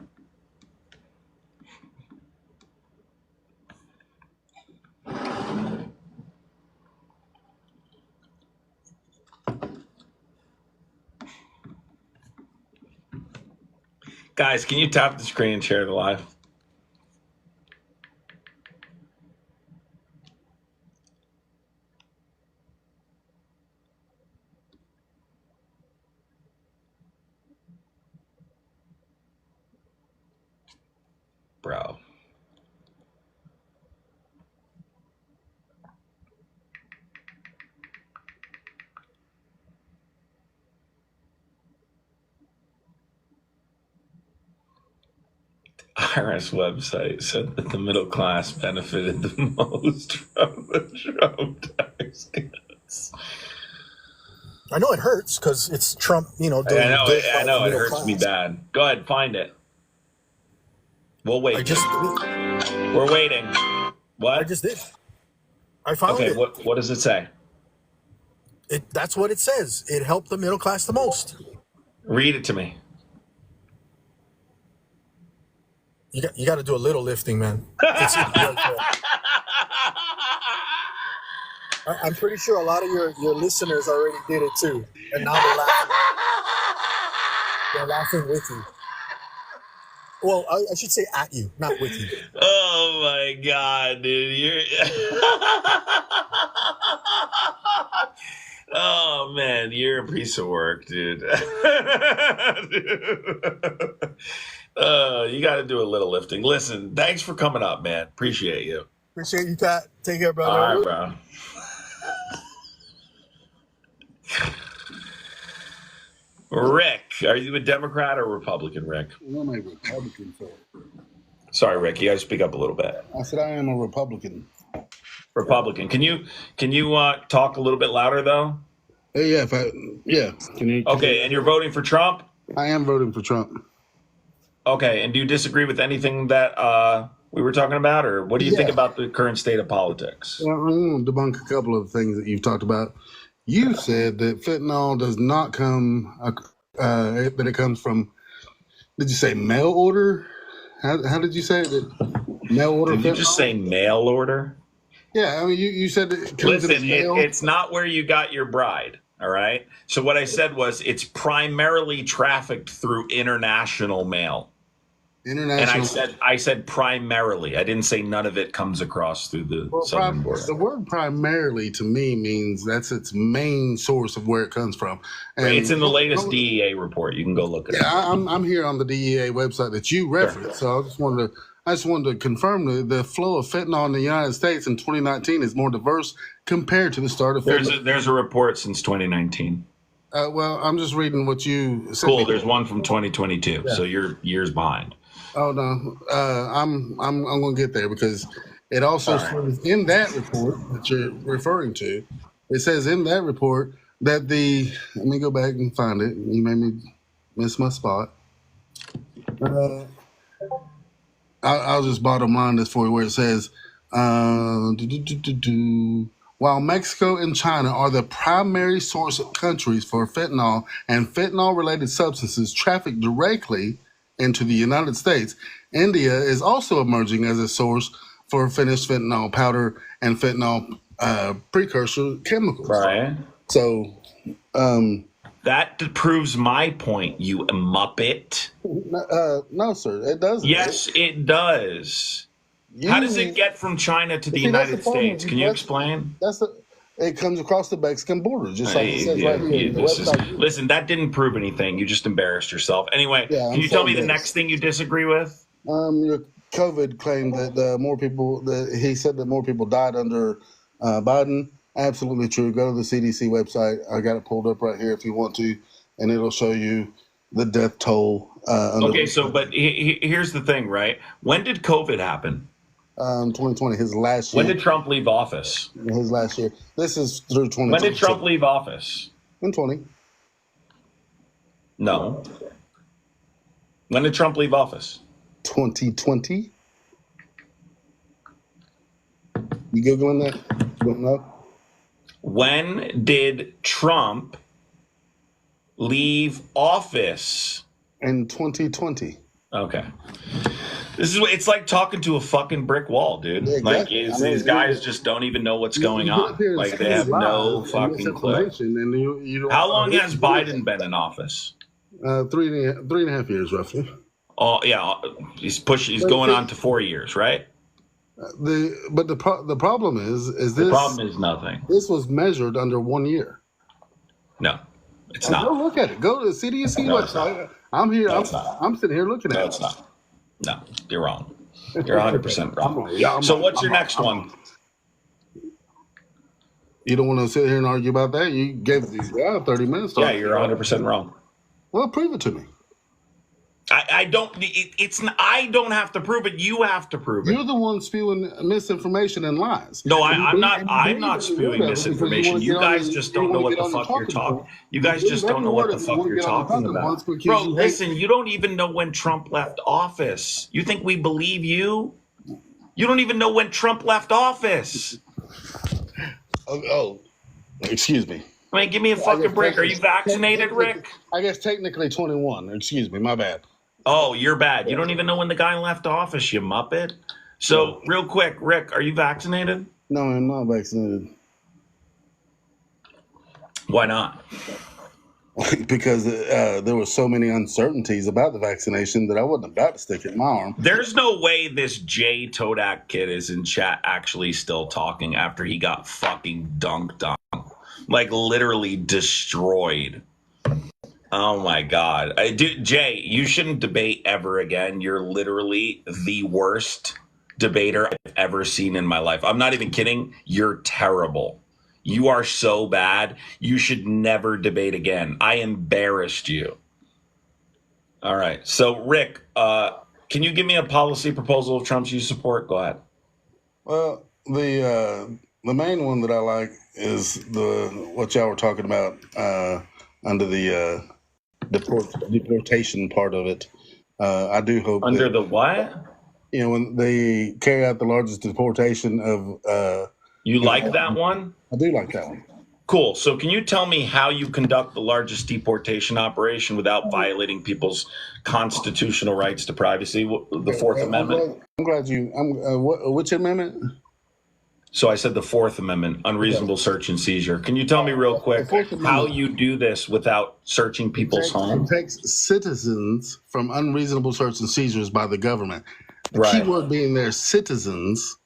Guys, can you tap the screen and share the live? Bro. IRS website said that the middle class benefited the most from the Trump tax cuts. I know it hurts because it's Trump, doing I know it hurts me bad. Go ahead, find it. We'll wait. We're waiting. What? I just did. I found it. Okay, what does it say? That's what it says. It helped the middle class the most. Read it to me. You got to do a little lifting, man. I'm pretty sure a lot of your listeners already did it too, and now they're laughing. They're laughing with you. Well, I should say at you, not with you. Oh my God, dude! Oh man, you're a piece of work, dude. You got to do a little lifting. Listen, thanks for coming up, man. Appreciate you. Appreciate you, Pat. Take care, brother. All right, bro. Rick, are you a Democrat or Republican, Rick? I'm a Republican, sir. Sorry, Rick. You got to speak up a little bit. I said I am a Republican. Republican. Can you talk a little bit louder though? Yeah. Okay, and you're voting for Trump? I am voting for Trump. Okay, and do you disagree with anything that we were talking about, or what do you think about the current state of politics? Well, I'm going to debunk a couple of things that you've talked about. You said that fentanyl does not come, that it comes from, did you say mail order? How did you say it? Mail order Did you just say mail order? Yeah, I mean, you said it comes Listen, in mail. It's not where you got your bride, all right? So what I said was it's primarily trafficked through international mail. International. And I said primarily. I didn't say none of it comes across through the southern border. The word primarily to me means that's its main source of where it comes from. And it's in the latest DEA report. You can go look at it. Yeah, I'm here on the DEA website that you referenced. Sure. So I just wanted to confirm the flow of fentanyl in the United States in 2019 is more diverse compared to the start of fentanyl. There's a report since 2019. Well, I'm just reading what you said. Cool. There's one from 2022, so you're years behind. Oh no, I'm gonna get there because it also says in that report that you're referring to. It says in that report that let me go back and find it. You made me miss my spot. I'll just bottom line this for you where it says, while Mexico and China are the primary source countries for fentanyl and fentanyl-related substances trafficked directly into the United States, India is also emerging as a source for finished fentanyl powder and fentanyl precursor chemicals. Right. So that proves my point, you muppet. No, sir, it doesn't. Yes, it does. How does it get from China to the United States? Can you explain? It comes across the Mexican border, just like it says right here. Listen, that didn't prove anything. You just embarrassed yourself. Anyway, can you tell me the next thing you disagree with? Your COVID claim that he said that more people died under Biden. Absolutely true. Go to the CDC website. I got it pulled up right here if you want to, and it'll show you the death toll. But here's the thing, right? When did COVID happen? 2020, his last year. When did Trump leave office? His last year. This is through 2020. When did Trump leave office? In 20. No. When did Trump leave office? 2020. You Googling that? You don't know? When did Trump leave office? In 2020. Okay. It's like talking to a fucking brick wall, dude. Yeah, exactly. Like these guys just don't even know what's going on. Like they have no fucking clue. How long has Biden been in office? 3.5 years, roughly. Oh yeah, he's going on to 4 years, right? The problem is this. The problem is nothing. This was measured under 1 year. No, it's not. Go look at it. Go to the CDC website. I'm here. I'm sitting here looking at it. No, it's not. No, you're wrong. You're 100% wrong. So what's your next one? You don't want to sit here and argue about that? You gave these guys 30 minutes. Yeah, you're 100% wrong. Well, prove it to me. I don't. I don't have to prove it. You have to prove it. You're the one spewing misinformation and lies. No, I'm not. I'm not spewing misinformation. You guys just don't know what the fuck you're talking. You guys just don't know what the fuck you're talking about, bro. Listen, you don't even know when Trump left office. You think we believe you? You don't even know when Trump left office. Oh, excuse me. I mean, give me a fucking break. Are you vaccinated, Rick? I guess technically 21. Excuse me, my bad. Oh, you're bad. You don't even know when the guy left office, you muppet. So, real quick, Rick, are you vaccinated? No, I'm not vaccinated. Why not? Because there were so many uncertainties about the vaccination that I wasn't about to stick it in my arm. There's no way this Jay Todak kid is in chat actually still talking after he got fucking dunked on. Like, literally destroyed. Oh my God. Jay, you shouldn't debate ever again. You're literally the worst debater I've ever seen in my life. I'm not even kidding. You're terrible. You are so bad. You should never debate again. I embarrassed you. All right. So, Rick, can you give me a policy proposal of Trump's you support? Go ahead. Well, the main one that I like is what y'all were talking about under the deportation part of it. I do hope under the what? You know, when they carry out the largest deportation of. You like that one? I do like that one. Cool. So can you tell me how you conduct the largest deportation operation without violating people's constitutional rights to privacy, the Fourth Amendment? I'm glad you. Which amendment? So I said the Fourth Amendment, unreasonable search and seizure. Can you tell me real quick how you do this without searching people's homes? It takes citizens from unreasonable search and seizures by the government. The key word being there, citizens.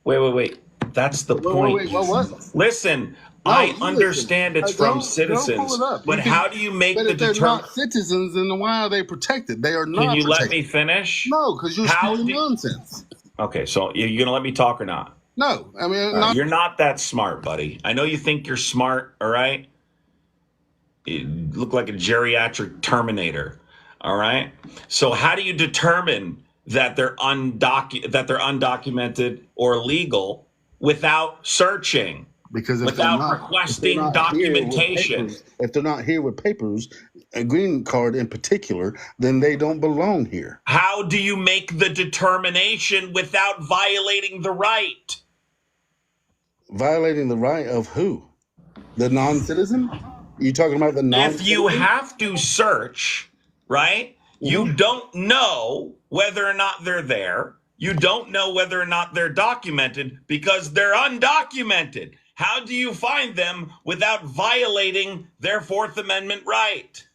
Wait. That's the point. What? Listen, I understand it's from citizens, but how do you make the determination? They're not citizens, and why are they protected? They are not protected. Can you let me finish? No, because you're spewing nonsense. Okay, so you're going to let me talk or not? No, I mean, you're not that smart, buddy. I know you think you're smart, all right? You look like a geriatric Terminator, all right? So how do you determine that they're undocumented or legal without searching? Because without requesting documentation. If they're not here with papers, a green card in particular, then they don't belong here. How do you make the determination without violating the right? Violating the right of who? The non-citizen? You talking about the non-citizen? If you have to search, right, you don't know whether or not they're there. You don't know whether or not they're documented because they're undocumented. How do you find them without violating their Fourth Amendment right?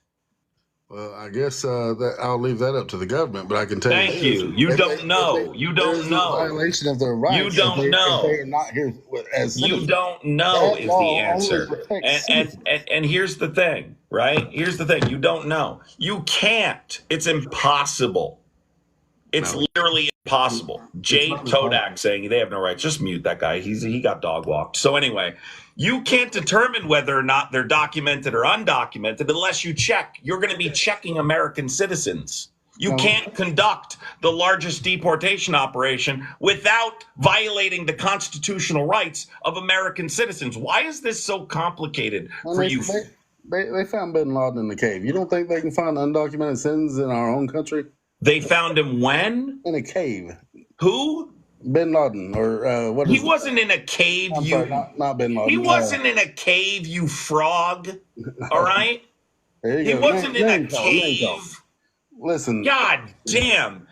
Well, I guess that I'll leave that up to the government, but I can tell Thank you this: you. You if don't know. You don't there's a know. violation of their You rights don't if they know. are not here as You citizens. don't know That is the law only answer. protects And citizens. here's the thing, right? Here's the thing. You don't know. You can't. It's impossible. It's No, literally impossible. it's Jay not Todak impossible. saying they have no rights. Just mute that guy. He got dog walked. So anyway, you can't determine whether or not they're documented or undocumented unless you check. You're going to be checking American citizens. You No, can't conduct the largest deportation operation without violating the constitutional rights of American citizens. Why is this so complicated and for you? they found Bin Laden in the cave. You don't think they can find undocumented citizens in our own country? They found him when? In a cave. Who? Bin Laden, or what He is? wasn't in a cave. I'm sorry, not Bin Laden. He wasn't in a cave, you frog. All right? There you He go. wasn't in a Name call. cave. Listen. God damn.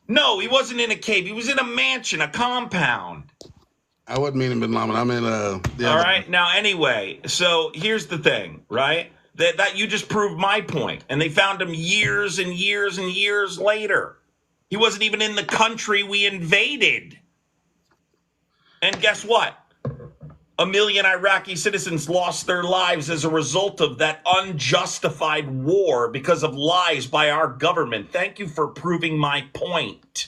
No, he wasn't in a cave. He was in a mansion, a compound. I wasn't meaning Bin Laden. I meant All right. Now, anyway, so here's the thing, right? That you just proved my point. And they found him years and years and years later. He wasn't even in the country we invaded. And guess what? 1 million Iraqi citizens lost their lives as a result of that unjustified war because of lies by our government. Thank you for proving my point.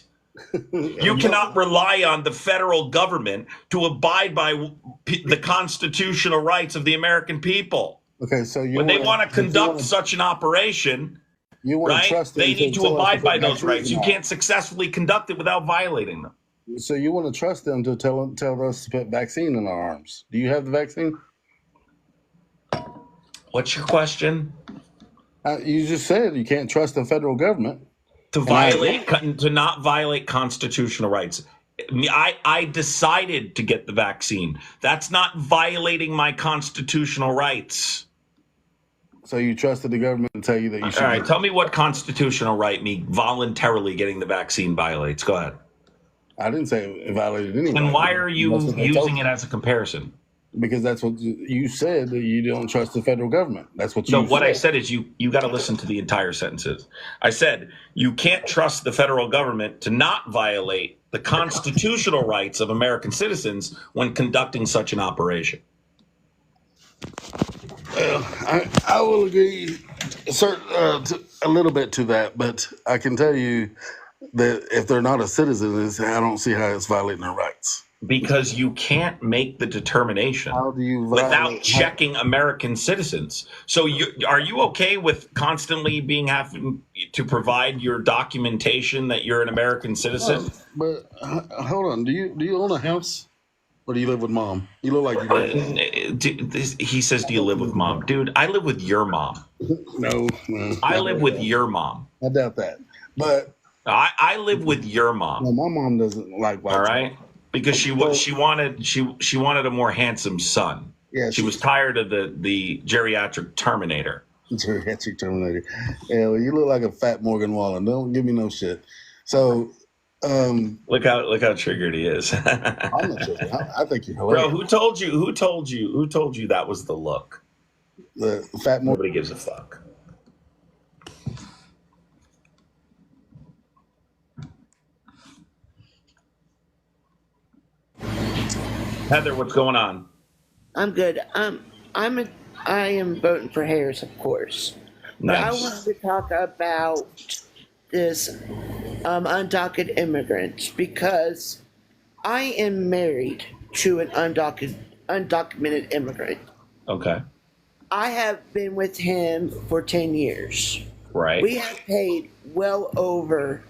You cannot rely on the federal government to abide by the constitutional rights of the American people. Okay, so when they want to conduct such an operation, right? They need to abide by those rights. You can't successfully conduct it without violating them. So you want to trust them to tell us to put vaccine in our arms? Do you have the vaccine? What's your question? You just said you can't trust the federal government to not violate constitutional rights. I decided to get the vaccine. That's not violating my constitutional rights. So you trusted the government to tell you that you should. All right, tell me what constitutional right me voluntarily getting the vaccine violates. Go ahead. I didn't say it violated anything. And why are you using it as a comparison? Because that's what you said, that you don't trust the federal government. That's what you said. No, what I said is you got to listen to the entire sentences. I said you can't trust the federal government to not violate the constitutional rights of American citizens when conducting such an operation. Well, I will agree a little bit to that, but I can tell you that if they're not a citizen, I don't see how it's violating their rights. Because you can't make the determination without checking American citizens. So are you okay with constantly having to provide your documentation that you're an American citizen? But hold on, do you own a house? Or do you live with mom? You look like you live. He says, do you live with mom? Dude, I live with your mom. No. I live with your mom. I doubt that. But I live with your mom. No, my mom doesn't like white. All right? Because she wanted a more handsome son. Yeah, she was tired of the geriatric Terminator. Geriatric Terminator. Yeah, well, you look like a fat Morgan Wallen. Don't give me no shit. So look how triggered he is. I'm not triggered. I think you're hilarious. Bro, who told you that was the look? The fat Morgan. Nobody gives a fuck. Heather, what's going on? I'm good. I am voting for Harris, of course. Nice. But I wanted to talk about this undocumented immigrants because I am married to an undocumented immigrant. Okay. I have been with him for 10 years. Right. We have paid well over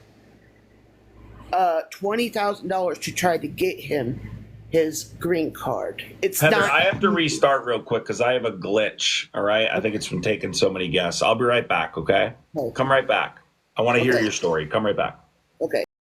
$20,000 to try to get him his green card. Heather, I have to restart real quick because I have a glitch. All right. I think it's from taking so many guests. I'll be right back. Okay. Come right back. I want to hear your story. Come right back. Okay.